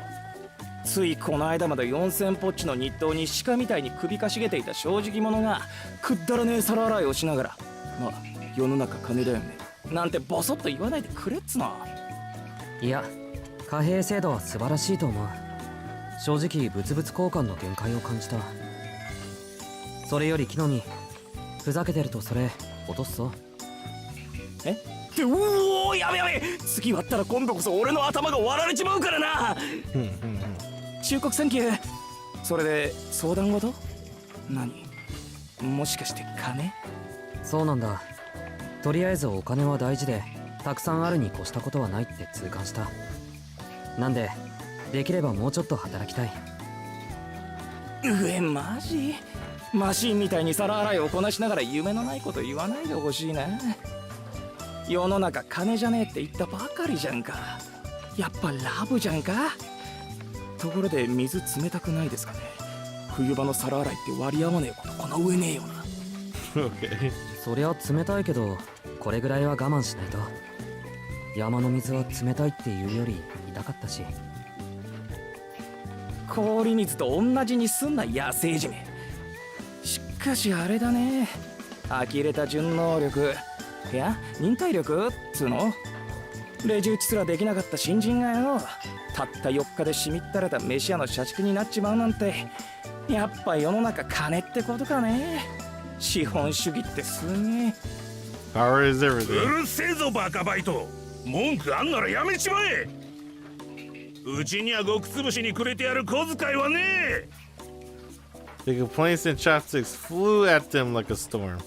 ついこの間まで4000ポッチの日当に鹿みたいに首かしげていた正直者がくだらねえ皿洗いをしながら、まあ世の中金だよねなんてボソッと言わないでくれっつの。
いや、貨幣制度は素晴らしいと思う。正直物々交換の限界を感じた。それより木の実、ふざけてるとそれ落とすぞ。
ってうおー、やべやべ、次割ったら今度こそ俺の頭が割られちまうからな。忠告サンキュー。それで相談事？何？もしかして金？
そうなんだ。とりあえずお金は大事で、たくさんあるに越したことはないって痛感した。なんでできればもうちょっと働きたい。
マジ？マシンみたいに皿洗いをこなしながら夢のないこと言わないでほしいな。世の中金じゃねえって言ったばかりじゃんか。やっぱラブじゃんか。ところで水冷たくないですかね。冬場の皿洗いって割り合わねえことこの上ねえよな。
Okay.
そりゃ冷たいけど、これぐらいは我慢しないと。山の水は冷たいっていうより痛かったし。
氷水と同じにすんな野生締め。しかしあれだね、呆れた順能力、いや忍耐力っつうの、レジ打ちすらできなかった新人がよ、たった4日でしみったれた飯屋の社畜になっちまうなんて、やっぱ世の中金ってことかね。資本主義ってすげえ。
Power is
う
everything.
るせえぞバカバイト。文句あんならやめちまえ。うちにはごくつぶしにくれてやる小遣いはねえ。
The complaints and chopsticks flew at them like a storm.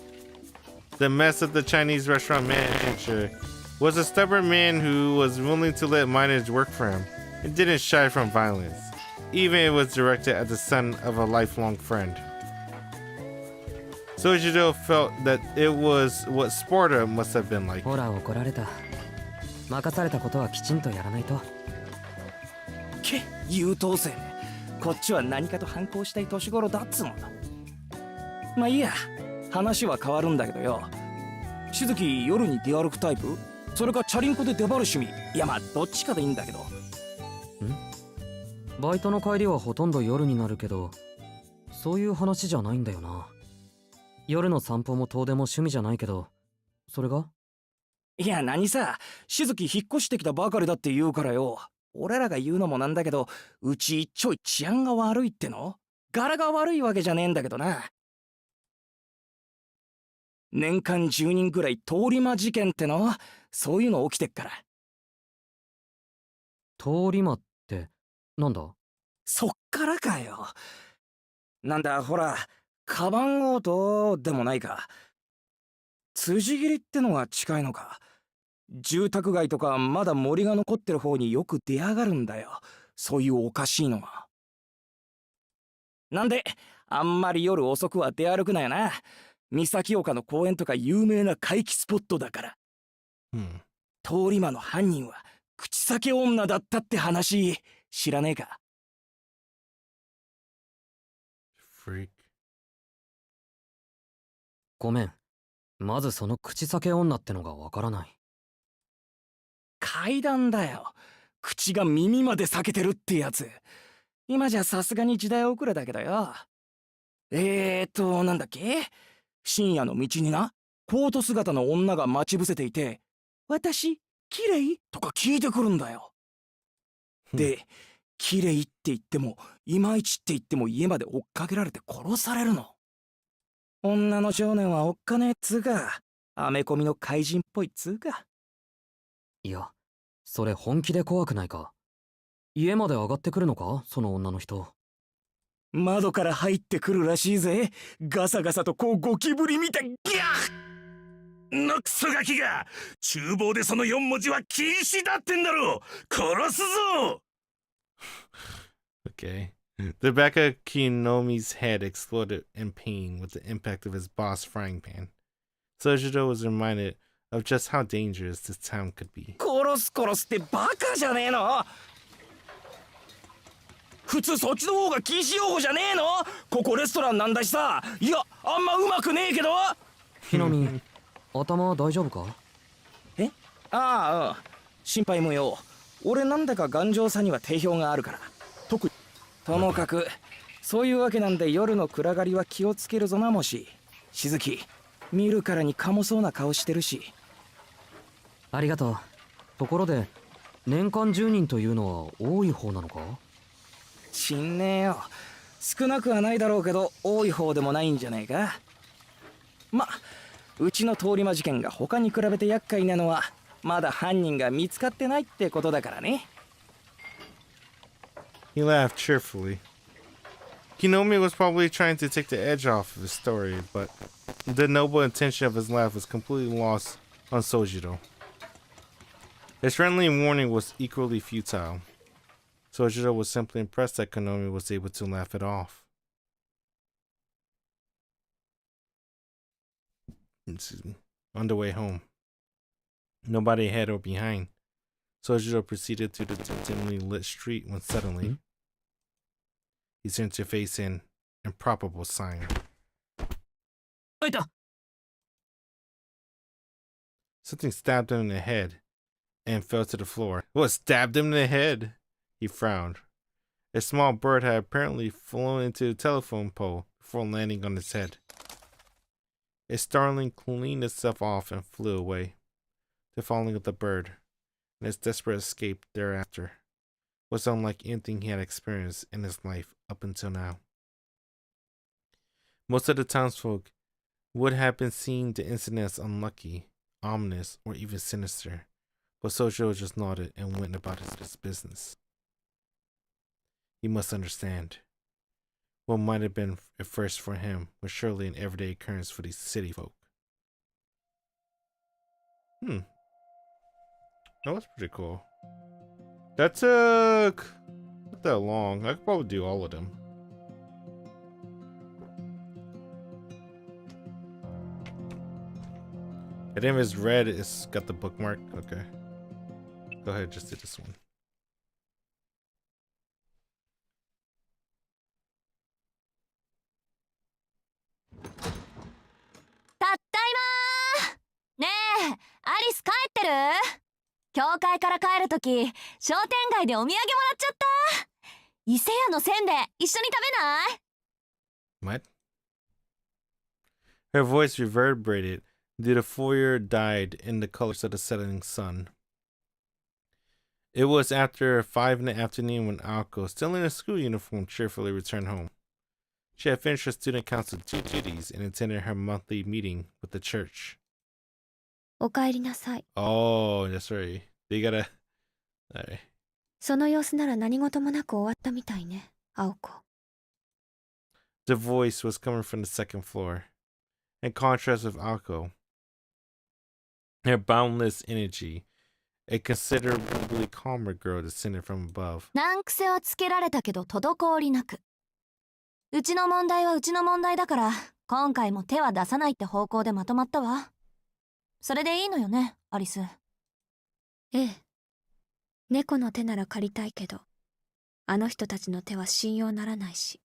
The mess at the Chinese restaurant manager was a stubborn man who was willing to let minors work for him and didn't shy from violence, even if it was directed at the son of a lifelong friend. Sojiro felt that it was what Sparta must have been like.
ほら怒られた。任されたことはきちんとやらないと。
け優等生ね。こっちは何かと反抗したい年頃だっつの。まあいいや、話は変わるんだけどよ、しずき夜に出歩くタイプ？それかチャリンコで出張る趣味？いやまあどっちかでいいんだけど。
バイトの帰りはほとんど夜になるけど、そういう話じゃないんだよな。夜の散歩も遠出も趣味じゃないけど、それが？
いや何さ、しずき引っ越してきたばかりだって言うからよ。俺らが言うのもなんだけど、うちちょい治安が悪いっての？柄が悪いわけじゃねえんだけどな。年間10人ぐらい通り魔事件っての？そういうの起きてっから。
通り魔ってなんだ？
そっからかよ。なんだほら、カバン強盗でもないか。辻斬りってのが近いのか。住宅街とかまだ森が残ってる方によく出やがるんだよ、そういうおかしいのが。なんであんまり夜遅くは出歩くなよな。三崎岡の公園とか有名な怪奇スポットだから。通り魔の犯人は口裂け女だったって話知らねえか？
Freak.
ごめん。まずその口裂け女ってのがわからない。
階段だよ。口が耳まで裂けてるってやつ。今じゃさすがに時代遅れだけどよ。なんだっけ？深夜の道にな、コート姿の女が待ち伏せていて、私、綺麗？とか聞いてくるんだよ。で、綺麗って言っても、いまいちって言っても家まで追っかけられて殺されるの。女の少年はおっかねえっつうか、アメコミの怪人っぽいっつうか。
いや、それ本気で怖くないか？家まで上がってくるのか、その女の人。
窓から入ってくるらしいぜ。ガサガサとこうゴキブリみたい。ギャッ
のクソガキが、厨房でその4文字は禁止だってんだろ。殺すぞ。
Okay. The back of Kinomi's head exploded in pain with the impact of his boss frying pan. Sojiro was reminded of just how dangerous this town could be.
殺すってバカじゃねえの？普通そっちの方が禁止用語じゃねえの？ここレストランなんだしさ。いや、あんまうまくねえけど。
ひなみ、頭大丈夫か？
え？ああ、心配無用。俺なんだか頑丈さには定評があるから。ともかく、そういうわけなんで夜の暗がりは気をつけるぞなもし。しずき、見るからにかもそうな顔してるし。
ありがとう。ところで、年間10人というのは多い方なのか？
知んねえよ。
少なくはないだろうけど多い方でもないんじゃねえか。うちの通り魔事件が他に比べて厄介なのはまだ犯人が見つかってないってことだからね。
He laughed cheerfully. Kinomi was probably trying to take the edge off of his story, but the noble intention of his laugh was completely lost on Sojiro. His friendly warning was equally futile. Sojiro was simply impressed that Konomi was able to laugh it off. Excuse me. On the way home, nobody ahead or behind, Sojiro proceeded to the dimly lit street when suddenly he turned to face an improbable sign.
あいた。
Something stabbed him in the head and fell to the floor. What stabbed him in the head? He frowned. A small bird had apparently flown into the telephone pole before landing on his head. A starling cleaned itself off and flew away. The falling of the bird and his desperate escape thereafter was unlike anything he had experienced in his life up until now. Most of the townsfolk would have been seeing the incident as unlucky, ominous, or even sinister, but Sojiro just nodded and went about his business. He must understand. What might have been a first for him was surely an everyday occurrence for these city folk. That was pretty cool. That took not that long. I could probably do all of them. The name is red. It's got the bookmark. Okay. Go ahead, just do this one.
Tattaima! ねえ、アリス帰ってる？教会から帰るとき、商店街でお土産もらっちゃった。伊勢屋のせんべい、一緒に食べない？
What? Her voice reverberated through the foyer, dyed in the colors of the setting sun. It was after 5 in the afternoon when Aoko, still in a school uniform, cheerfully returned home. She had finished her student council duties and attended her monthly meeting with the church.
おかえりなさい。
Oh, that's right. They gotta... Alright.
その様子なら何事もなく終わったみたいね、青子。
The voice was coming from the second floor. In contrast with Aoko, her boundless energy, a considerably calmer girl descended from above.
難癖はつけられたけど滞りなく。うちの問題はうちの問題だから、今回も手は出さないって方向でまとまったわ。それでいいのよね、アリス。
ええ。猫の手なら借りたいけど、あの人たちの手は信用ならないし。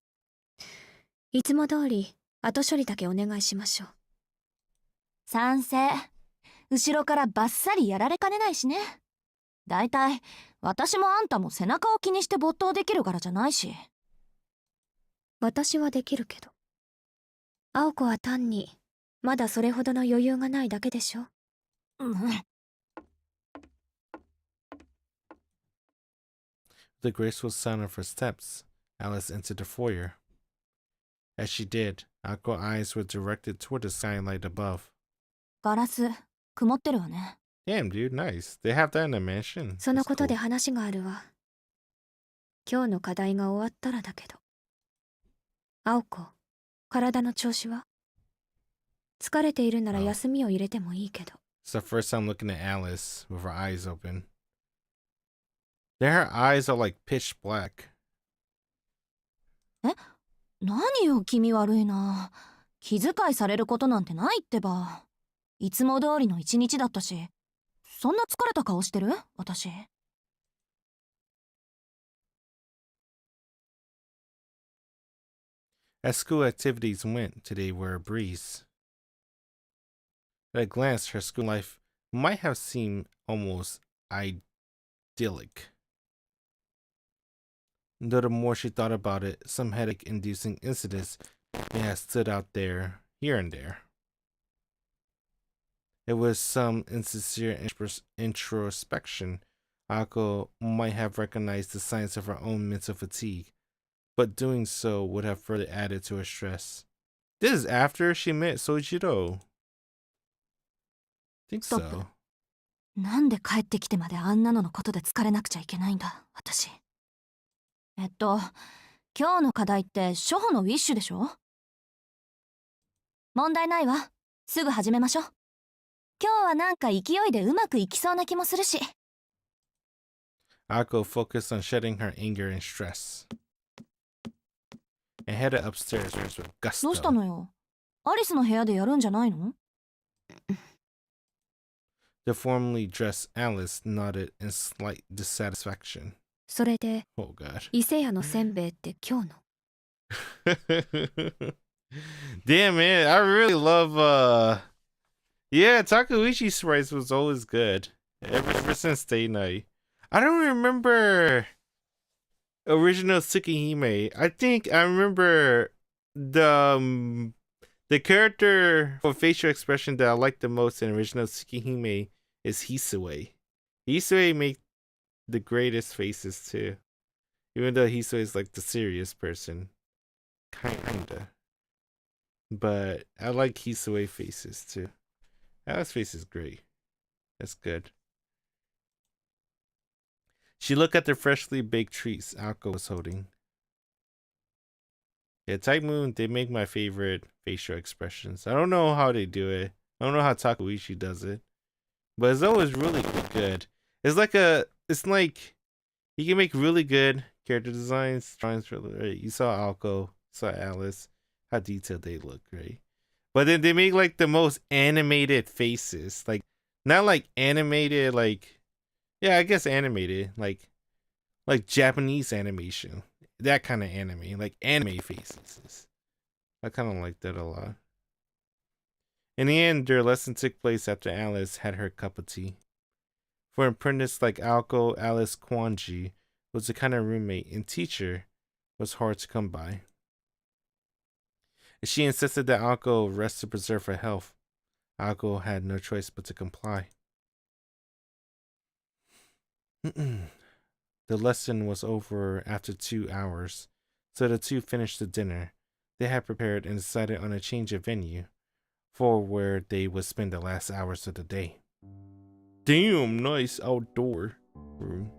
いつも通り、後処理だけお願いしましょう。
賛成。後ろからバッサリやられかねないしね。だいたい、私もあんたも背中を気にして没頭できるからじゃないし。
私はできるけど。青子は単に、まだそれほどの余裕がないだけでしょ。
The graceful sound of her steps, Alice entered the foyer. As she did, Ako's eyes were directed toward the skylight above.
ガラス、曇ってるわね。
Damn, dude, nice. They have that in the mansion.
その
That's
ことで
cool.
話があるわ。今日の課題が終わったらだけど。青子、体の調子は？疲れているなら休みを入れてもいいけど。
It's the first time looking at Alice with her eyes open. Then her eyes are like pitch black.
何よ、気味悪いな。気遣いされることなんてないってば。いつも通りの一日だったし。そんな疲れた顔してる？私。
As school activities went, today were a breeze. At a glance, her school life might have seemed almost idyllic. Though the more she thought about it, some headache-inducing incidents may have stood out there, here and there. It was some insincere introspection. Ako might have recognized the signs of her own mental fatigue, but doing so would have further added to her stress. This is after she met Sojiro. Think so.
なんで帰ってきてまであんなののことで疲れなくちゃいけないんだ、私。今日の課題って初歩のウィッシュでしょ？問題ないわ。すぐ始めましょう。今日はなんか勢いでうまくいきそうな気もするし。
Ako focused on shedding her anger and stress and headed upstairs with
どうした
gusto.
のよ？アリスの部屋でやるんじゃないの？
The formally dressed Alice nodded in slight dissatisfaction.
それで
Oh god.
伊勢屋のせんべいって今日の？
Damn, man, I really love yeah, Takeuchi's sprites was always good ever since Day Night. I don't remember original Tsukihime. I think I remember the character for facial expression that I like the most in original Tsukihime is Hisue. Hisue make the greatest faces too, even though Hisue is like the serious person, kinda. But I like Hisue faces too. Alice's face is great. That's good. She looked at the freshly baked treats Alko was holding. Yeah, Type Moon, they make my favorite facial expressions. I don't know how they do it. I don't know how Takeuchi does it. But it's always really good. It's like you can make really good character designs, drawings for, right? You saw Alko, saw Alice, how detailed they look, right? But then they make like the most animated faces. Like not like animated like yeah, I guess animated, like Japanese animation. That kind of anime, like anime faces. I kind of like that a lot. In the end, their lesson took place after Alice had her cup of tea. For an apprentice like Alko, Alice Kwanji was the kind of roommate and teacher was hard to come by. And she insisted that Alko rest to preserve her health. Alko had no choice but to comply. The lesson was over after 2 hours, so the two finished the dinner they had prepared and decided on a change of venue for where they would spend the last hours of the day. Damn, nice outdoor room.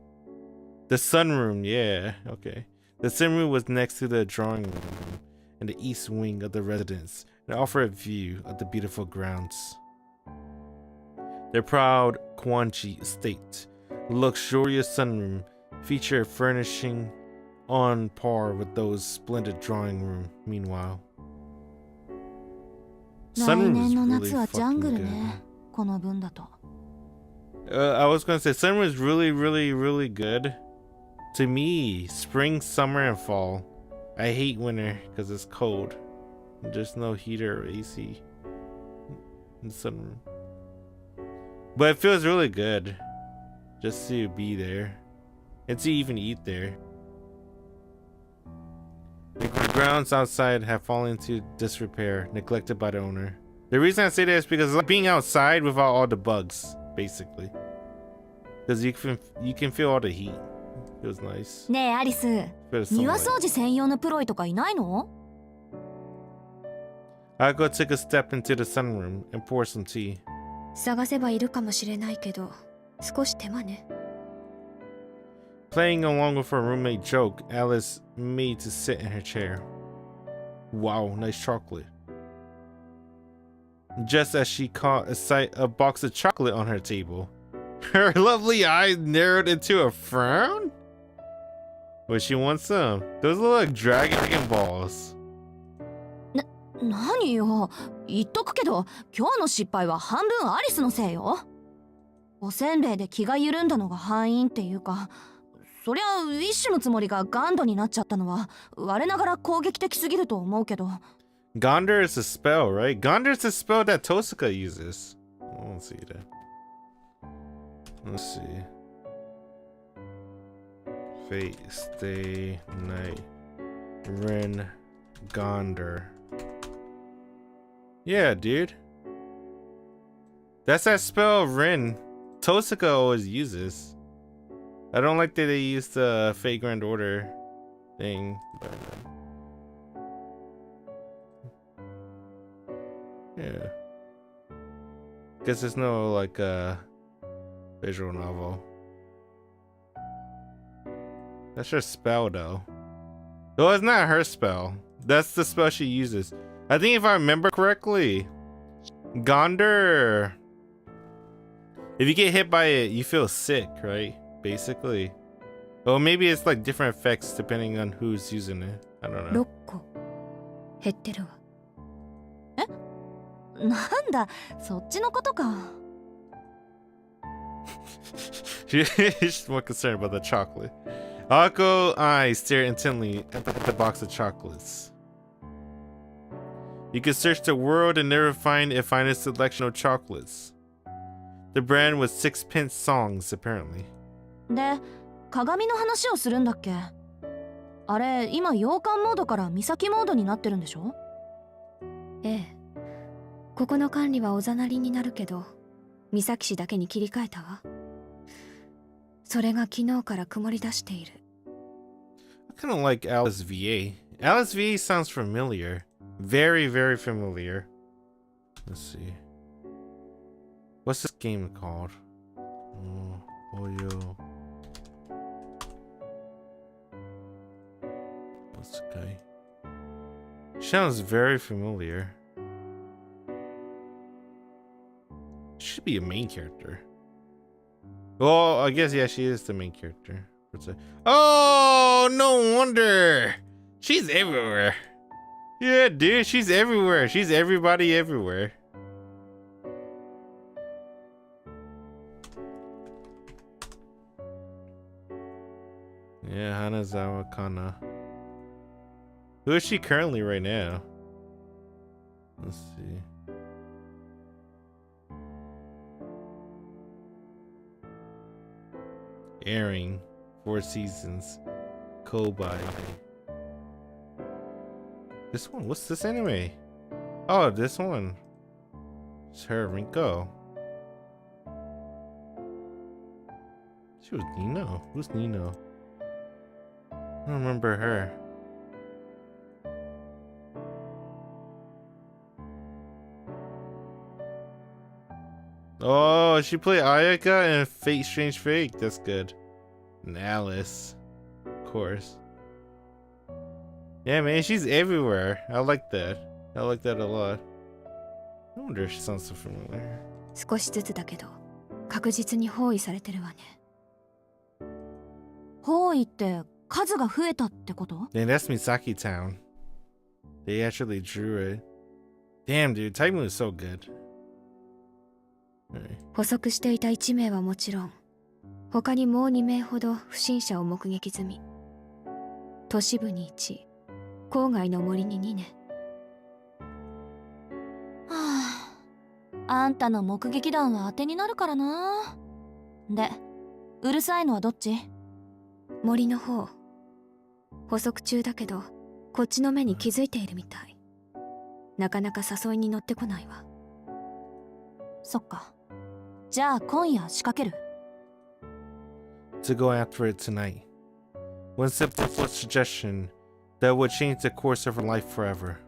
The sunroom, yeah, okay. The sunroom was next to the drawing room in the east wing of the residence and offered a view of the beautiful grounds. Their proud Kwanji estate, luxurious sunroom, featured furnishing on par with those splendid drawing room. Meanwhile,
来
sunroom
年
is
の
really
夏はジャング
fucking
ル
good.
ね。この分だと。
I was gonna say sunroom is really, really, really good. To me, spring, summer, and fall. I hate winter because it's cold. There's no heater or AC in the sunroom. But it feels really good just to be there and to even eat there. The grounds outside have fallen into disrepair, neglected by the owner. The reason I say that is because it's like being outside without all the bugs, basically. Because you can feel all the heat. It was nice.
ねえアリス、
Bit of
庭
sunlight.
掃除専用のプロイとかいないの？
Ako took a step into the sunroom and poured some tea.
探せばいるかもしれないけど少し手間ね。
Playing along with her roommate joke, Alice made to sit in her chair. Wow, nice chocolate. Just as she caught a box of chocolate on her table, her lovely eyes narrowed into a frown. But she wants some. Those look like dragon balls.
何よ、言っとくけど今日の失敗は半分アリスのせいよ。おせんべいで気が緩んだのが敗因っていうか、そりゃウィッシュのつもりがガンドになっちゃったのは我ながら攻撃的すぎると思うけど。
Gonder is a spell, right? Gonder is a spell that Tosaka uses. I don't see that. Let's see. Fate, stay, night, Ren, Gonder. Yeah, dude. That's that spell Ren Tosaka always uses. I don't like that they use the Fate Grand Order thing. But, yeah. Guess there's no like visual novel. That's her spell though. No, it's not her spell. That's the spell she uses. I think if I remember correctly, Gondor, if you get hit by it, you feel sick, right? Basically. Well, maybe it's like different effects depending on who's using it. I don't know.
6個減ってるわ。
なんだ、そっちのことか。
She's more concerned about the chocolate. Akko eyes stare intently at the box of chocolates. You could search the world and never find a finer selection of chocolates. The brand was sixpence songs, apparently.
で、鏡の話をするんだっけ？あれ、今洋館モードから岬モードになってるんでしょ？
ええ。ここの管理はおざなりになるけど、岬市だけに切り替えたわ。それが昨日から曇り出している。
I kind of like Alice VA. Alice VA sounds familiar. Very, very familiar. Let's see. What's this game called? Oh, yo. What's the guy? Sounds very familiar. Should be a main character. Well, I guess, yeah, she is the main character. Oh, no wonder. She's everywhere. Yeah, dude, she's everywhere. She's everybody everywhere. Yeah, Hanazawa Kana. Who is she currently right now? Let's see. Airing, 4 seasons, Kobai. This one, what's this anime? Oh, this one. It's her, Rinko. She was Nino. Who's Nino? I don't remember her. Oh, she played Ayaka in Fate Strange Fate. That's good. And Alice, of course. Yeah, man, she's everywhere. I like that. I like that a lot. I wonder if she sounds so familiar.
少しずつだけど、確実に包囲されてるわね。
包囲って数が増えたってこと？
Man, that's Misaki Town. They actually drew it. Damn, dude, Type Moon is so good. Alright.
捕捉していた1名はもちろん、他にもう2名ほど不審者を目撃済み。都市部に1、郊外の森に2ね。
はあ、あんたの目撃談は当てになるからな。で、うるさいのはどっち？
森の方。捕捉中だけど、こっちの目に気づいているみたい。なかなか誘いに乗ってこないわ。
そっか。じゃあ今夜仕掛ける？
To go after it tonight. One simple suggestion that would change the course of her life forever.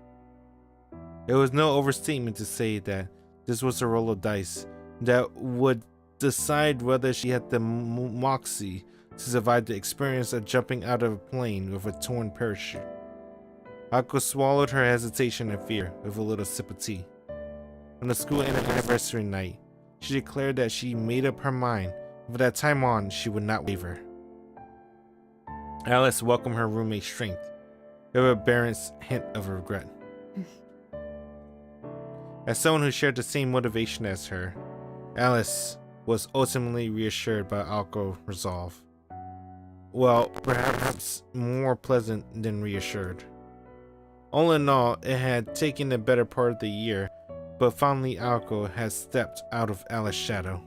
It was no overstatement to say that this was a roll of dice that would decide whether she had the moxie to survive the experience of jumping out of a plane with a torn parachute. Akko swallowed her hesitation and fear with a little sip of tea. On the school anniversary night, she declared that she made up her mind. From that time on, she would not waver. Alice welcomed her roommate's strength, with a barren hint of regret. As someone who shared the same motivation as her, Alice was ultimately reassured by Akko's resolve. Well, perhaps more pleasant than reassured. All in all, it had taken the better part of the year, but finally Akko had stepped out of Alice's shadow.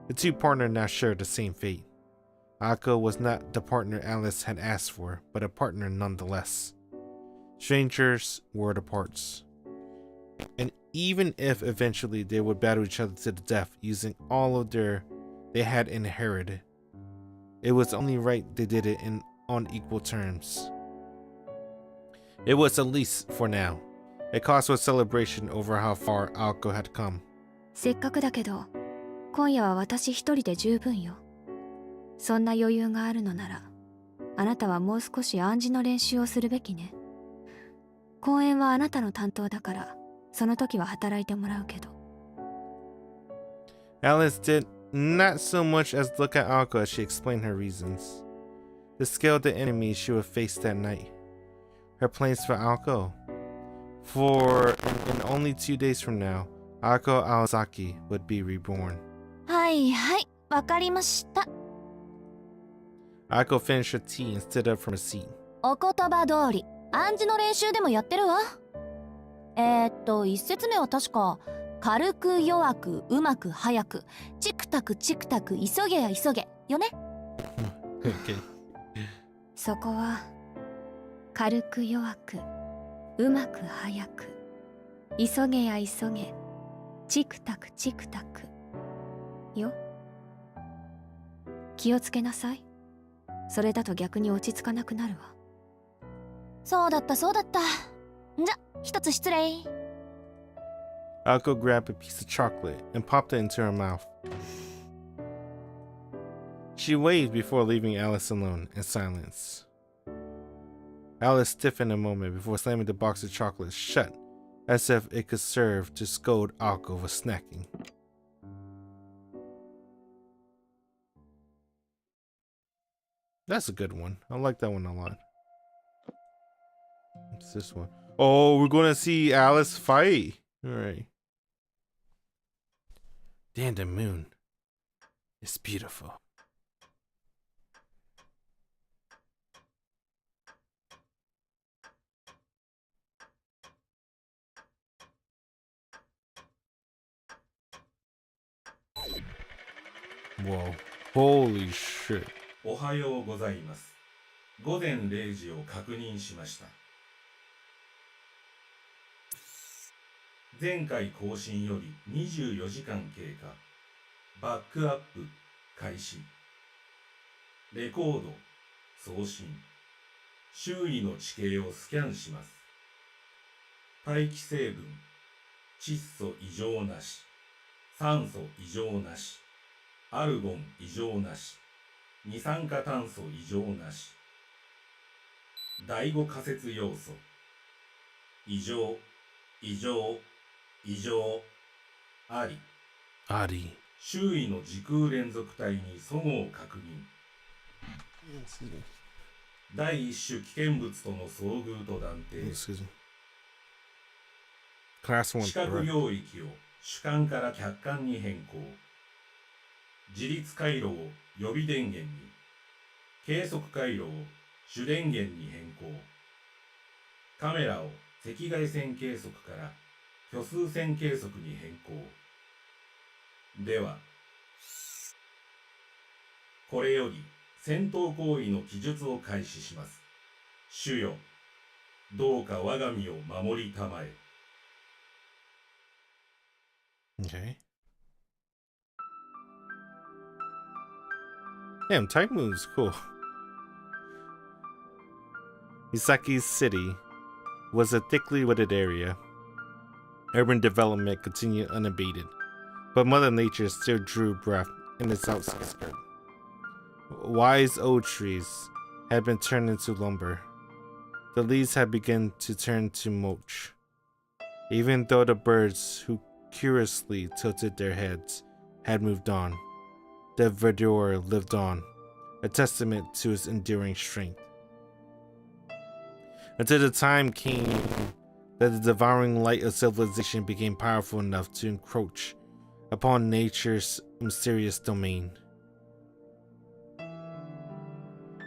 The two partners now shared the same fate. Akko was not the partner Alice had asked for, but a partner nonetheless. Strangers were the parts. And even if eventually they would battle each other to the death using all of they had inherited, it was only right they did it in on equal terms. It was at least for now. A cause for celebration over how far Aoko had come.
せっかくだけど今夜は私一人で十分よ。そんな余裕があるのならあなたはもう少し暗示の練習をするべきね。公演はあなたの担当だからその時は働いてもらうけど。
Alice did not so much as look at Aoko as she explained her reasons. The scale of the enemies she would face that night. Her plans for Aoko. For in only 2 days from now, Aoko Aozaki would be reborn.
はいはい、わかりました。
Aoko finished her tea and stood up from her seat.
お言葉通り暗示の練習でもやってるわ。一節目は確か軽く弱くうまく早くチクタクチクタク急げや急げよね。
Okay.
そこは軽く弱くうまく早く急げや急げチクタクチクタクよ。気をつけなさい。それだと逆に落ち着かなくなるわ。
そうだったそうだった。じゃ、一つ失礼。
Aoko grabbed a piece of chocolate and popped it into her mouth. She waved before leaving Alice alone in silence. Alice stiffened a moment before slamming the box of chocolates shut, as if it could serve to scold Aoko for snacking. That's a good one. I like that one a lot. What's this one? Oh, we're gonna see Alice fight. All right. Damn, the moon. It's beautiful. Whoa. Holy shit.
おはようございます。午前0時を確認しました。前回更新より24時間経過。バックアップ開始。レコード送信。周囲の地形をスキャンします。大気成分窒素異常なし。酸素異常なし。アルゴン異常なし。二酸化炭素異常なし。第5仮説要素異常異常異常あり。
あり。
周囲の時空連続体に齟齬を確認。第一種危険物との遭遇と断定。視覚領域を主観から客観に変更。自立回路を予備電源に。計測回路を主電源に変更。カメラを赤外線計測から虚数線計測に変更。では、これより戦闘行為の記述を開始します。主よ、どうか我が身を守りたまえ。
Okay. Damn, type move's cool. Misaki's city was a thickly wooded area. Urban development continued unabated, but Mother Nature still drew breath in its outskirts. Wise old trees had been turned into lumber. The leaves had begun to turn to mulch. Even though the birds who curiously tilted their heads had moved on, the verdure lived on, a testament to its enduring strength. Until the time came that the devouring light of civilization became powerful enough to encroach upon nature's mysterious domain.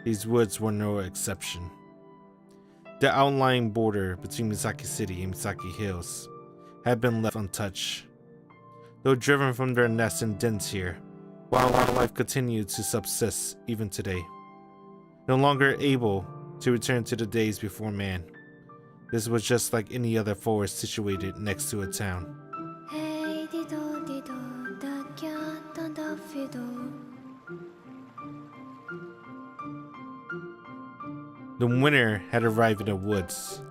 These woods were no exception. The outlying border between Misaki City and Misaki Hills had been left untouched. Though driven from their nests and dens here, wildlife continued to subsist even today. No longer able to return to the days before man, this was just like any other forest situated next to a town.
Hey dido dido da cat and da fiddle.
The winter had arrived in the woods.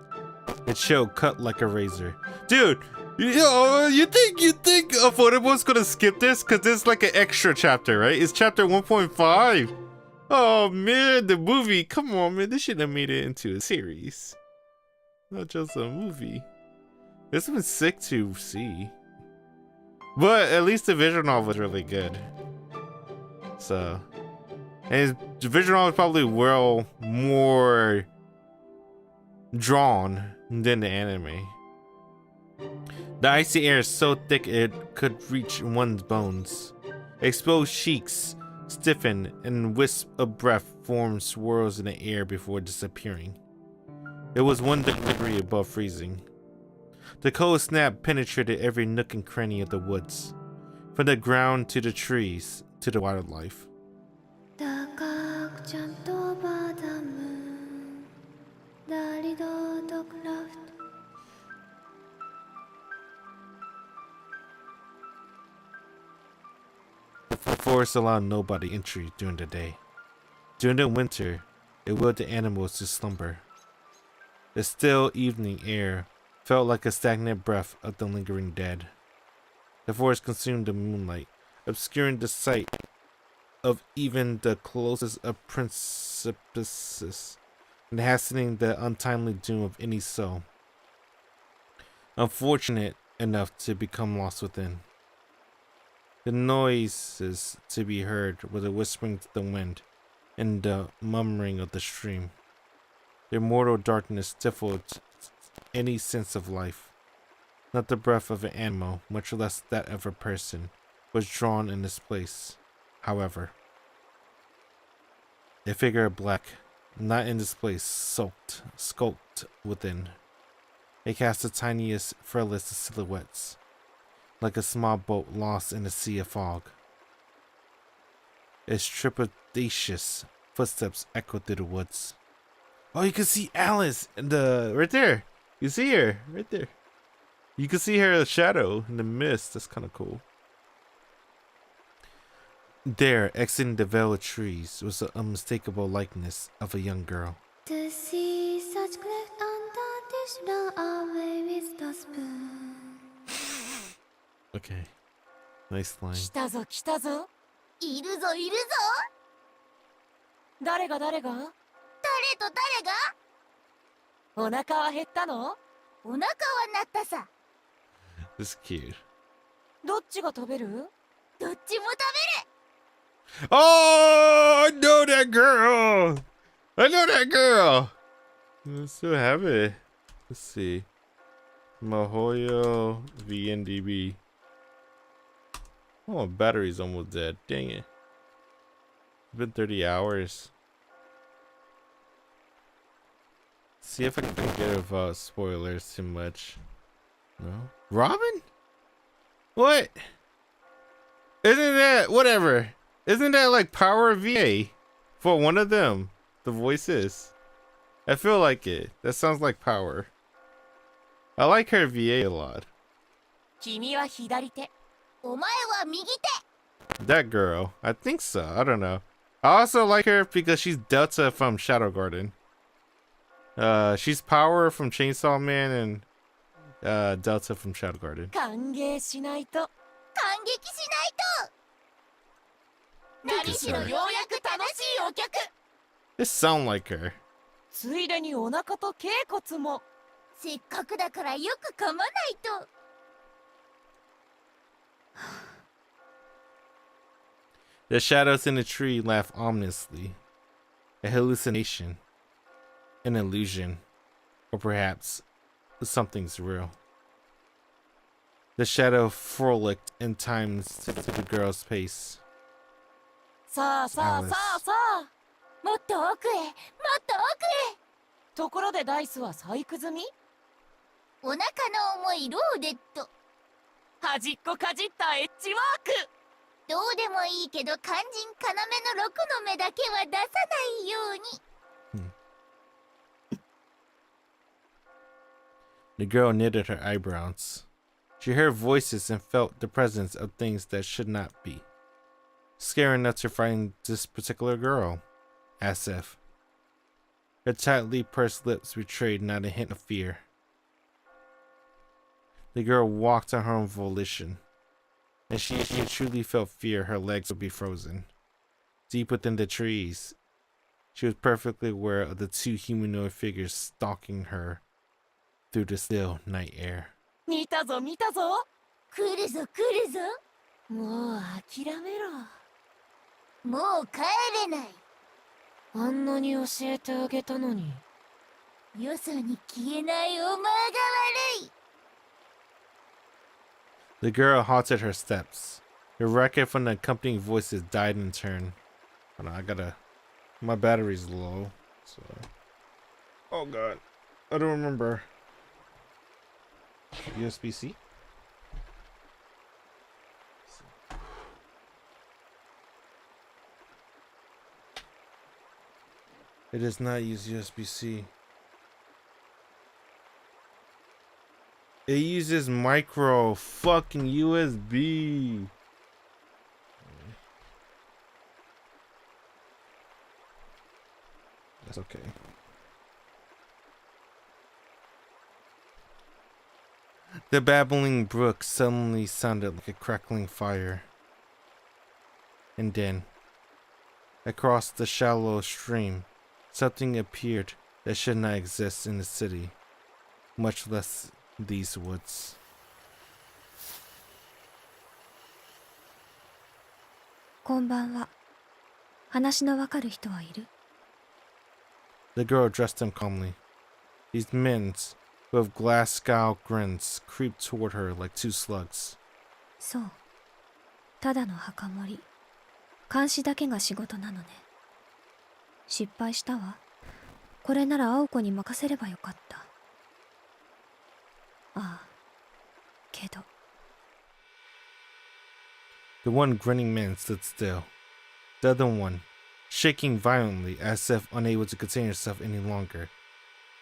Its shell cut like a razor. Dude, you think Afotabo's gonna skip this? Cause this is like an extra chapter, right? It's chapter 1.5. Oh man, the movie. Come on, man. This should have made it into a series. Not just a movie. This was sick to see. But at least the visual novel was really good. So, and the visual novel is probably well more drawn than the anime. The icy air is so thick it could reach one's bones. Exposed cheeks stiffen and wisps of breath formed swirls in the air before disappearing. It was 1 degree above freezing. The cold snap penetrated every nook and cranny of the woods, from the ground to the trees to the wildlife. The forest allowed nobody entry during the day. During the winter, it willed the animals to slumber. The still evening air felt like a stagnant breath of the lingering dead. The forest consumed the moonlight, obscuring the sight of even the closest of precipices, and hastening the untimely doom of any soul unfortunate enough to become lost within. The noises to be heard were the whispering of the wind and the murmuring of the stream. The immortal darkness stifled any sense of life. Not the breath of an animal, much less that of a person, was drawn in this place. However, a figure of black, not in this place, skulked within. It cast the tiniest, frailest of silhouettes, like a small boat lost in a sea of fog. Its trepidatious footsteps echoed through the woods. Oh, you can see Alice in the right there. You see her right there. You can see her shadow in the mist. That's kind of cool. There, exiting the veil of trees, was the unmistakable likeness of a young girl.
To see such cleft under this away with the spoon.
Okay. Nice line.
来たぞ来たぞ。
いるぞいるぞ。
誰が誰が？
誰と誰が？
お腹は減ったの？
お腹は鳴ったさ。
This is cute.
どっちが食べる？
どっちも食
Oh, I know that girl. I know that girl. I still have it. Let's see. Mahoyo VNDB. Oh, my battery's almost dead. Dang it. It's been 30 hours. See if I can get without spoilers too much. No? Robin? What? Isn't that whatever? Isn't that like Power VA for one of them? The voices. I feel like it. That sounds like Power. I like her VA a lot.
君は左手。
お前は右手。
That girl. I think so. I don't know. I also like her because she's Delta from Shadow Garden. She's Power from Chainsaw Man and Delta from Shadow Garden.
歓迎しないと。
感激しないと。何しろようやく楽しいお客。
It sound like her.
ついでにお腹と脛骨も。
せっかくだからよく噛まないと。
The shadows in the tree laugh ominously. A hallucination. An illusion. Or perhaps something's real. The shadow frolicked in time to the girl's pace.
さあさあさあさあ。
もっと奥へ、もっと奥へ。
ところでダイスは細工済み？
お腹の重いローデット。
端っこかじったエッジワーク。
どうでもいいけど肝心要の6の目だけは出さないように。
The girl knitted her eyebrows. She heard voices and felt the presence of things that should not be. Scary enough to frighten this particular girl. As if. Her tightly pursed lips betrayed not a hint of fear. The girl walked on her own volition. And she truly felt fear, her legs would be frozen. Deep within the trees, she was perfectly aware of the two humanoid figures stalking her through the still night air.
見たぞ見たぞ。来るぞ来るぞ。もう諦めろ。もう帰れない。
あんなに教えてあげたのに。
よそに消えないお前が悪い。
The girl halted her steps. The racket from the accompanying voices died in turn. Hold on, my battery's low. So. Oh god. I don't remember. USB-C? It does not use USB-C. It uses micro fucking USB. That's okay. The babbling brook suddenly sounded like a crackling fire. And then, across the shallow stream, something appeared that should not exist in the city, much less these woods.
Konbanwa. 話のわかる人はいる?
The girl addressed them calmly. These men, with glass scowl grins, creeped toward her like two slugs.
そう。ただの墓守り。監視だけが仕事なのね。失敗したわ。これなら青子に任せればよかった。ああ、けど。
The one grinning man stood still. The other one, shaking violently as if unable to contain herself any longer,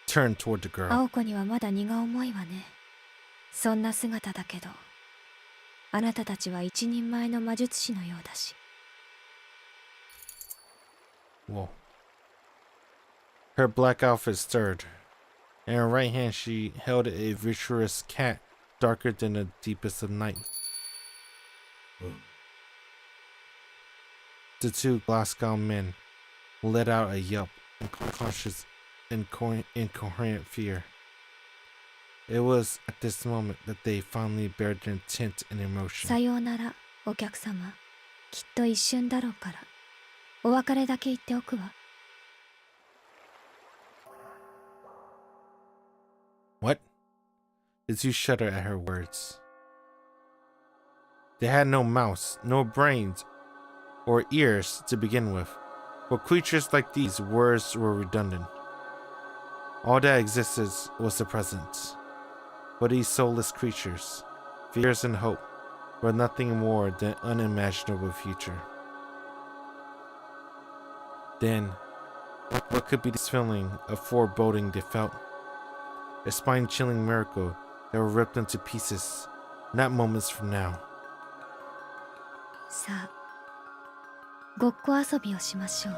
turned toward the girl.
青子にはまだ荷が重いわね。そんな姿だけど、あなたたちは一人前の魔術師のようだし。
Whoa. Her black outfit stirred. In her right hand she held a vitreous cat darker than the deepest of night. The two Glasgow men let out a yelp in conscious, incoherent fear. It was at this moment that they finally bared their intent and emotion.
さようなら、お客様。きっと一瞬だろうから。お別れだけ言っておくわ。
What? The two shuddered at her words. They had no mouths, no brains, or ears to begin with. For creatures like these, words were redundant. All that existed was the present. For these soulless creatures, fears and hope were nothing more than unimaginable future. Then, what could be this feeling of foreboding they felt? A spine-chilling miracle that were ripped into pieces, not moments from now.
さあ、ごっこ遊びをしましょう。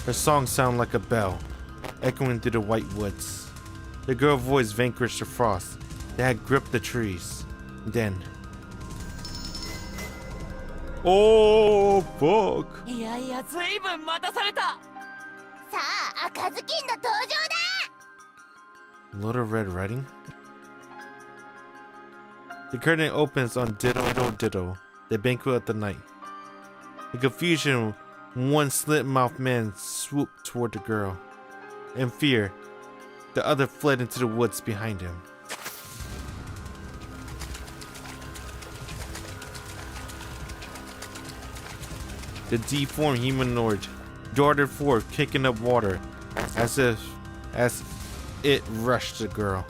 Her song sounded like a bell, echoing through the white woods. The girl's voice vanquished the frost that had gripped the trees. Then... Oh, fuck!
いやいや、ずいぶん待たされた。さあ、赤ずきんの登場だ。
Little Red Riding? The curtain opens on Ditto Ditto Ditto, the banquet of the night. In confusion, one slit-mouthed man swooped toward the girl. In fear, the other fled into the woods behind him. The deformed humanoid darted forth, kicking up water, as it rushed the girl.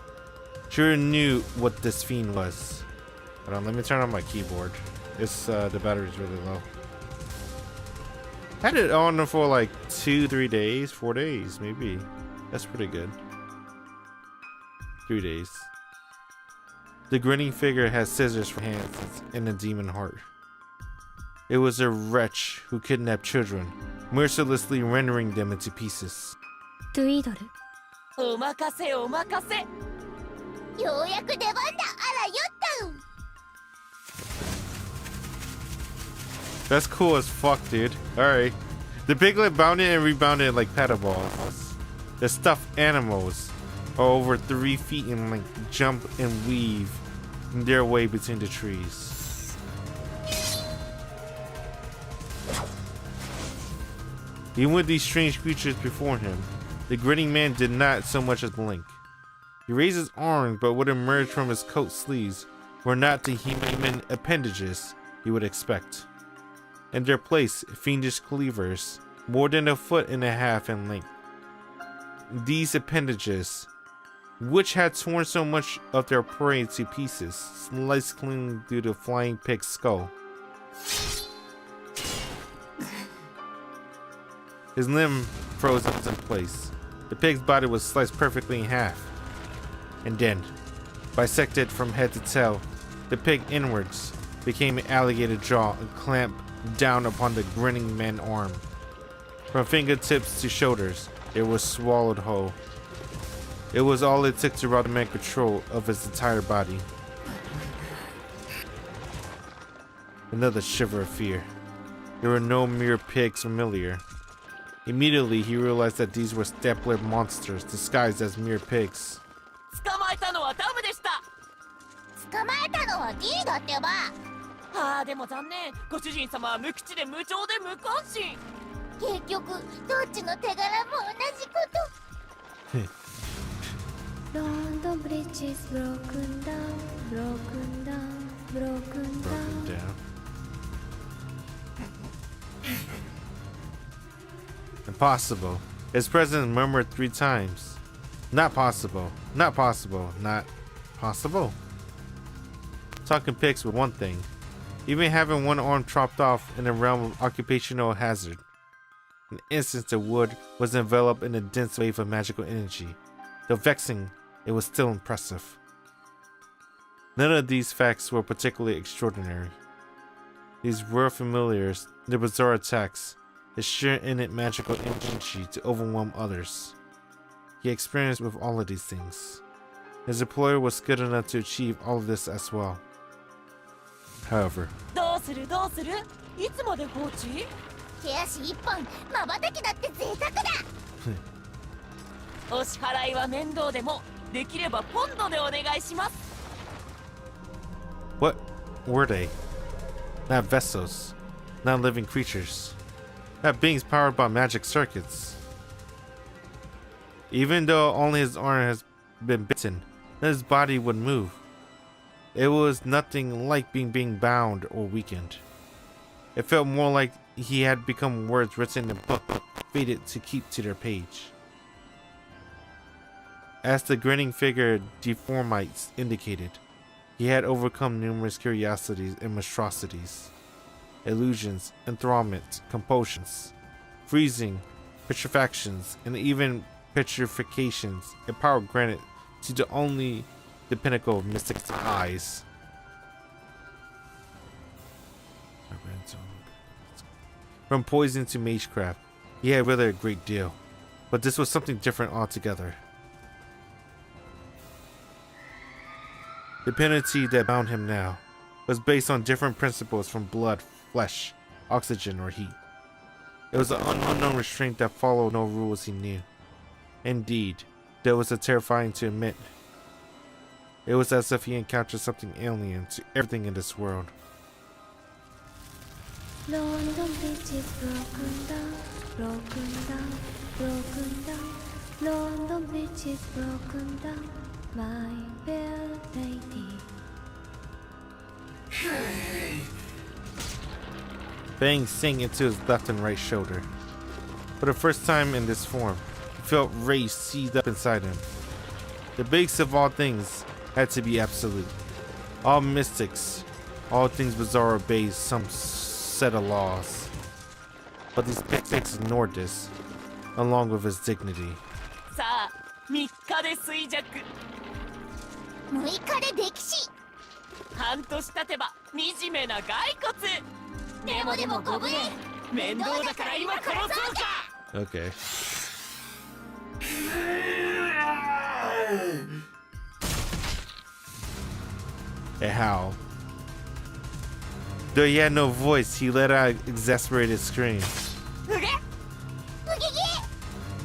She knew what this fiend was. Hold on, let me turn on my keyboard. It's the battery's really low. Had it on for like 2-3 days, 4 days, maybe. That's pretty good. 3 days. The grinning figure has scissors for hands and a demon heart. It was a wretch who kidnapped children, mercilessly rendering them into pieces.
トゥイドル。
お任せお任せ。ようやく出番だ。あらよったん。
That's cool as fuck, dude. Alright. The piglet bounded and rebounded like paddle balls. The stuffed animals are over 3 feet in length, jump and weave their way between the trees. Even with these strange creatures before him, the grinning man did not so much as blink. He raised his arms, but what emerged from his coat sleeves were not the human appendages you would expect. In their place, fiendish cleavers, more than 1.5 feet in length. These appendages, which had torn so much of their prey to pieces, sliced clean through the flying pig's skull. His limb froze up in place. The pig's body was sliced perfectly in half. And then, bisected from head to tail, the pig inwards became an alligator jaw and clamped down upon the grinning man's arm. From fingertips to shoulders, it was swallowed whole. It was all it took to rob the man control of his entire body. Another shiver of fear. There were no mere pigs familiar. Immediately, he realized that these were step-lipped monsters disguised as mere pigs.
捕まえたのはダムでした。捕まえたのは D だってば。ああでも残念。ご主人様は無口で無情で無関心。結局どっちの手柄も同じこと。
London Bridge is broken down, broken down, broken down.
Impossible. His president murmured 3 times. Not possible. Not possible. Not possible. Talking pigs was one thing. Even having one arm chopped off in the realm of occupational hazard. In an instant, the wood was enveloped in a dense wave of magical energy. Though vexing, it was still impressive. None of these facts were particularly extraordinary. These rare familiars, their bizarre attacks, the sheer innate magical energy to overwhelm others. He experienced with all of these things. His employer was good enough to achieve all of this as well. However,
どうするどうする？いつまで放置？手足一本、瞬きだって贅沢だ。お支払いは面倒でも、できればポンドでお願いします。
what were they? Not vessels, not living creatures, not beings powered by magic circuits. Even though only his arm has been bitten, his body would move. It was nothing like being bound or weakened. It felt more like he had become words written in a book, fated to keep to their page. As the grinning figure deformites indicated, he had overcome numerous curiosities and monstrosities, illusions, enthrallment, compulsions, freezing, petrifactions, and even petrifications, a power granted to the pinnacle of mystic eyes. From poison to magecraft, he had weathered a great deal, but this was something different altogether. The penalty that bound him now was based on different principles from blood, flesh, oxygen, or heat. It was an unknown restraint that followed no rules he knew. Indeed, that was terrifying to admit. It was as if he encountered something alien to everything in this world.
London Bridge is broken down, broken down, broken down. London Bridge is broken down, my fair lady.
Fang sank into his left and right shoulder. For the first time in this form, he felt rage seethe up inside him. The base of all things had to be absolute. All mystics, all things bizarre obeyed some set of laws. But these pigs ignored this, along with his dignity.
さあ、3日で衰弱。6日で溺死。半年経てば惨めな骸骨。でもご無礼。面倒だから今殺そうか。
Okay. A howl. Though he had no voice, he let out an exasperated scream.
うげ。うぎ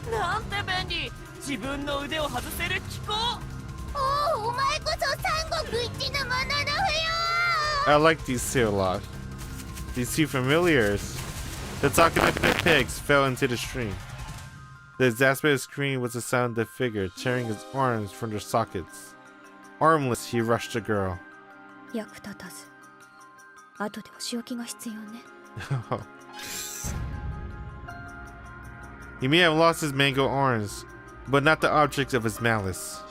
ぎ。なんて便利。自分の腕を外せる機構。おお、お前こそ三国一のものの不
I like these two a lot. These two familiars. The talkative pigs fell into the stream. The exasperated scream was the sound of the figure tearing his arms from their sockets. Armless, he rushed the girl.
役立たず。後でお仕置きが必要ね。
He may have lost his mango arms, but not the objects of his malice.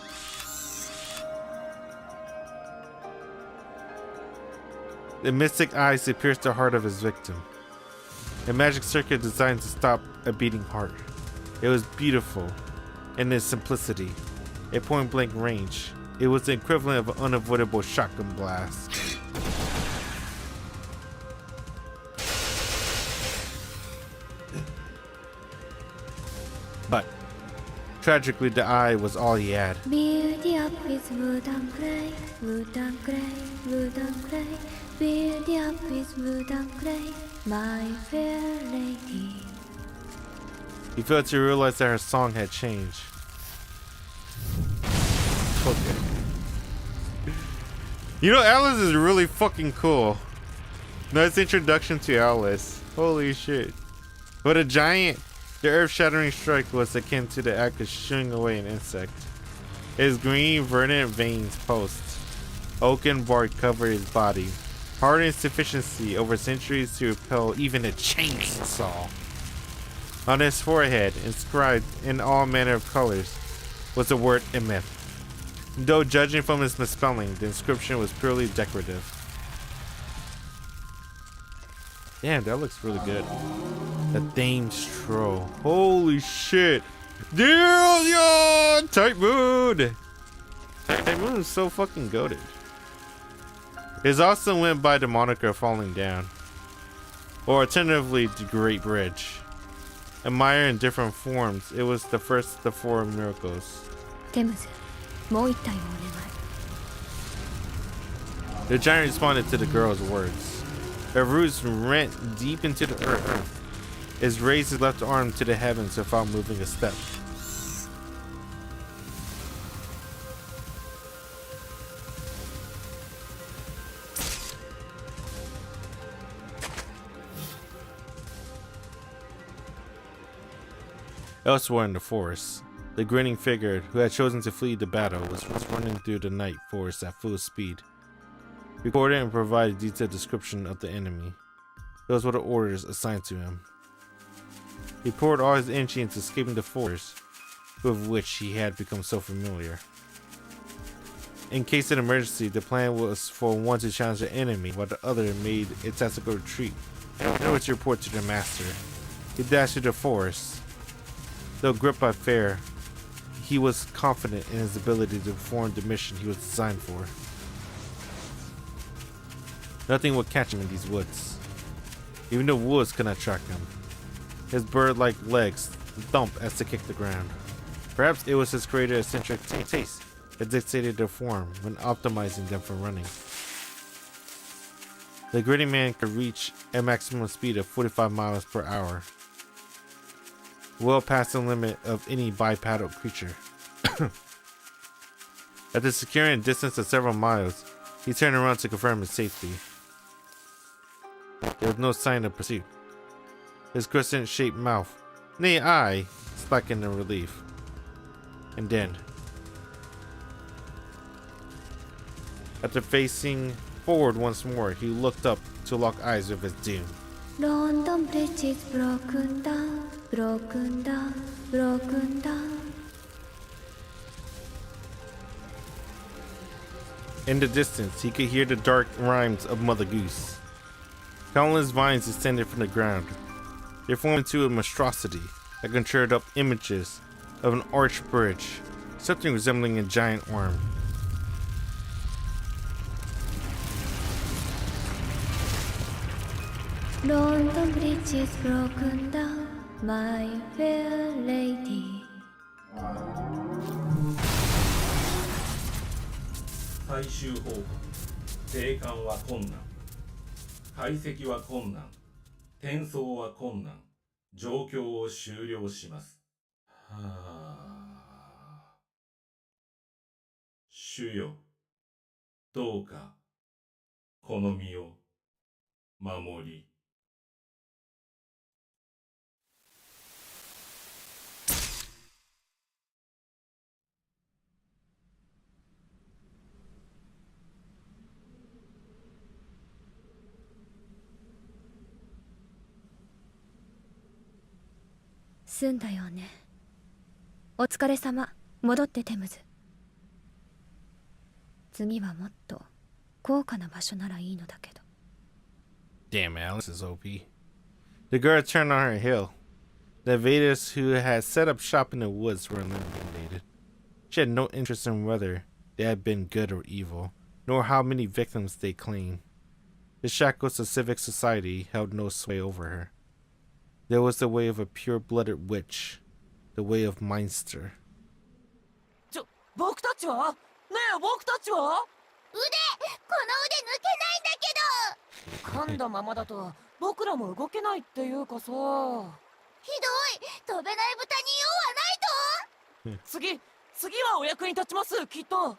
The mystic eyes had pierced the heart of his victim. A magic circuit designed to stop a beating heart. It was beautiful in its simplicity. At point-blank range, it was the equivalent of an unavoidable shotgun blast. But tragically, the eye was all he had.
Build up with wood and clay, wood and clay, wood and clay. Build up with wood and clay, my fair lady.
He failed to realize that her song had changed. Okay. You know, Alice is really fucking cool. Nice introduction to Alice. Holy shit. But a giant, the earth-shattering strike was akin to the act of shooing away an insect. His green, verdant veins pulsed. Oaken bark covered his body, hard in sufficiency over centuries to repel even a chainsaw. On his forehead, inscribed in all manner of colors, was the word Emeth. Though judging from its misspelling, the inscription was purely decorative. Damn, that looks really good. The Thame Stro. Holy shit. Damn, yo! Type Moon! Type Moon is so fucking goated. It also went by the moniker Falling Down, or alternatively the Great Bridge. Admired in different forms, it was the first of the four miracles.
テムズ、もう一体をお願い。
The giant responded to the girl's words. Her roots rent deep into the earth. It raised his left arm to the heavens without moving a step. Elsewhere in the forest, the grinning figure who had chosen to flee the battle was running through the night forest at full speed. Recorded and provided a detailed description of the enemy. Those were the orders assigned to him. He poured all his energy into escaping the forest, with which he had become so familiar. In case of an emergency, the plan was for one to challenge the enemy, while the other made a tactical retreat in order to report to their master. He dashed through the forest. Though gripped by fear, he was confident in his ability to perform the mission he was designed for. Nothing would catch him in these woods. Even the woods could not track him. His bird-like legs thump as they kick the ground. Perhaps it was his creator's eccentric taste that dictated their form when optimizing them for running. The gritty man could reach a maximum speed of 45 miles per hour, well past the limit of any bipedal creature. After securing a distance of several miles, he turned around to confirm his safety. There was no sign of pursuit. His crescent-shaped mouth, nay eye, slackened in relief. And then, after facing forward once more, he looked up to lock eyes with his doom.
London Bridge is broken down, broken down, broken down.
In the distance, he could hear the dark rhymes of Mother Goose. Countless vines extended from the ground. They formed into a monstrosity that conjured up images of an arched bridge, something resembling a giant arm.
London Bridge is broken down, my fair lady.
最終報告。生還は困難。解析は困難。転送は困難。状況を終了します。はあ。主よ、どうかこの身を守り。
済んだよね。お疲れ様。戻ってテムズ。次はもっと高価な場所ならいいのだけど。
Damn, Alice is OP. The girl turned on her heel. The invaders who had set up shop in the woods were eliminated. She had no interest in whether they had been good or evil, nor how many victims they claimed. The shackles of civic society held no sway over her. There was the way of a pure-blooded witch, the way of Meinster.
僕たちは？ねえ、僕たちは？
この腕抜けないんだけど。
噛んだままだと僕らも動けないっていうかさ。
ひどい。飛べない豚に用はないと。
次はお役に立ちます、きっと。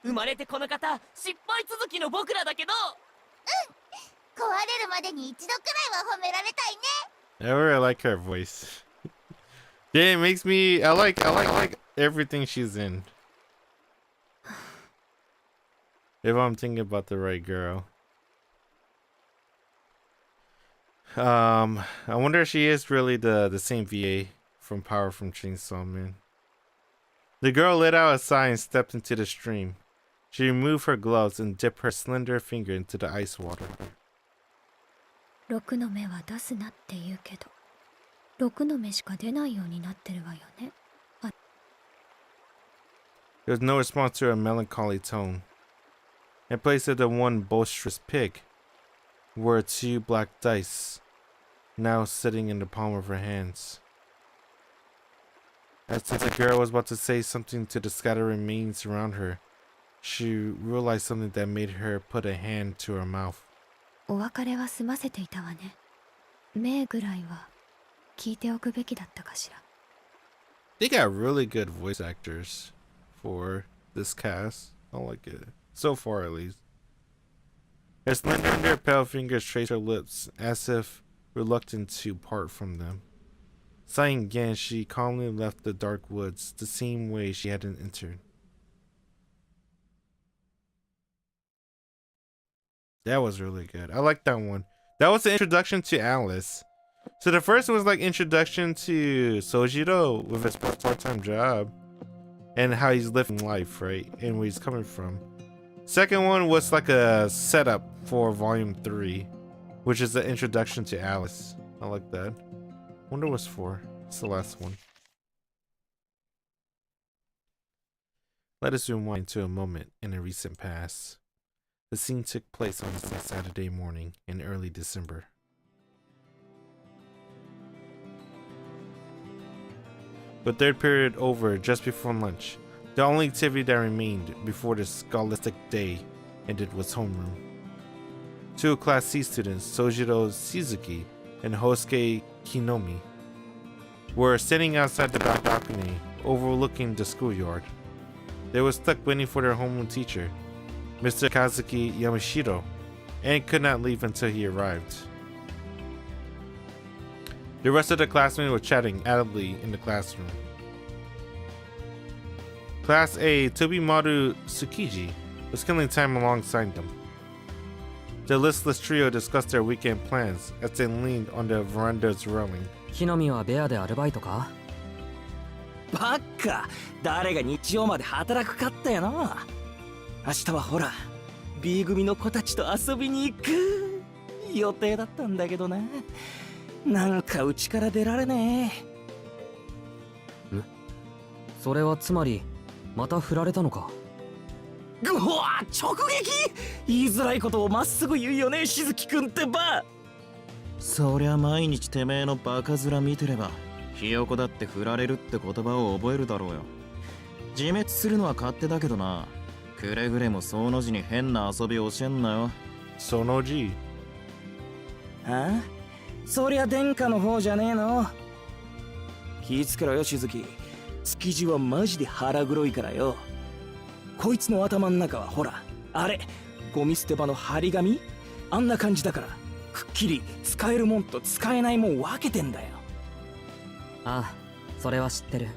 生まれてこの方、失敗続きの僕らだけど。
壊れるまでに一度くらいは褒められたいね。
I really like her voice. Yeah, it makes me. I like everything she's in. If I'm thinking about the right girl. I wonder if she is really the same VA from Power from Chainsaw Man. The girl let out a sigh and stepped into the stream. She removed her gloves and dipped her slender finger into the ice water.
6の目は出すなって言うけど、6の目しか出ないようになってるわよね。
There was no response to her melancholy tone. In place of the one boisterous pig were 2 black dice, now sitting in the palm of her hands. As the girl was about to say something to the scattered remains around her, she realized something that made her put a hand to her mouth.
お別れは済ませていたわね。目ぐらいは聞いておくべきだったかしら。
They got really good voice actors for this cast. I like it. So far, at least. Her slender, pale fingers traced her lips, as if reluctant to part from them. Sighing again, she calmly left the dark woods the same way she had entered. That was really good. I like that one. That was the introduction to Alice. So the first one was like introduction to Sojiro with his part-time job and how he's living life, right? And where he's coming from. Second one was like a setup for volume 3, which is the introduction to Alice. I like that. Wonder what's for. It's the last one. Let us rewind to a moment in a recent past. The scene took place on a Saturday morning in early December. The third period over just before lunch. The only activity that remained before the scholastic day ended was homeroom. 2 Class C students, Sojiro Shizuki and Hosuke Kinomi, were sitting outside the back balcony overlooking the schoolyard. They were stuck waiting for their homeroom teacher, Mr. Kazuki Yamashiro, and could not leave until he arrived. The rest of the classmates were chatting avidly in the classroom. Class A, Tobimaru Tsukiji, was killing time alongside them. The listless trio discussed their weekend plans as they leaned on the veranda's railing.
木の実はベアでアルバイトか？
ばっか、誰が日曜まで働くかったよな。明日はほら B 組の子たちと遊びに行く予定だったんだけどな。なんかうちから出られねえ。
それはつまりまた振られたのか？
ぐわ直撃。言いづらいことをまっすぐ言うよね、しずきくんってば。
そりゃ毎日てめえのバカ面見てればひよこだって振られるって言葉を覚えるだろうよ。自滅するのは勝手だけどな、くれぐれもその字に変な遊び教えんなよ。
その字。
ああ、そりゃ殿下の方じゃねえの。気ぃつけろよしずき、築地はマジで腹黒いからよ。こいつの頭ん中はほらあれ、ゴミ捨て場の張り紙あんな感じだから、くっきり使えるもんと使えないもん分けてんだよ。
ああ、それは知ってる。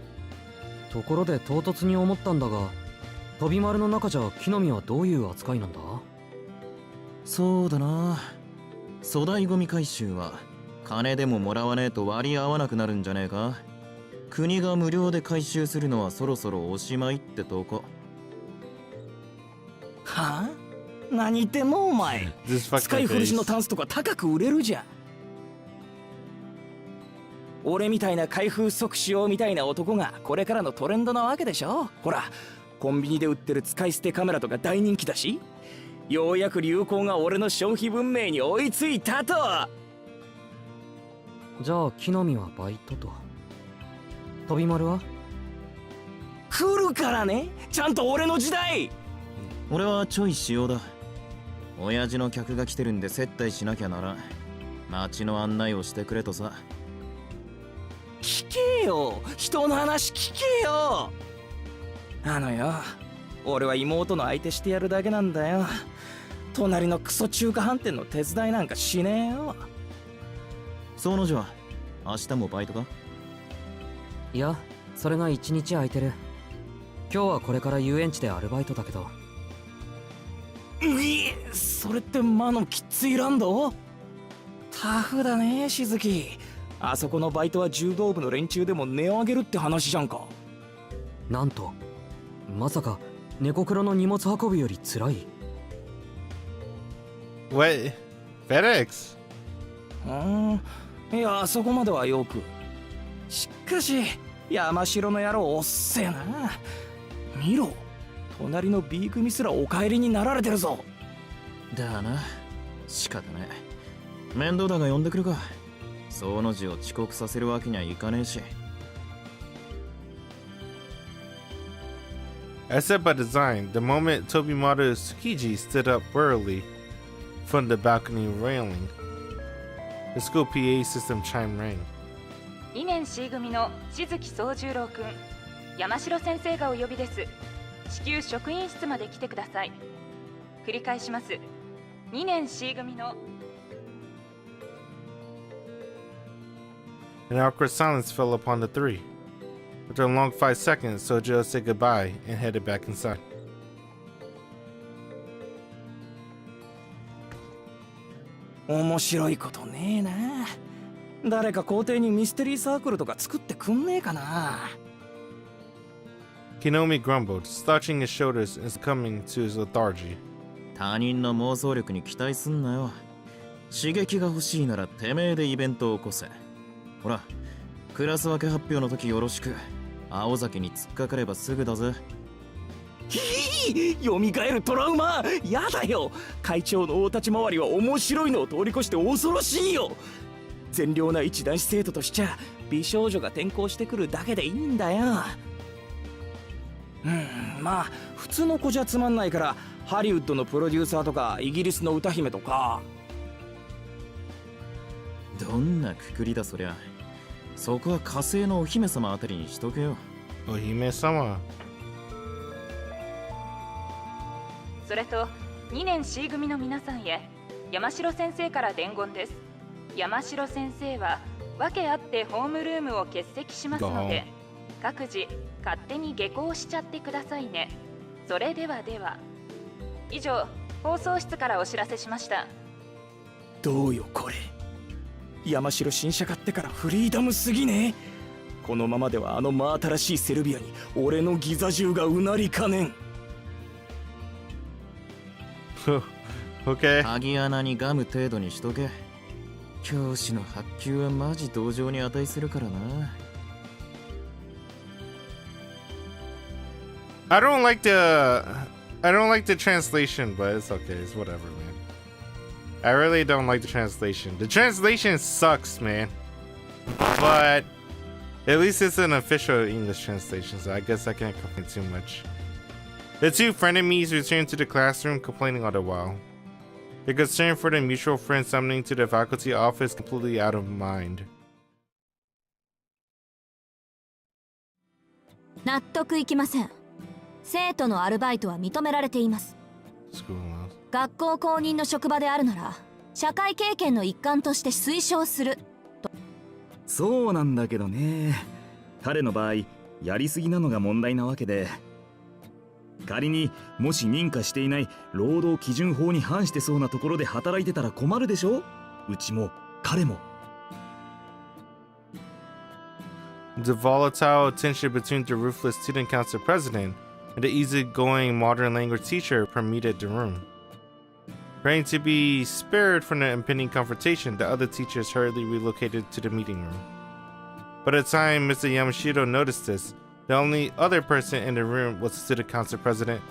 ところで唐突に思ったんだが、飛び丸の中じゃ木の実はどういう扱いなんだ？
そうだな、粗大ゴミ回収は金でももらわねえと割り合わなくなるんじゃねえか。国が無料で回収するのはそろそろおしまいってとこ。
はあ、何言ってんのお前。
This fucking
使い古し
face.
のタンスとか高く売れるじゃん。俺みたいな開封即使用みたいな男がこれからのトレンドなわけでしょ。ほらコンビニで売ってる使い捨てカメラとか大人気だし、ようやく流行が俺の消費文明に追いついたと。
じゃあ木の実はバイトと。飛び丸は？
来るからね、ちゃんと俺の時代。
俺はちょい塩だ。親父の客が来てるんで接待しなきゃならん。街の案内をしてくれとさ。
聞けよ、人の話聞けよ。あのよ、俺は妹の相手してやるだけなんだよ。隣のクソ中華飯店の手伝いなんかしねえよ。
その字は明日もバイトか？
いや、それが一日空いてる。今日はこれから遊園地でアルバイトだけど。
それって魔のきついランド？タフだねしずき。あそこのバイトは柔道部の連中でも値を上げるって話じゃんか。
なんと、まさか猫黒の荷物運びより辛い。
What? FedEx?
いや、そこまではよく。しかし山城の野郎おっせえな。見ろ、隣の B 組すらお帰りになられてるぞ。
だな、仕方ねえ。面倒だが呼んでくるか。その字を遅刻させるわけにはいかねえし。
As said by design, the moment Tobimaru Tsukiji stood up wearily from the balcony railing, the school PA system chime rang.
2年 C 組の静木宗十郎くん、山城先生がお呼びです。至急職員室まで来てください。繰り返します。2年 C 組の。
An awkward silence fell upon the three. After a long 5 seconds, Sojo said goodbye and headed back inside.
面白いことねえな。誰か校庭にミステリーサークルとか作ってくんねえかな。
Kinomi grumbled, slouching his shoulders and succumbing to his lethargy.
他人の妄想力に期待すんなよ。刺激が欲しいならてめえでイベントを起こせ。ほら、クラス分け発表の時よろしく。青崎に突っかかればすぐだぜ。
読み替えるトラウマやだよ。会長の大立ち回りは面白いのを通り越して恐ろしいよ。善良な一男子生徒としちゃ美少女が転校してくるだけでいいんだよ。まあ普通の子じゃつまんないからハリウッドのプロデューサーとかイギリスの歌姫とか。
どんなくくりだそりゃ。そこは火星のお姫様あたりにしとけよ。
お姫様。
それと2年 C 組の皆さんへ山城先生から伝言です。山城先生は訳あってホームルームを欠席しますので、各自勝手に下校しちゃってくださいね。それではでは。以上、放送室からお知らせしました。
どうよこれ。山城新車買ってからフリーダムすぎね。このままではあの真新しいセルビアに俺のギザ銃がうなりかねん。
Okay.
鍵穴にガム程度にしとけ。教師の発給はマジ同情に値するからな。
I don't like the translation, but it's okay. It's whatever, man. I really don't like the translation. The translation sucks, man. But at least it's an official English translation, so I guess I can't complain too much. The two frenemies return to the classroom, complaining all the while. They're concerned for their mutual friend summoning to the faculty office completely out of mind.
納得いきません。生徒のアルバイトは認められています。学校公認の職場であるなら、社会経験の一環として推奨すると。
そうなんだけどね。彼の場合、やりすぎなのが問題なわけで。仮にもし認可していない労働基準法に反してそうなところで働いてたら困るでしょ。うちも彼も。
The volatile tension between the ruthless student council president and the easygoing modern language teacher permeated the room. Praying to be spared from the impending confrontation, the other teachers hurriedly relocated to the meeting room. By the time Mr. Yamashiro noticed this, the only other person in the room was the student council president,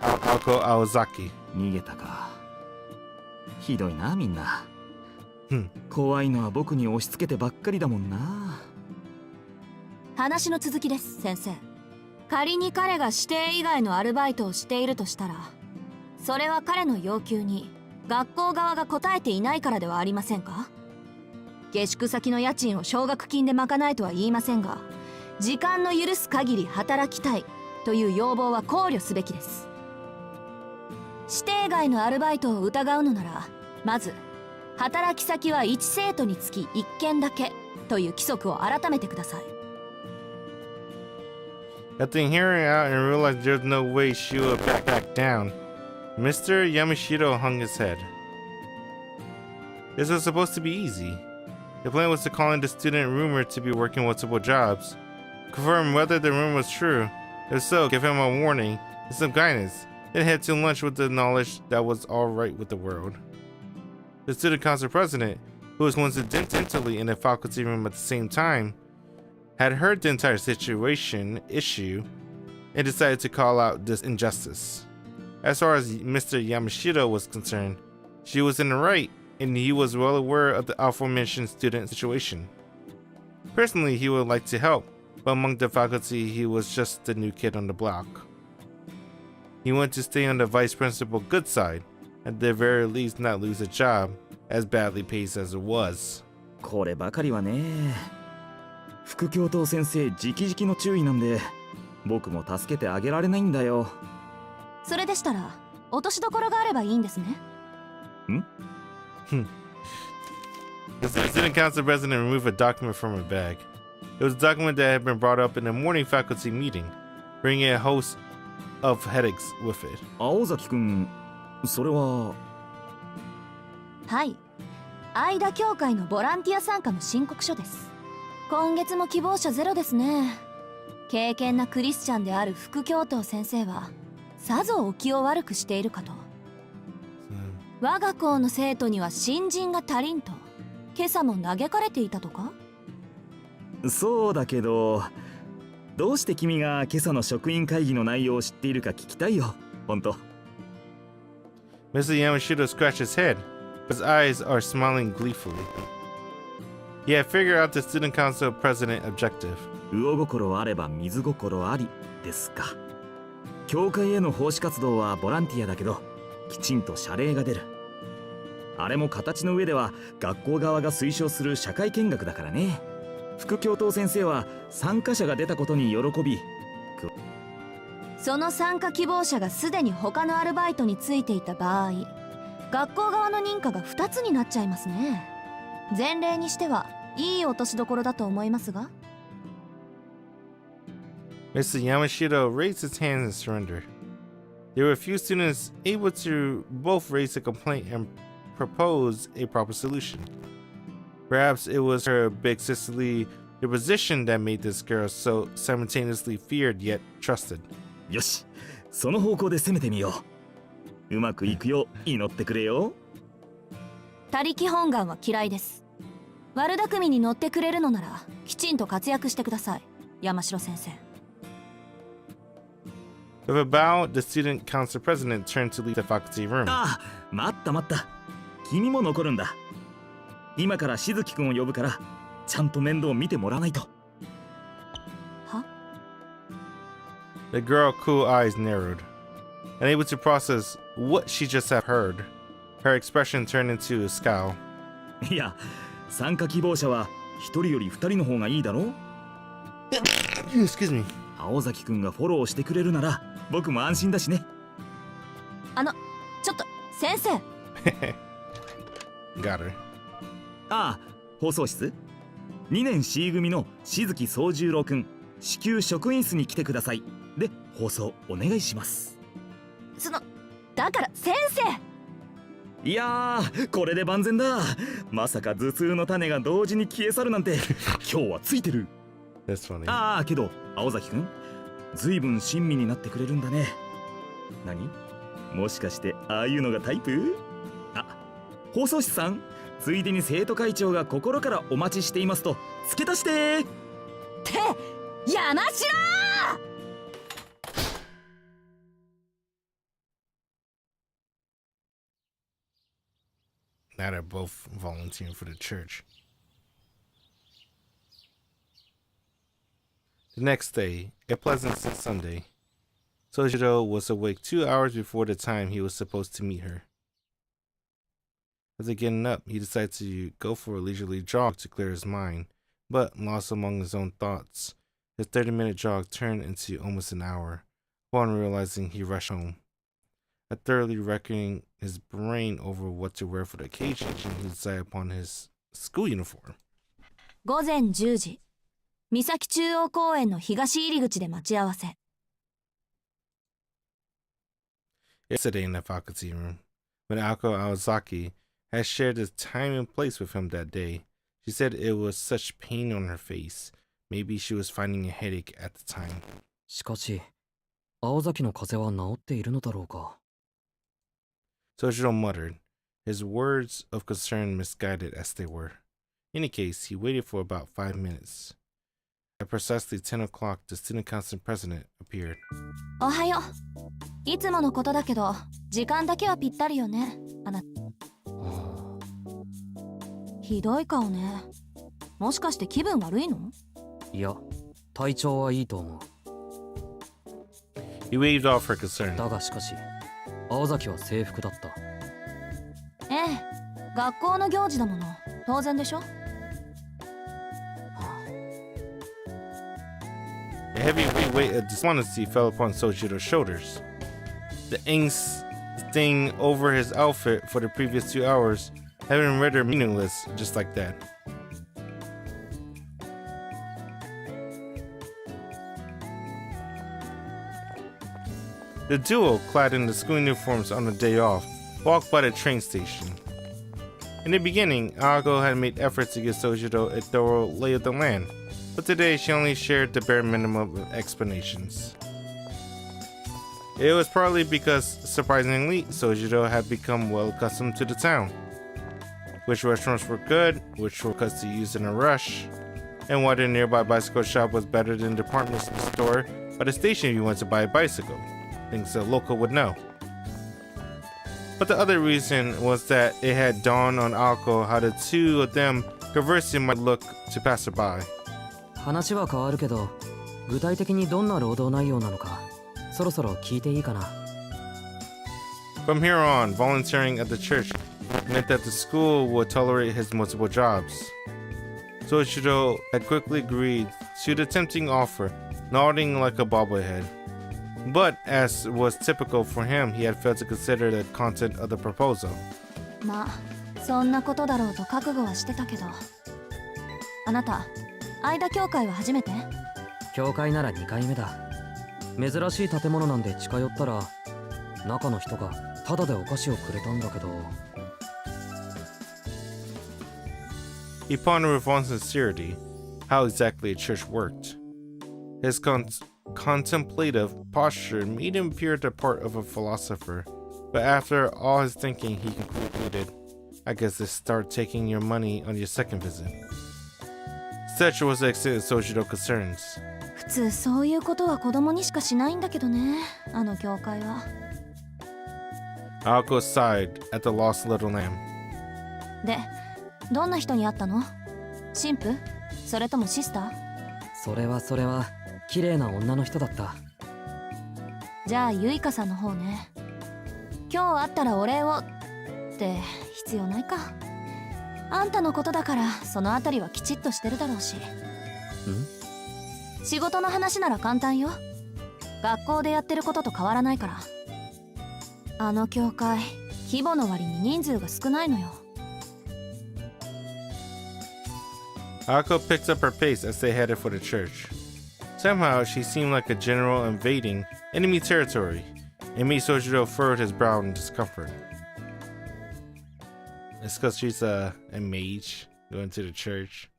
Aoko Aozaki.
逃げたか。ひどいな、みんな。怖いのは僕に押し付けてばっかりだもんな。
話の続きです、先生。仮に彼が指定以外のアルバイトをしているとしたら、それは彼の要求に学校側が応えていないからではありませんか？下宿先の家賃を奨学金で賄えとは言いませんが、時間の許す限り働きたいという要望は考慮すべきです。指定外のアルバイトを疑うのなら、まず働き先は1生徒につき1件だけという規則を改めてください。
After hearing out and realizing there's no way she would back down, Mr. Yamashiro hung his head. This was supposed to be easy. The plan was to call in the student rumored to be working multiple jobs, confirm whether the rumor was true, if so, give him a warning and some guidance, then head to lunch with the knowledge that was all right with the world. The student council president, who was coincidentally in the faculty room at the same time, had heard the entire issue, and decided to call out this injustice. As far as Mr. Yamashiro was concerned, she was in the right, and he was well aware of the aforementioned student situation. Personally, he would like to help, but among the faculty, he was just the new kid on the block. He wanted to stay on the vice principal good side, at the very least not lose a job, as badly paid as it was.
こればかりはね。副教頭先生直々の注意なんで、僕も助けてあげられないんだよ。
それでしたら、落としどころがあればいいんですね。
The student council president removed a document from her bag. It was a document that had been brought up in a morning faculty meeting, bringing a host of headaches with it.
青崎くん、それは。
はい。愛田協会のボランティア参加の申告書です。今月も希望者ゼロですね。敬虔なクリスチャンである副教頭先生はさぞお気を悪くしているかと。我が校の生徒には新人が足りんと今朝も嘆かれていたとか。
そうだけど、どうして君が今朝の職員会議の内容を知っているか聞きたいよ、本当。
Mr. Yamashiro scratched his head, but his eyes are smiling gleefully. He had figured out the student council president objective.
魚心あれば水心ありですか。教会への奉仕活動はボランティアだけど、きちんと謝礼が出る。あれも形の上では学校側が推奨する社会見学だからね。副教頭先生は参加者が出たことに喜び、
その参加希望者がすでに他のアルバイトについていた場合、学校側の認可が2つになっちゃいますね。前例にしてはいい落としどころだと思いますが。
Mr. Yamashiro raised his hand in surrender. There were a few students able to both raise a complaint and propose a proper solution. Perhaps it was her big sisterly position that made this girl so simultaneously feared yet trusted.
よし、その方向で攻めてみよう。うまくいくよう祈ってくれよ。
他力本願は嫌いです。悪巧みに乗ってくれるのならきちんと活躍してください、山城先生。
With a bow, the student council president turned to leave the faculty room.
ああ、待った。君も残るんだ。今からしずきくんを呼ぶからちゃんと面倒を見てもらわないと。
は？
The girl's cool eyes narrowed. Unable to process what she just had heard, her expression turned into a scowl.
いや、参加希望者は一人より二人の方がいいだろ。
Excuse me.
青崎くんがフォローしてくれるなら僕も安心だしね。
ちょっと先生。
Got her.
ああ、放送室2年 C 組のしずき宗十郎くん、至急職員室に来てください。で、放送お願いします。
だから先生。
いやー、これで万全だ。まさか頭痛の種が同時に消え去るなんて今日はついてる。
That's funny.
ああ、けど青崎くん、ずいぶん親身になってくれるんだね。何？もしかしてああいうのがタイプ？あ、放送室さん、ついでに生徒会長が心からお待ちしていますと付け足して。
って山城。
Now they're both volunteering for the church. The next day, a pleasant Sunday, Sojiro was awake 2 hours before the time he was supposed to meet her. After getting up, he decided to go for a leisurely jog to clear his mind, but lost among his own thoughts, his 30-minute jog turned into almost an hour. Upon realizing, he rushed home. Thoroughly wrecking his brain over what to wear for the occasion, he decided upon his school uniform.
午前10時、三崎中央公園の東入り口で待ち合わせ。
Yesterday in the faculty room, when Aoko Aozaki had shared the time and place with him that day, she said it was such pain on her face. Maybe she was finding a headache at the time.
しかし、青崎の風邪は治っているのだろうか。
Sojiro muttered, his words of concern misguided as they were. In any case, he waited for about 5 minutes. At precisely 10 o'clock, the student council president appeared.
おはよう。いつものことだけど、時間だけはぴったりよね。ひどい顔ね。もしかして気分悪いの？
いや、体調はいいと思う。
He waved off her concern.
だがしかし、青崎は制服だった。
ええ、学校の行事だもの。当然でしょ。
A heavy weight of despondency fell upon Sojiro's shoulders. The angst sting over his outfit for the previous 2 hours had been rendered meaningless just like that. The duo, clad in the school uniforms on a day off, walked by the train station. In the beginning, Aoko had made efforts to give Sojiro a thorough lay of the land, but today she only shared the bare minimum of explanations. It was partly because, surprisingly, Sojiro had become well accustomed to the town. Which restaurants were good, which shortcuts to use in a rush, and why the nearby bicycle shop was better than the department store by the station if you wanted to buy a bicycle. Things a local would know. But the other reason was that it had dawned on Aoko how the two of them conversing might look to passerby.
話は変わるけど、具体的にどんな労働内容なのか、そろそろ聞いていいかな。
From here on, volunteering at the church meant that the school would tolerate his multiple jobs. Sojiro had quickly agreed to the tempting offer, nodding like a bobblehead. But, as was typical for him, he had failed to consider the content of the proposal.
まあ、そんなことだろうと覚悟はしてたけど。あなた、間教会は初めて？
教会なら2回目だ。珍しい建物なんで近寄ったら、中の人がタダでお菓子をくれたんだけど。
He pondered with one sincerity how exactly a church worked. His contemplative posture made him appear the part of a philosopher, but after all his thinking, he concluded, I guess they start taking your money on your second visit. Such was the extent of Sojiro concerns.
普通そういうことは子供にしかしないんだけどね、あの教会は。
Aoko sighed at the lost little lamb.
で、どんな人に会ったの？神父？それともシスター？
それは綺麗な女の人だった。
じゃあユイカさんの方ね。今日会ったらお礼をって必要ないか。あんたのことだからそのあたりはきちっとしてるだろうし。仕事の話なら簡単よ。学校でやってることと変わらないから。あの教会、規模の割に人数が少ないのよ。
Ako picked up her pace as they headed for the church. Somehow, she seemed like a general invading enemy territory. It made Sojiro furrowed his brow in discomfort. It's because she's a mage going to the church.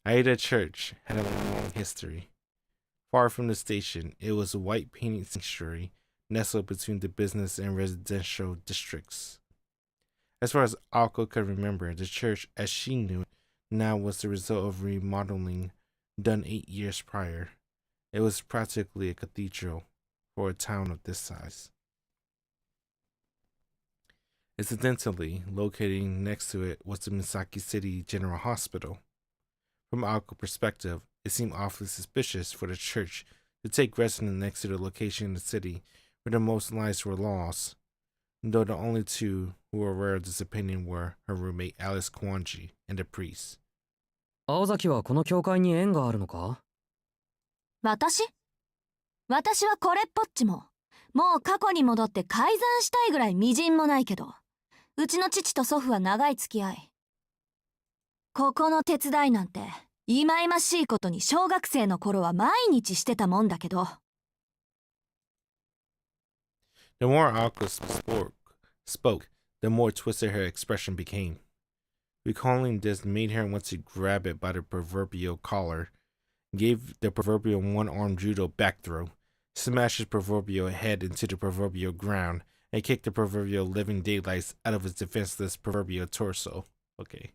Aida Church had a long history. Far from the station, it was a white painted sanctuary nestled between the business and residential districts. As far as Ako could remember, the church, as she knew it, now was the result of remodeling done 8 years prior. It was practically a cathedral for a town of this size. Incidentally, locating next to it was the Misaki City General Hospital. From Ako's perspective, it seemed awfully suspicious for the church to take residence next to the location in the city where the most lives were lost, though the only two who were aware of this opinion were her roommate Alice Kwanji and the priest.
青崎はこの教会に縁があるのか？
私はこれっぽっちも。もう過去に戻って改ざんしたいぐらい微塵もないけど、うちの父と祖父は長い付き合い。ここの手伝いなんて、忌々しいことに小学生の頃は毎日してたもんだけど。
The more Ako spoke, the more twisted her expression became. Recalling this made her want to grab it by the proverbial collar, gave the proverbial one-armed judo back throw, smashed his proverbial head into the proverbial ground, and kicked the proverbial living daylights out of his defenseless proverbial torso. Okay.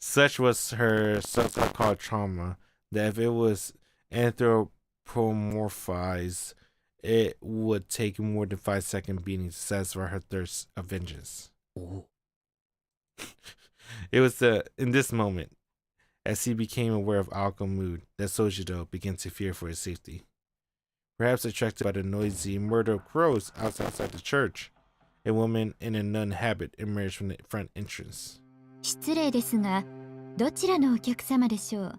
Such was her so-called trauma that if it was anthropomorphized, it would take more than 5-second beating to satisfy her thirst of vengeance. It was in this moment, as he became aware of Ako's mood, that Sojiro began to fear for his safety. Perhaps attracted by the noisy murder of crows outside the church, a woman in a nun habit emerged from the front entrance.
失礼ですが、どちらのお客様でしょう？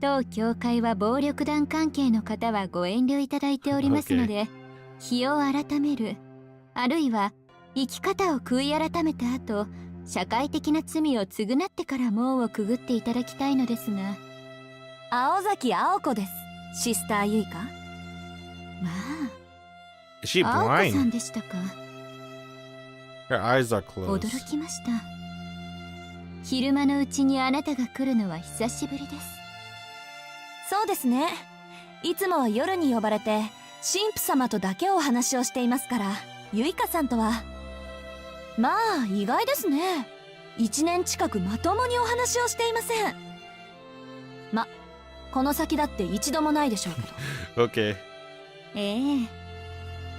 当教会は暴力団関係の方はご遠慮いただいておりますので、日を改める、あるいは生き方を悔い改めた後、社会的な罪を償ってから門をくぐっていただきたいのですが。
青崎青子です。シスターユイカ。
ま
あ。Is she blind?
青子さんでしたか。
Her eyes are closed.
驚きました。昼間のうちにあなたが来るのは久しぶりです。
そうですね。いつもは夜に呼ばれて神父様とだけお話をしていますから、ユイカさんとは。まあ意外ですね。1年近くまともにお話をしていません。ま、この先だって一度もないでしょうけど。
Okay.
ええ、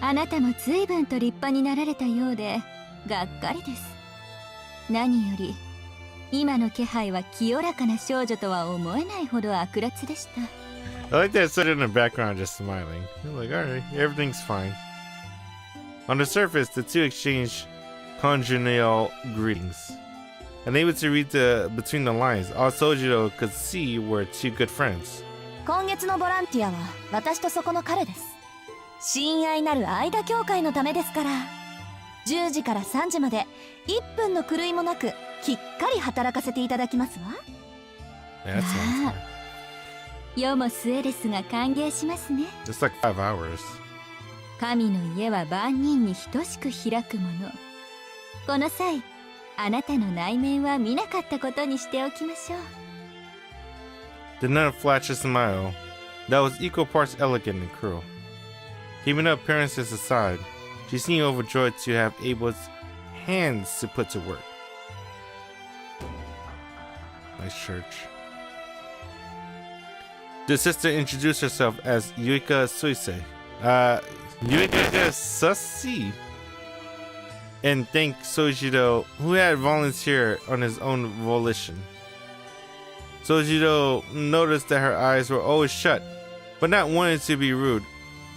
あなたも随分と立派になられたようでがっかりです。何より今の気配は清らかな少女とは思えないほど悪辣でした。
I like that sitting in the background just smiling. I'm like, alright, everything's fine. On the surface, the two exchanged congenial greetings. Unable to read between the lines, all Sojiro could see were two good friends.
今月のボランティアは私とそこの彼です。親愛なる間協会のためですから。10時から3時まで1分の狂いもなくきっかり働かせていただきますわ。
まあ、
世も末ですが歓迎しますね。
Just like 5 hours.
神の家は万人に等しく開くもの。この際、あなたの内面は見なかったことにしておきましょう。
The nun flashed a smile that was equal parts elegant and cruel. Keeping her appearances aside, she seemed overjoyed to have Abel's hands to put to work. Nice church. The sister introduced herself as Yuika Suisei. Yuika Suisei. and thanked Sojiro, who had volunteered on his own volition. Sojiro noticed that her eyes were always shut, but not wanting to be rude,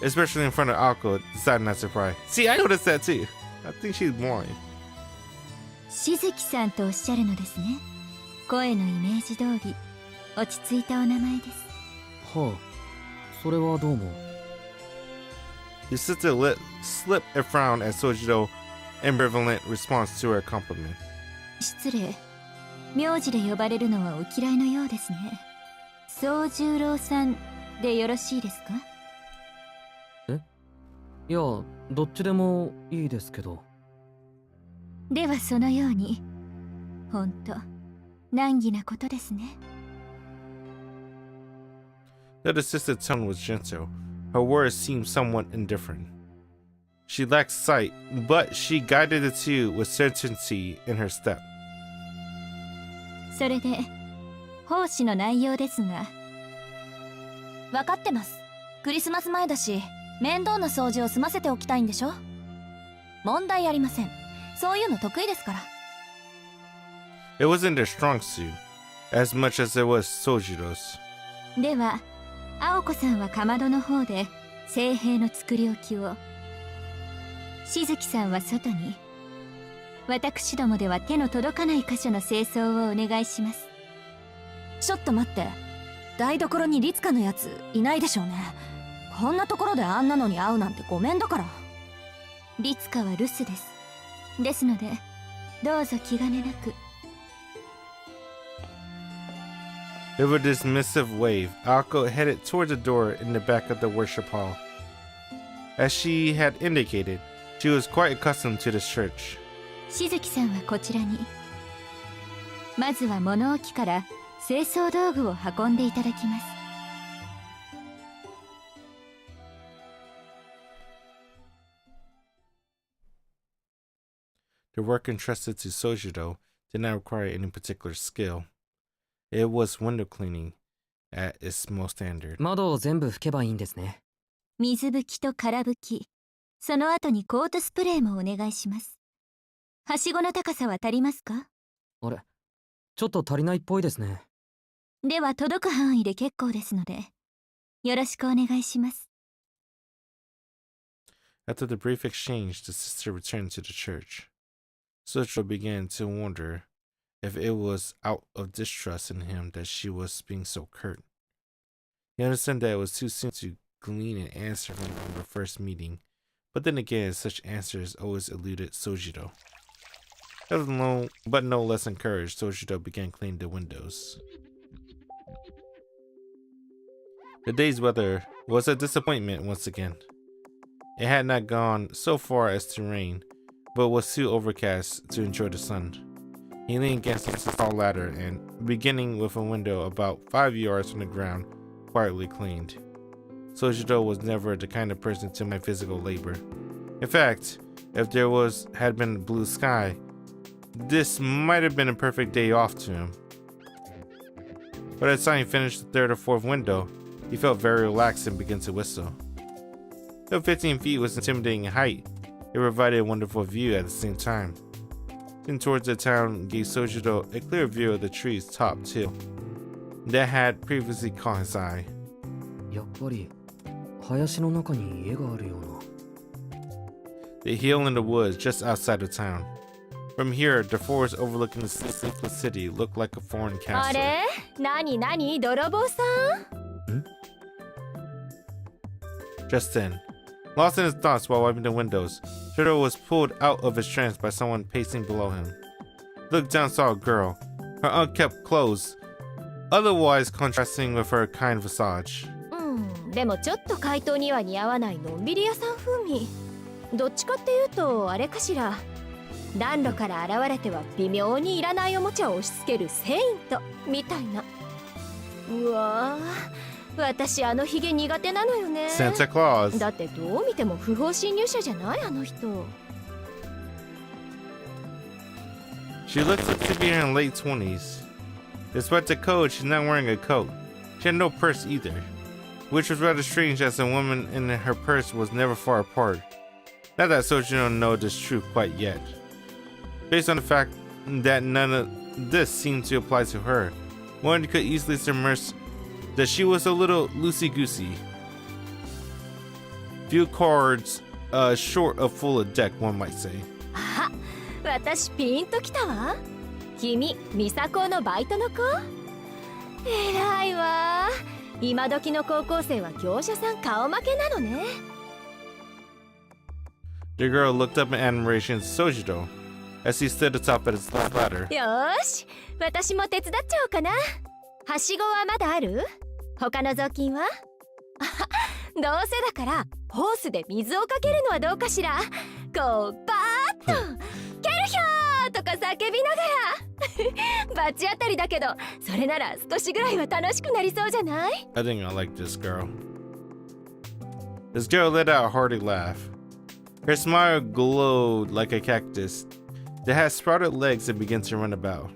especially in front of Aoko, decided not to pry. See, I noticed that too. I think she's blind.
しずきさんとおっしゃるのですね。声のイメージ通り落ち着いたお名前です。
はあ、それはどうも。
His sister slipped a frown at Sojiro's ambivalent response to her compliment.
失礼。名字で呼ばれるのはお嫌いのようですね。宗十郎さんでよろしいですか？
え？いや、どっちでもいいですけど。
ではそのように。ほんと難儀なことですね。
The other sister's tone was gentle. Her words seemed somewhat indifferent. She lacked sight, but she guided the two with certainty in her step.
それで奉仕の内容ですが。
分かってます。クリスマス前だし面倒な掃除を済ませておきたいんでしょ。問題ありません。そういうの得意ですから。
It wasn't their strong suit, as much as it was Sojiro's.
では青子さんはかまどの方で聖兵の作り置きを、しずきさんは外に、私どもでは手の届かない箇所の清掃をお願いします。
ちょっと待って、台所にリツカのやついないでしょうね。こんなところであんなのに会うなんてごめんだから。
リツカは留守です。ですのでどうぞ気兼ねなく。
With a dismissive wave, Aoko headed toward the door in the back of the worship hall. As she had indicated, she was quite accustomed to this church.
しずきさんはこちらに。まずは物置から清掃道具を運んでいただきます。
The work entrusted to Sojiro did not require any particular skill. It was window cleaning at its most standard.
窓を全部拭けばいいんですね。
水拭きと空拭き、その後にコートスプレーもお願いします。はしごの高さは足りますか？
あれ、ちょっと足りないっぽいですね。
では届く範囲で結構ですので、よろしくお願いします。
After the brief exchange, the sister returned to the church. Sojiro began to wonder if it was out of distrust in him that she was being so curt. He understood that it was too soon to glean an answer from their first meeting, but then again, such answers always eluded Sojiro. But no less encouraged, Sojiro began cleaning the windows. The day's weather was a disappointment once again. It had not gone so far as to rain, but was too overcast to enjoy the sun. He leaned against a tall ladder and, beginning with a window about 5 yards from the ground, quietly cleaned. Sojiro was never the kind of person to mind physical labor. In fact, if there had been blue sky, this might have been a perfect day off to him. By the time he finished the third or fourth window, he felt very relaxed and began to whistle. Though 15 feet was intimidating in height, it provided a wonderful view at the same time. Then towards the town gave Sojiro a clear view of the tree's top too. That had previously caught his eye.
やっぱり林の中に家があるような。
The hill in the woods just outside the town. From here, the forest overlooking the sleepless city looked like a foreign castle.
あれ？何泥棒さん？
Just then, lost in his thoughts while wiping the windows, Shiro was pulled out of his trance by someone pacing below him. Looked down, saw a girl, her unkempt clothes, otherwise contrasting with her kind visage.
でもちょっと怪盗には似合わないのんびり屋さん風味。どっちかっていうとあれかしら。暖炉から現れては微妙にいらないおもちゃを押し付けるセイントみたいな。うわー、私あのヒゲ苦手なのよね。
Santa Claus.
だってどう見ても不法侵入者じゃないあの人。
She looked to be in her late 20s. Despite the code, she's not wearing a coat. She had no purse either, which was rather strange as the woman in her purse was never far apart. Not that Sojiro knows this truth quite yet. Based on the fact that none of this seemed to apply to her, one could easily surmise that she was a little loosey-goosey. Few cards short of full of deck, one might say.
あ、私ピンときたわ。君、ミサコのバイトの子？偉いわ。今時の高校生は業者さん顔負けなのね。
The girl looked up in admiration at Sojiro as he stood atop of his ladder.
よーし、私も手伝っちゃおうかな。はしごはまだある？他の雑巾は？どうせだからホースで水をかけるのはどうかしら。こうバーッとケルヒョーとか叫びながらバチ当たりだけど、それなら少しぐらいは楽しくなりそうじゃない？
I think I like this girl. This girl let out a hearty laugh. Her smile glowed like a cactus that has sprouted legs and begins to run about.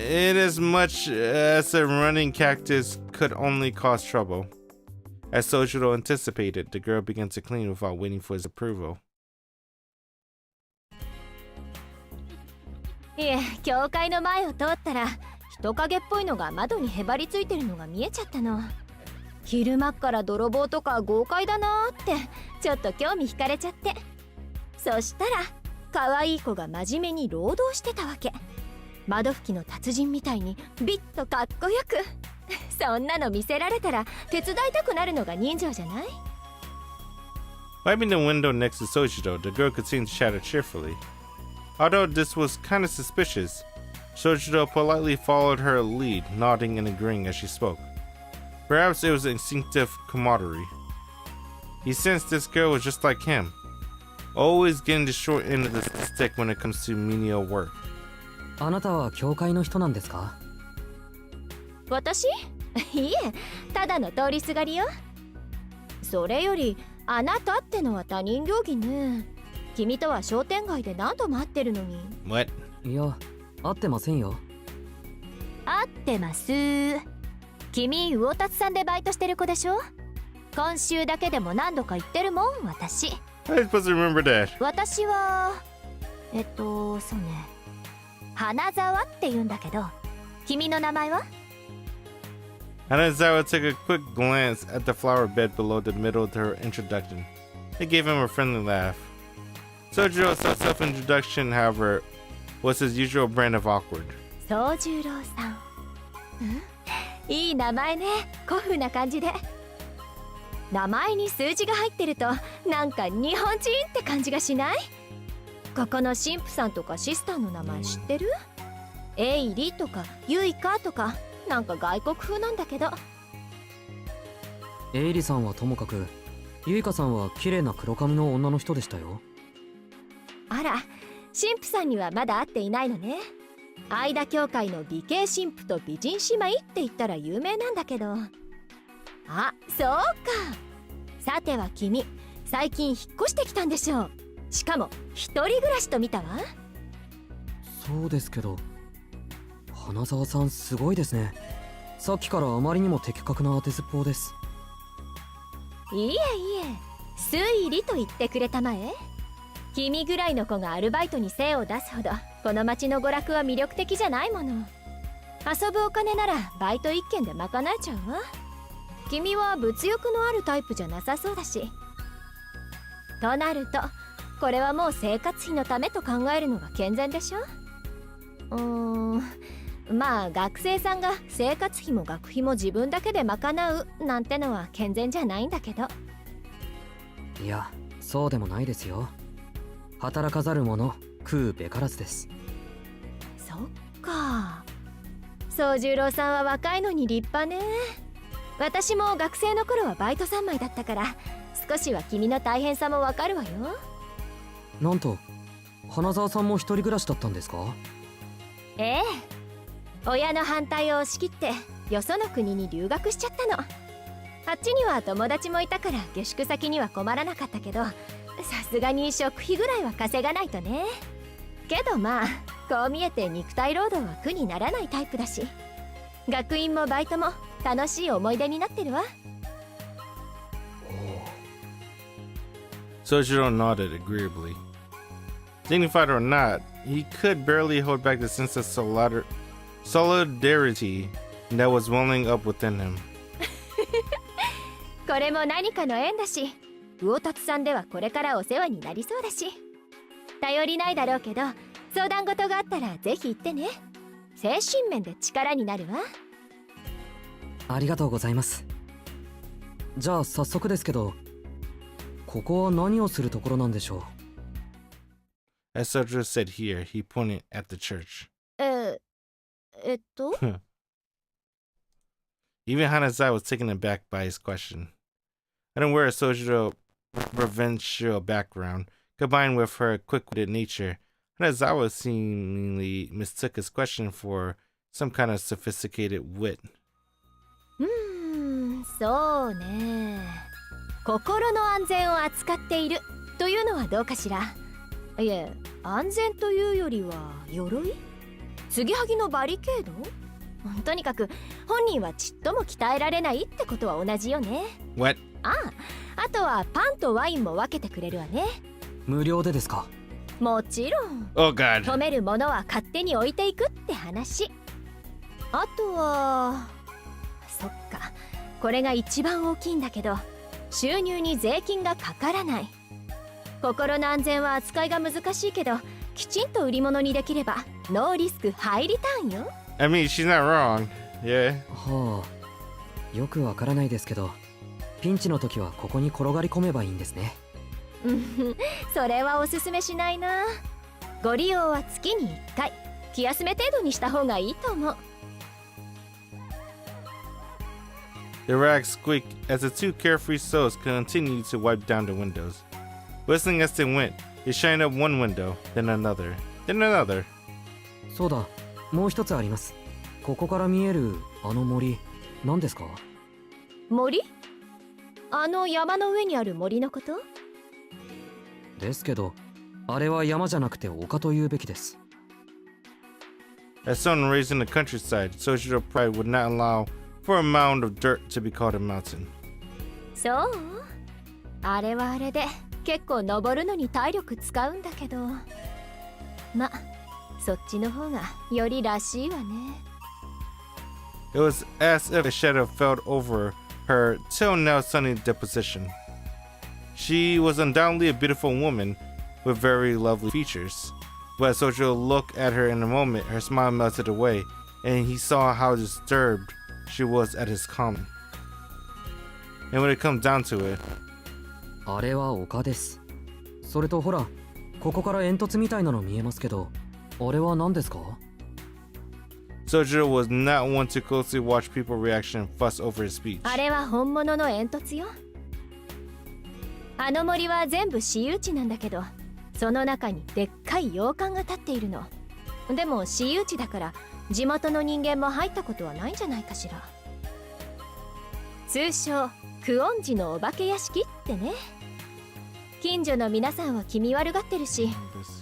Inasmuch as a running cactus could only cause trouble. As Sojiro anticipated, the girl began to clean without waiting for his approval.
いえ、教会の前を通ったら人影っぽいのが窓にへばりついてるのが見えちゃったの。昼間っから泥棒とか豪快だなーってちょっと興味惹かれちゃって。そしたら可愛い子が真面目に労働してたわけ。窓拭きの達人みたいにビッとかっこよく。そんなの見せられたら手伝いたくなるのが人情じゃない？
Wiping the window next to Sojiro, the girl continued to chatter cheerfully. Although this was kind of suspicious, Sojiro politely followed her lead, nodding and agreeing as she spoke. Perhaps it was instinctive camaraderie. He sensed this girl was just like him, always getting the short end of the stick when it comes to menial work.
あなたは教会の人なんですか？
私？いえ、ただの通りすがりよ。それよりあなたってのは他人行儀ね。君とは商店街で何度も会ってるのに。
What?
いや、会ってませんよ。
会ってます。君、魚達さんでバイトしてる子でしょ？今週だけでも何度か行ってるもん、私。
How are you supposed to remember that?
私はそうね、花沢って言うんだけど、君の名前は？
Hanazawa took a quick glance at the flower bed below the middle of her introduction. It gave him a friendly laugh. Sojiro's self-introduction, however, was his usual brand of awkward.
宗十郎さん。いい名前ね、古風な感じで。名前に数字が入ってるとなんか日本人って感じがしない？ここの神父さんとかシスターの名前知ってる？エイリとかユイカとか、なんか外国風なんだけど。
エイリさんはともかく、ユイカさんは綺麗な黒髪の女の人でしたよ。
あら、神父さんにはまだ会っていないのね。相田教会の美形神父と美人姉妹って言ったら有名なんだけど。あ、そうか。さては君、最近引っ越してきたんでしょう。しかも一人暮らしと見たわ。
そうですけど、花沢さんすごいですね。さっきからあまりにも的確な当てずっぽうです。
いえいえ、推理と言ってくれたまえ。君ぐらいの子がアルバイトに精を出すほどこの町の娯楽は魅力的じゃないもの。遊ぶお金ならバイト一件で賄えちゃうわ。君は物欲のあるタイプじゃなさそうだし。となるとこれはもう生活費のためと考えるのが健全でしょ。まあ学生さんが生活費も学費も自分だけで賄うなんてのは健全じゃないんだけど。
いや、そうでもないですよ。働かざる者食うべからずです。
そっか。宗十郎さんは若いのに立派ね。私も学生の頃はバイト三昧だったから少しは君の大変さもわかるわよ。
なんと花沢さんも一人暮らしだったんですか？
ええ、親の反対を押し切ってよその国に留学しちゃったの。あっちには友達もいたから下宿先には困らなかったけど、さすがに食費ぐらいは稼がないとね。けどまあこう見えて肉体労働は苦にならないタイプだし、学院もバイトも楽しい思い出になってるわ。
Sojiro nodded agreeably. Dignified or not, he could barely hold back the sense of solidarity that was welling up within him.
これも何かの縁だし、魚達さんではこれからお世話になりそうだし、頼りないだろうけど、相談事があったらぜひ言ってね。精神面で力になるわ。
ありがとうございます。じゃあ早速ですけど、ここは何をするところなんでしょう。
As Sojiro said here, he pointed at the church. Even Hanazai was taken aback by his question. Unaware of Sojiro's provincial background, combined with her quick-witted nature, Hanazawa seemingly mistook his question for some kind of sophisticated wit.
そうね。心の安全を扱っているというのはどうかしら。いえ、安全というよりは鎧？継ぎはぎのバリケード？とにかく本人はちっとも鍛えられないってことは同じよね。
What?
あとはパンとワインも分けてくれるわね。
無料でですか？
もちろん。
Oh God.
止めるものは勝手に置いていくって話。あとはそっか、これが一番大きいんだけど、収入に税金がかからない。心の安全は扱いが難しいけど、きちんと売り物にできればノーリスクハイリターンよ。
I mean, she's not wrong. Yeah.
はあ、よくわからないですけど、ピンチの時はここに転がり込めばいいんですね。
それはおすすめしないな。ご利用は月に1回、気休め程度にした方がいいと思う。
The rag squeaked as the two carefree souls continued to wipe down the windows. Whistling as they went, they shined up one window, then another, then another.
そうだ、もう一つあります。ここから見えるあの森、何ですか？
森？あの山の上にある森のこと？
ですけど、あれは山じゃなくて丘というべきです。
As someone raised in the countryside, Sojiro pride would not allow for a mound of dirt to be called a mountain.
そう？あれはあれで結構登るのに体力使うんだけど、ま、そっちの方がよりらしいわね。
It was as if a shadow fell over her till now sunny deposition. She was undoubtedly a beautiful woman with very lovely features. But as Sojiro looked at her in a moment, her smile melted away, and he saw how disturbed she was at his comment. And when it comes down to it,
あれは丘です。それとほら、ここから煙突みたいなの見えますけど、あれは何ですか？
Sojiro was not one to closely watch people's reaction and fuss over his speech.
あれは本物の煙突よ。あの森は全部私有地なんだけど、その中にでっかい洋館が建っているの。でも私有地だから地元の人間も入ったことはないんじゃないかしら。通称久遠寺のお化け屋敷ってね。近所の皆さんは気味悪がってるし、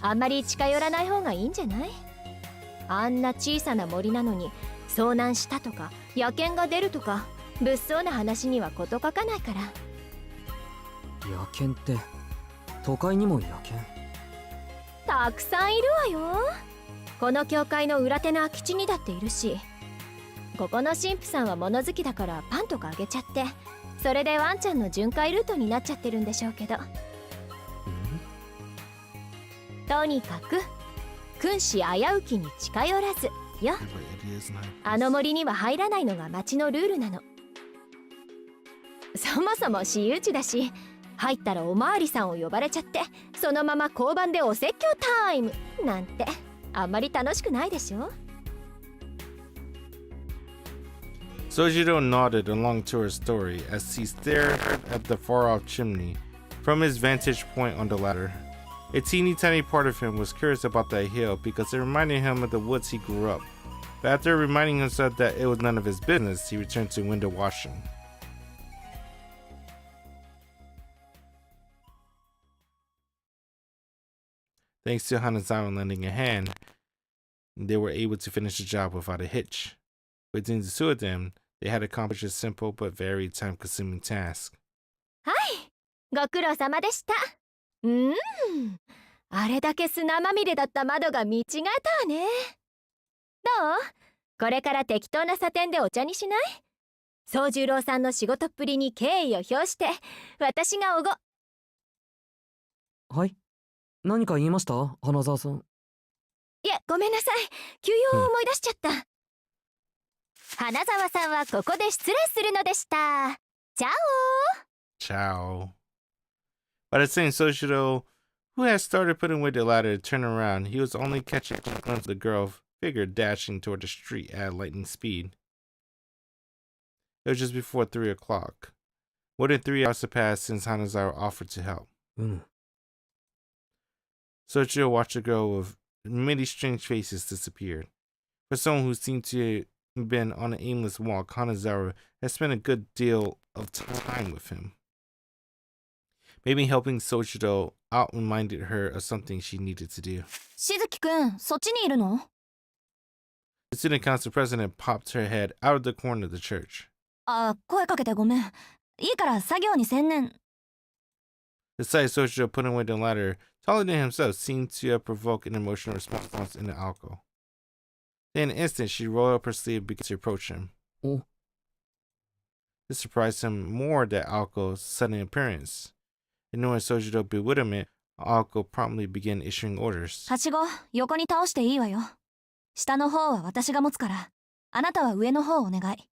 あんまり近寄らない方がいいんじゃない？あんな小さな森なのに遭難したとか野犬が出るとか物騒な話には事欠かないから。
野犬って都会にも野犬？
たくさんいるわよ。この教会の裏手の空き地にだっているし、ここの神父さんは物好きだからパンとかあげちゃって、それでワンちゃんの巡回ルートになっちゃってるんでしょうけど。とにかく君子危うきに近寄らずよ。あの森には入らないのが町のルールなの。そもそも私有地だし、入ったらおまわりさんを呼ばれちゃって、そのまま交番でお説教タイムなんてあんまり楽しくないでしょ。
Sojiro nodded along to her story as he stared at the far-off chimney from his vantage point on the ladder. A teeny tiny part of him was curious about that hill because it reminded him of the woods he grew up. But after reminding himself that it was none of his business, he returned to window washing. Thanks to Hanazawa lending a hand, they were able to finish the job without a hitch. Between the two of them, they had accomplished a simple but very time-consuming task.
はい、ご苦労様でした。
あれだけ砂まみれだった窓が見違えたわね。どう？これから適当な茶店でお茶にしない？宗十郎さんの仕事っぷりに敬意を表して私が
はい、何か言いました、花沢さん。
いや、ごめんなさい。休養を思い出しちゃった。花沢さんはここで失礼するのでした。チャオ。
Ciao. By the same Soshiro, who had started putting away the ladder to turn around, he was only catching a glimpse of the girl figure dashing toward the street at lightning speed. It was just before 3 o'clock. More than 3 hours had passed since Hanazawa offered to help. Soichiro watched the girl with many strange faces disappear. For someone who seemed to have been on an aimless walk, Hanazawa had spent a good deal of time with him. Maybe helping Soichiro out reminded her of something she needed to do.
しずきくん、そっちにいるの？
The student council president popped her head out of the corner of the church.
あ、声かけてごめん。いいから作業に専念。
The sight of Soichiro putting away the ladder, taller than himself, seemed to have provoked an emotional response in the alcohol. In an instant, she rolled up her sleeve and began to approach him.
Oh.
This surprised him more than Aoko's sudden appearance. Ignoring Soichiro's bewilderment, Aoko promptly began issuing orders.
はしご、横に倒していいわよ。下の方は私が持つから、あなたは上の方をお願い。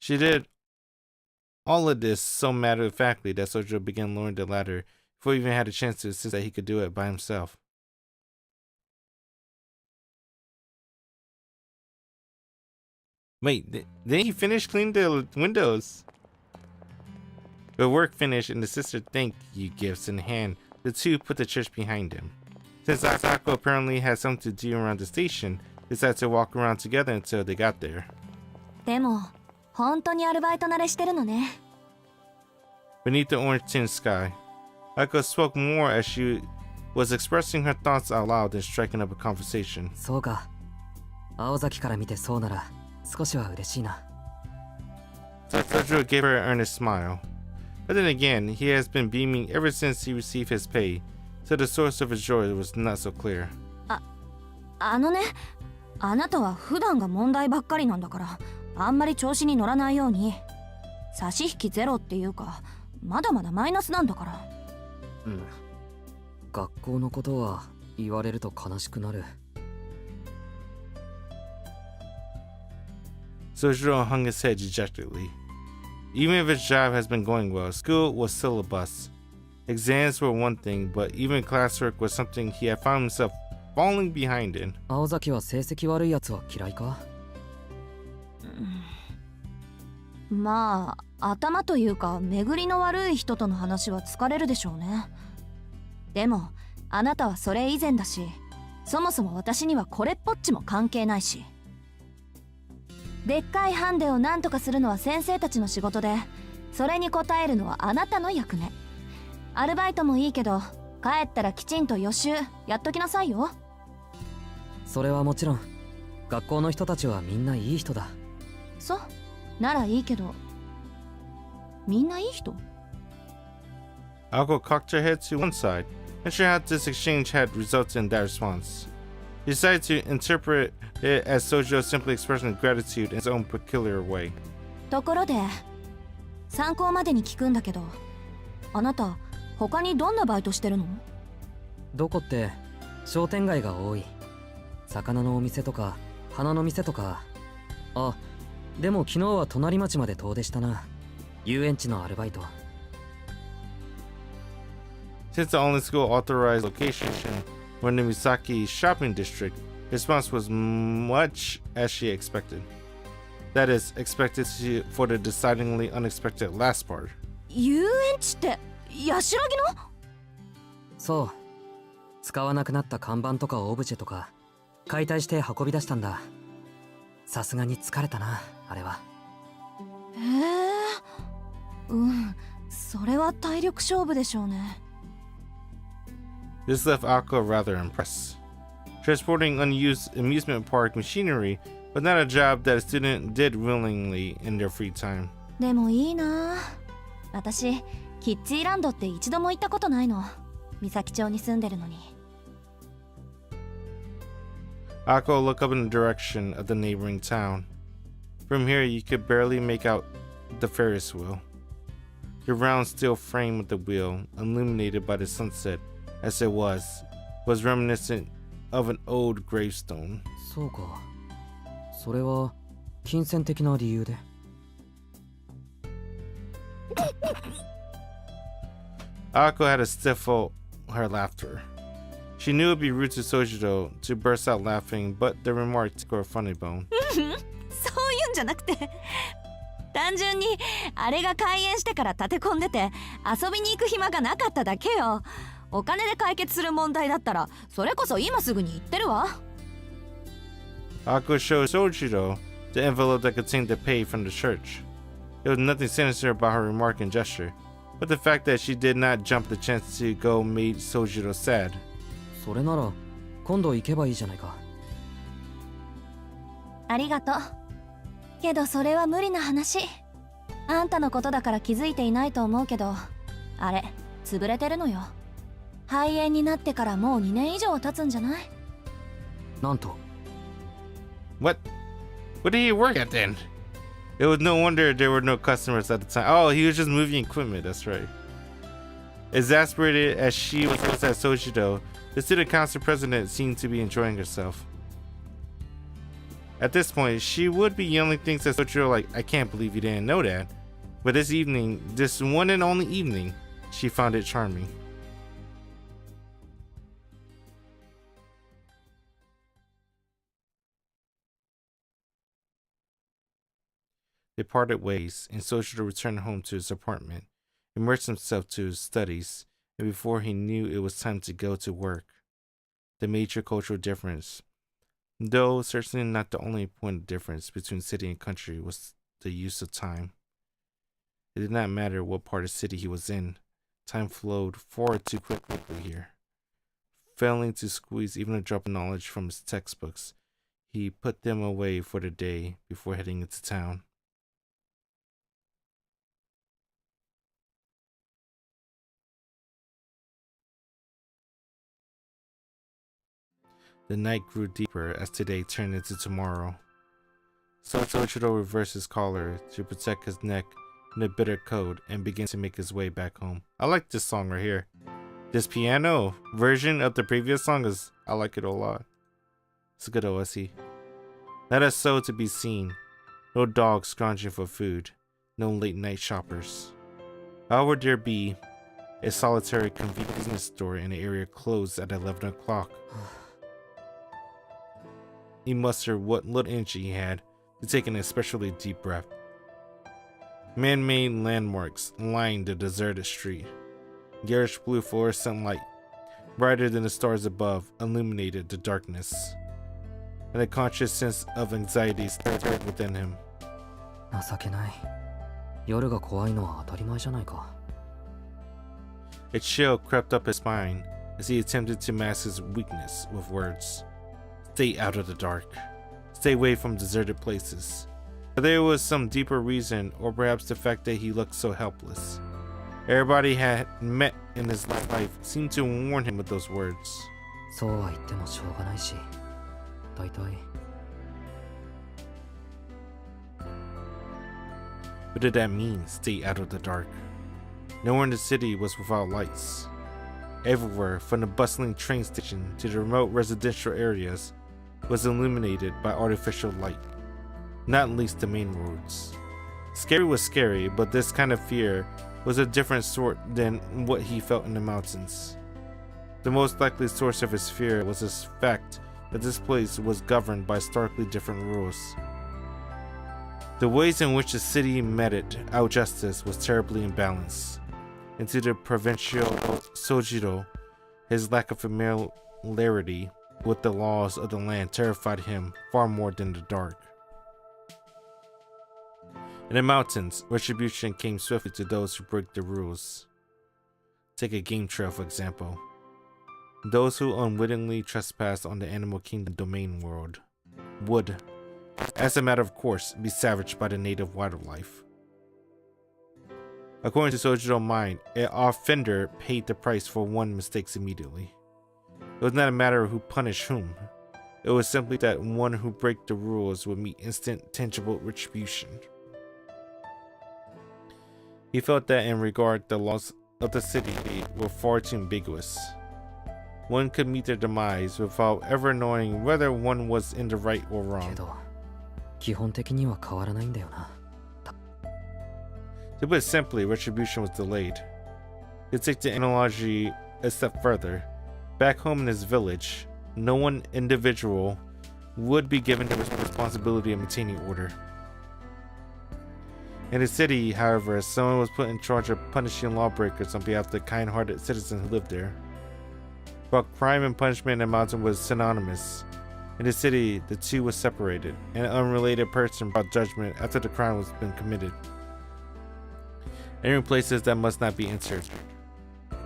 She did all of this so matter-of-factly that Soichiro began lowering the ladder before he even had a chance to insist that he could do it by himself. Wait, didn't he finish cleaning the windows? The work finished and the sister thank you gifts in hand, the two put the church behind him. Since Asako apparently had something to do around the station, they decided to walk around together until they got there.
でも、本当にアルバイト慣れしてるのね。
Beneath the orange-tinted sky, Asako spoke more as she was expressing her thoughts out loud and striking up a conversation.
そうか。青崎から見てそうなら少しは嬉しいな。
Soichiro gave her an earnest smile. But then again, he has been beaming ever since he received his pay, so the source of his joy was not so clear.
あのね、あなたは普段が問題ばっかりなんだから、あんまり調子に乗らないように。差し引きゼロっていうか、まだまだマイナスなんだから。
学校のことは言われると悲しくなる。
Soichiro hung his head dejectedly. Even if his job has been going well, school was still a bust. Exams were one thing, but even classwork was something he had found himself falling behind in.
青崎は成績悪いやつは嫌いか？
まあ、頭というか巡りの悪い人との話は疲れるでしょうね。でも、あなたはそれ以前だし、そもそも私にはこれっぽっちも関係ないし。でっかいハンデを何とかするのは先生たちの仕事で、それに応えるのはあなたの役目。アルバイトもいいけど、帰ったらきちんと予習やっときなさいよ。
それはもちろん。学校の人たちはみんないい人だ。
そう、ならいいけど、みんないい人？
Aoko cocked her head to one side, unsure how this exchange had resulted in that response. He decided to interpret it as Soichiro simply expressing gratitude in his own peculiar way.
ところで、参考までに聞くんだけど、あなた、他にどんなバイトしてるの？
どこって商店街が多い。魚のお店とか花の店とか。あ、でも昨日は隣町まで遠出したな。遊園地のアルバイト。
Since the only school authorized location were in the Misaki shopping district, the response was much as she expected. That is, expected for the decidingly unexpected last part.
遊園地ってヤシロギの？
そう。使わなくなった看板とかオブジェとか解体して運び出したんだ。さすがに疲れたな、あれは。
へえ、それは体力勝負でしょうね。
This left Aoko rather impressed. Transporting unused amusement park machinery was not a job that a student did willingly in their free time.
でもいいな。私、キッチーランドって一度も行ったことないの。三崎町に住んでるのに。
Akko looked up in the direction of the neighboring town. From here, you could barely make out the Ferris wheel. The round steel frame of the wheel, illuminated by the sunset as it was reminiscent of an old gravestone.
そうか。それは金銭的な理由で。
Akko had to stifle her laughter. She knew it would be rude to Sojiro to burst out laughing, but the remark took her a funny bone.
そういうんじゃなくて、単純にあれが開園してから立て込んでて遊びに行く暇がなかっただけよ。お金で解決する問題だったらそれこそ今すぐに行ってるわ。
Akko showed Sojiro the envelope that contained the pay from the church. There was nothing sinister about her remark and gesture, but the fact that she did not jump the chance to go made Sojiro sad.
それなら今度行けばいいじゃないか。
ありがとう。けどそれは無理な話。あんたのことだから気づいていないと思うけど、あれ潰れてるのよ。廃園になってからもう2年以上経つんじゃない？
なんと。
What did he work at then? It was no wonder there were no customers at the time. Oh, he was just moving equipment, that's right. Exasperated as she was at Sojiro, the student council president seemed to be enjoying herself. At this point, she would be yelling things at Sojiro like, I can't believe you didn't know that. But this evening, this one and only evening, she found it charming. They parted ways, and Sojiro returned home to his apartment, immersed himself to his studies, and before he knew it was time to go to work. The major cultural difference, though certainly not the only point of difference between city and country, was the use of time. It did not matter what part of the city he was in. Time flowed far too quickly here. Failing to squeeze even a drop of knowledge from his textbooks, he put them away for the day before heading into town. The night grew deeper as today turned into tomorrow. So Sojiro reversed his collar to protect his neck in a bitter coat and began to make his way back home. I like this song right here. This piano version of the previous song I like it a lot. It's a good OST. Not a soul to be seen. No dogs scrounging for food. No late night shoppers. How would there be a solitary convenience store in an area closed at 11 o'clock? He mustered what little energy he had to take an especially deep breath. Man-made landmarks lined the deserted street. Garish blue fluorescent light, brighter than the stars above, illuminated the darkness. And a conscious sense of anxiety stirred within him.
情けない。夜が怖いのは当たり前じゃないか。
A chill crept up his spine as he attempted to mask his weakness with words. Stay out of the dark. Stay away from deserted places. But there was some deeper reason, or perhaps the fact that he looked so helpless. Everybody had met in his life seemed to warn him with those words.
そうは言ってもしょうがないし、大体。
What did that mean, stay out of the dark? Nowhere in the city was without lights. Everywhere, from the bustling train station to the remote residential areas, was illuminated by artificial light, not least the main roads. Scary was scary, but this kind of fear was a different sort than what he felt in the mountains. The most likely source of his fear was the fact that this place was governed by starkly different rules. The ways in which the city meted out justice was terribly imbalanced, and to the provincial Sojiro, his lack of familiarity with the laws of the land terrified him far more than the dark. In the mountains, retribution came swiftly to those who break the rules. Take a game trail, for example. Those who unwittingly trespass on the Animal Kingdom domain world would, as a matter of course, be savaged by the native wildlife. According to Sojiro mind, an offender paid the price for one mistakes immediately. It was not a matter of who punished whom. It was simply that one who break the rules would meet instant, tangible retribution. He felt that in regard, the laws of the city were far too ambiguous. One could meet their demise without ever knowing whether one was in the right or wrong.
基本的には変わらないんだよな。
To put it simply, retribution was delayed. To take the analogy a step further, back home in his village, no one individual would be given the responsibility of maintaining order. In the city, however, someone was put in charge of punishing lawbreakers on behalf of the kind-hearted citizens who lived there. While crime and punishment in the mountain was synonymous, in the city, the two were separated, and an unrelated person brought judgment after the crime was been committed. Entering places that must not be entered.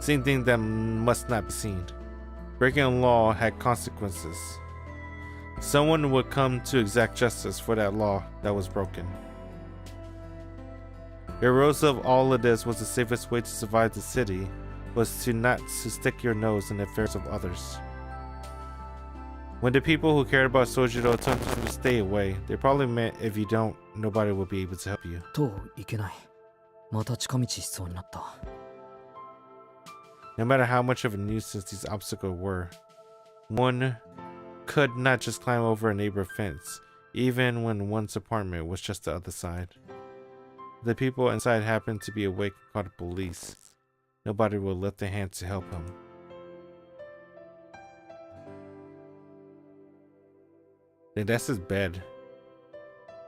Seeing things that must not be seen. Breaking a law had consequences. Someone would come to exact justice for that law that was broken. The rose of all of this was the safest way to survive the city was to not to stick your nose in the affairs of others. When the people who cared about Sojiro told you to stay away, they probably meant if you don't, nobody will be able to help you.
といけない。また近道しそうになった。
No matter how much of a nuisance these obstacles were, one could not just climb over a neighbor's fence, even when one's apartment was just the other side. If the people inside happened to be awake and called the police, nobody would lift a hand to help him. Then that's his bed.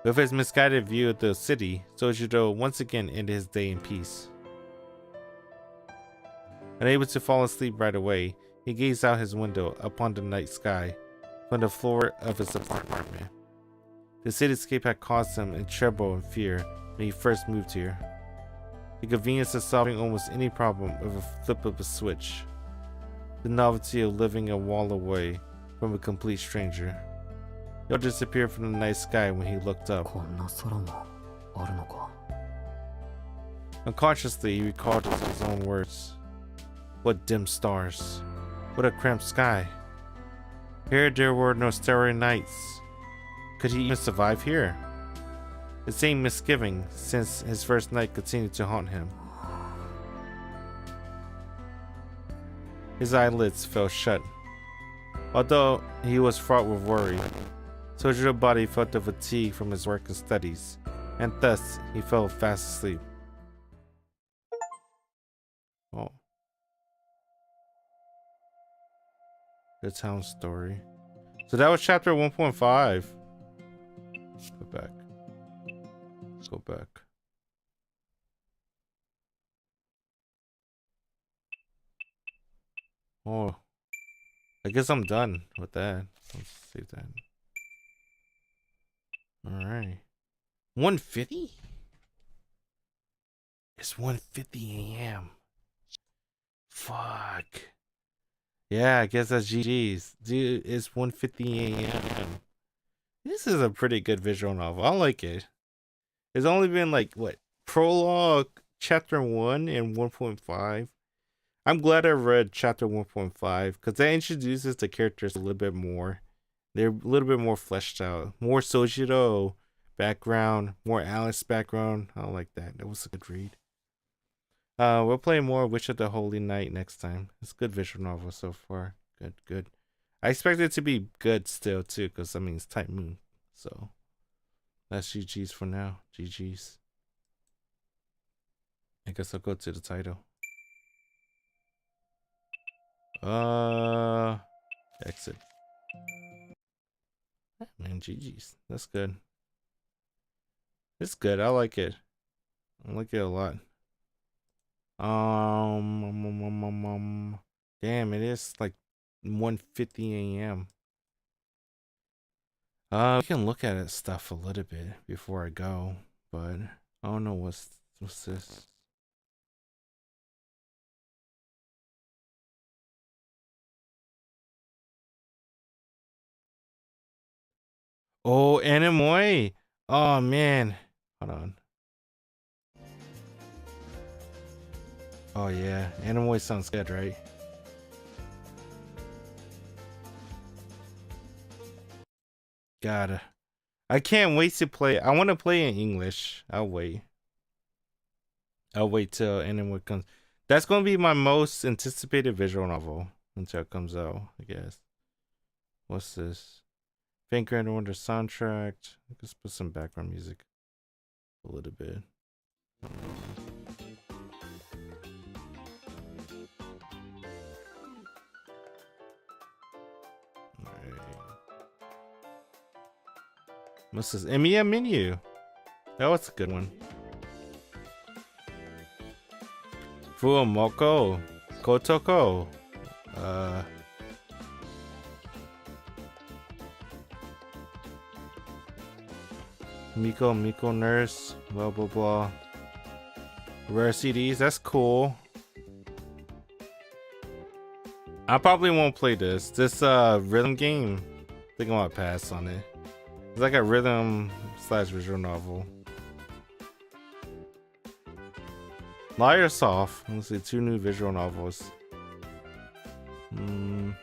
With his misguided view of the city, Sojiro once again ended his day in peace. Unable to fall asleep right away, he gazed out his window upon the night sky from the floor of his apartment. The cityscape had caused him a tremble and fear when he first moved here. The convenience of solving almost any problem with a flip of a switch. The novelty of living a wall away from a complete stranger. He all disappeared from the night sky when he looked up.
こんな空もあるのか。
Unconsciously, he recalled it to his own words. What dim stars. What a cramped sky. Here there were no starry nights. Could he even survive here? The same misgiving since his first night continued to haunt him. His eyelids fell shut. Although he was fraught with worry, Sojiro's body felt the fatigue from his work and studies, and thus he fell fast asleep. Oh. The town story. So that was chapter 1.5. Go back. Let's go back. Oh. I guess I'm done with that. Let's save that. Alright. 1:50? It's 1:50 a.m. Fuck. Yeah, I guess that's GG's. Dude, it's 1:50 a.m. This is a pretty good visual novel. I like it. It's only been like, what, prologue, chapter 1 and 1.5. I'm glad I read chapter 1.5 because that introduces the characters a little bit more. They're a little bit more fleshed out. More Sojiro background, more Alice background. I like that. That was a good read. We'll play more Witch of the Holy Night next time. It's a good visual novel so far. Good, good. I expect it to be good still too, because I mean it's Type Moon. So that's GG's for now. GG's. I guess I'll go to the title. Exit. Man, GG's. That's good. It's good. I like it. I like it a lot. Damn, it is like 1:50 a.m. We can look at it stuff a little bit before I go, but I don't know what's this. Oh, Anemoi. Oh man. Hold on. Oh yeah, Animoy sounds good, right? God, I can't wait to play. I want to play in English. I'll wait. I'll wait till Animoy comes. That's gonna be my most anticipated visual novel until it comes out, I guess. What's this? Faint Grand Wonder soundtrack. Let's put some background music. A little bit. What's this? Emiya menu. That was a good one. Fuomoko. Kotoko. Miko Nurse. Blah blah blah. Rare CDs. That's cool. I probably won't play this. This rhythm game. I think I might pass on it. It's like a rhythm / visual novel. Liar Soft. Let's see, 2 new visual novels.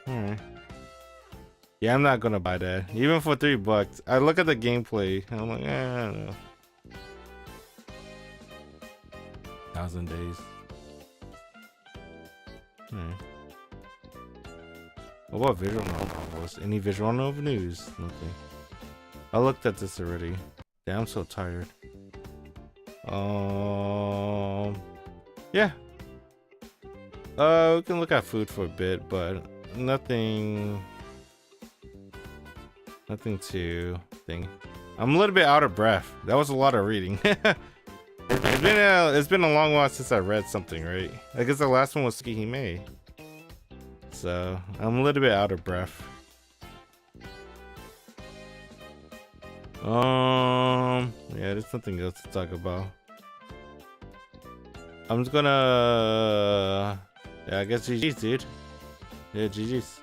Alright. Yeah, I'm not gonna buy that. Even for $3. I look at the gameplay and I'm like, I don't know. 1,000 Days. Alright. What about visual novels? Any visual novel news? Nothing. I looked at this already. Damn, I'm so tired. Yeah. We can look at food for a bit, but nothing too thing. I'm a little bit out of breath. That was a lot of reading. It's been a long while since I read something, right? I guess the last one was Tsukihime. So I'm a little bit out of breath. Yeah, there's nothing else to talk about. I'm just gonna, yeah, I guess GG's, dude. Yeah, GG's.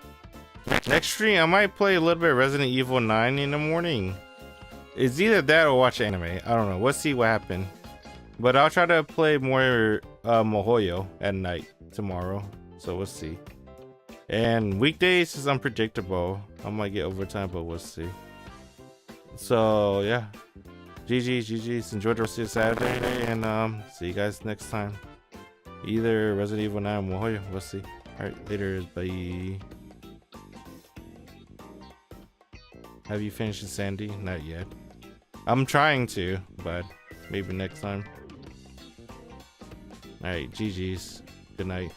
Next stream, I might play a little bit of Resident Evil 9 in the morning. It's either that or watch anime. I don't know. We'll see what happens. But I'll try to play more Mohoyo at night tomorrow. So we'll see. And weekdays is unpredictable. I might get overtime, but we'll see. So yeah, GG's. Enjoy the rest of your Saturday, and see you guys next time. Either Resident Evil 9 or Mohoyo. We'll see. All right, later. Bye. Have you finished Sandy? Not yet. I'm trying to, but maybe next time. All right, GG's. Good night.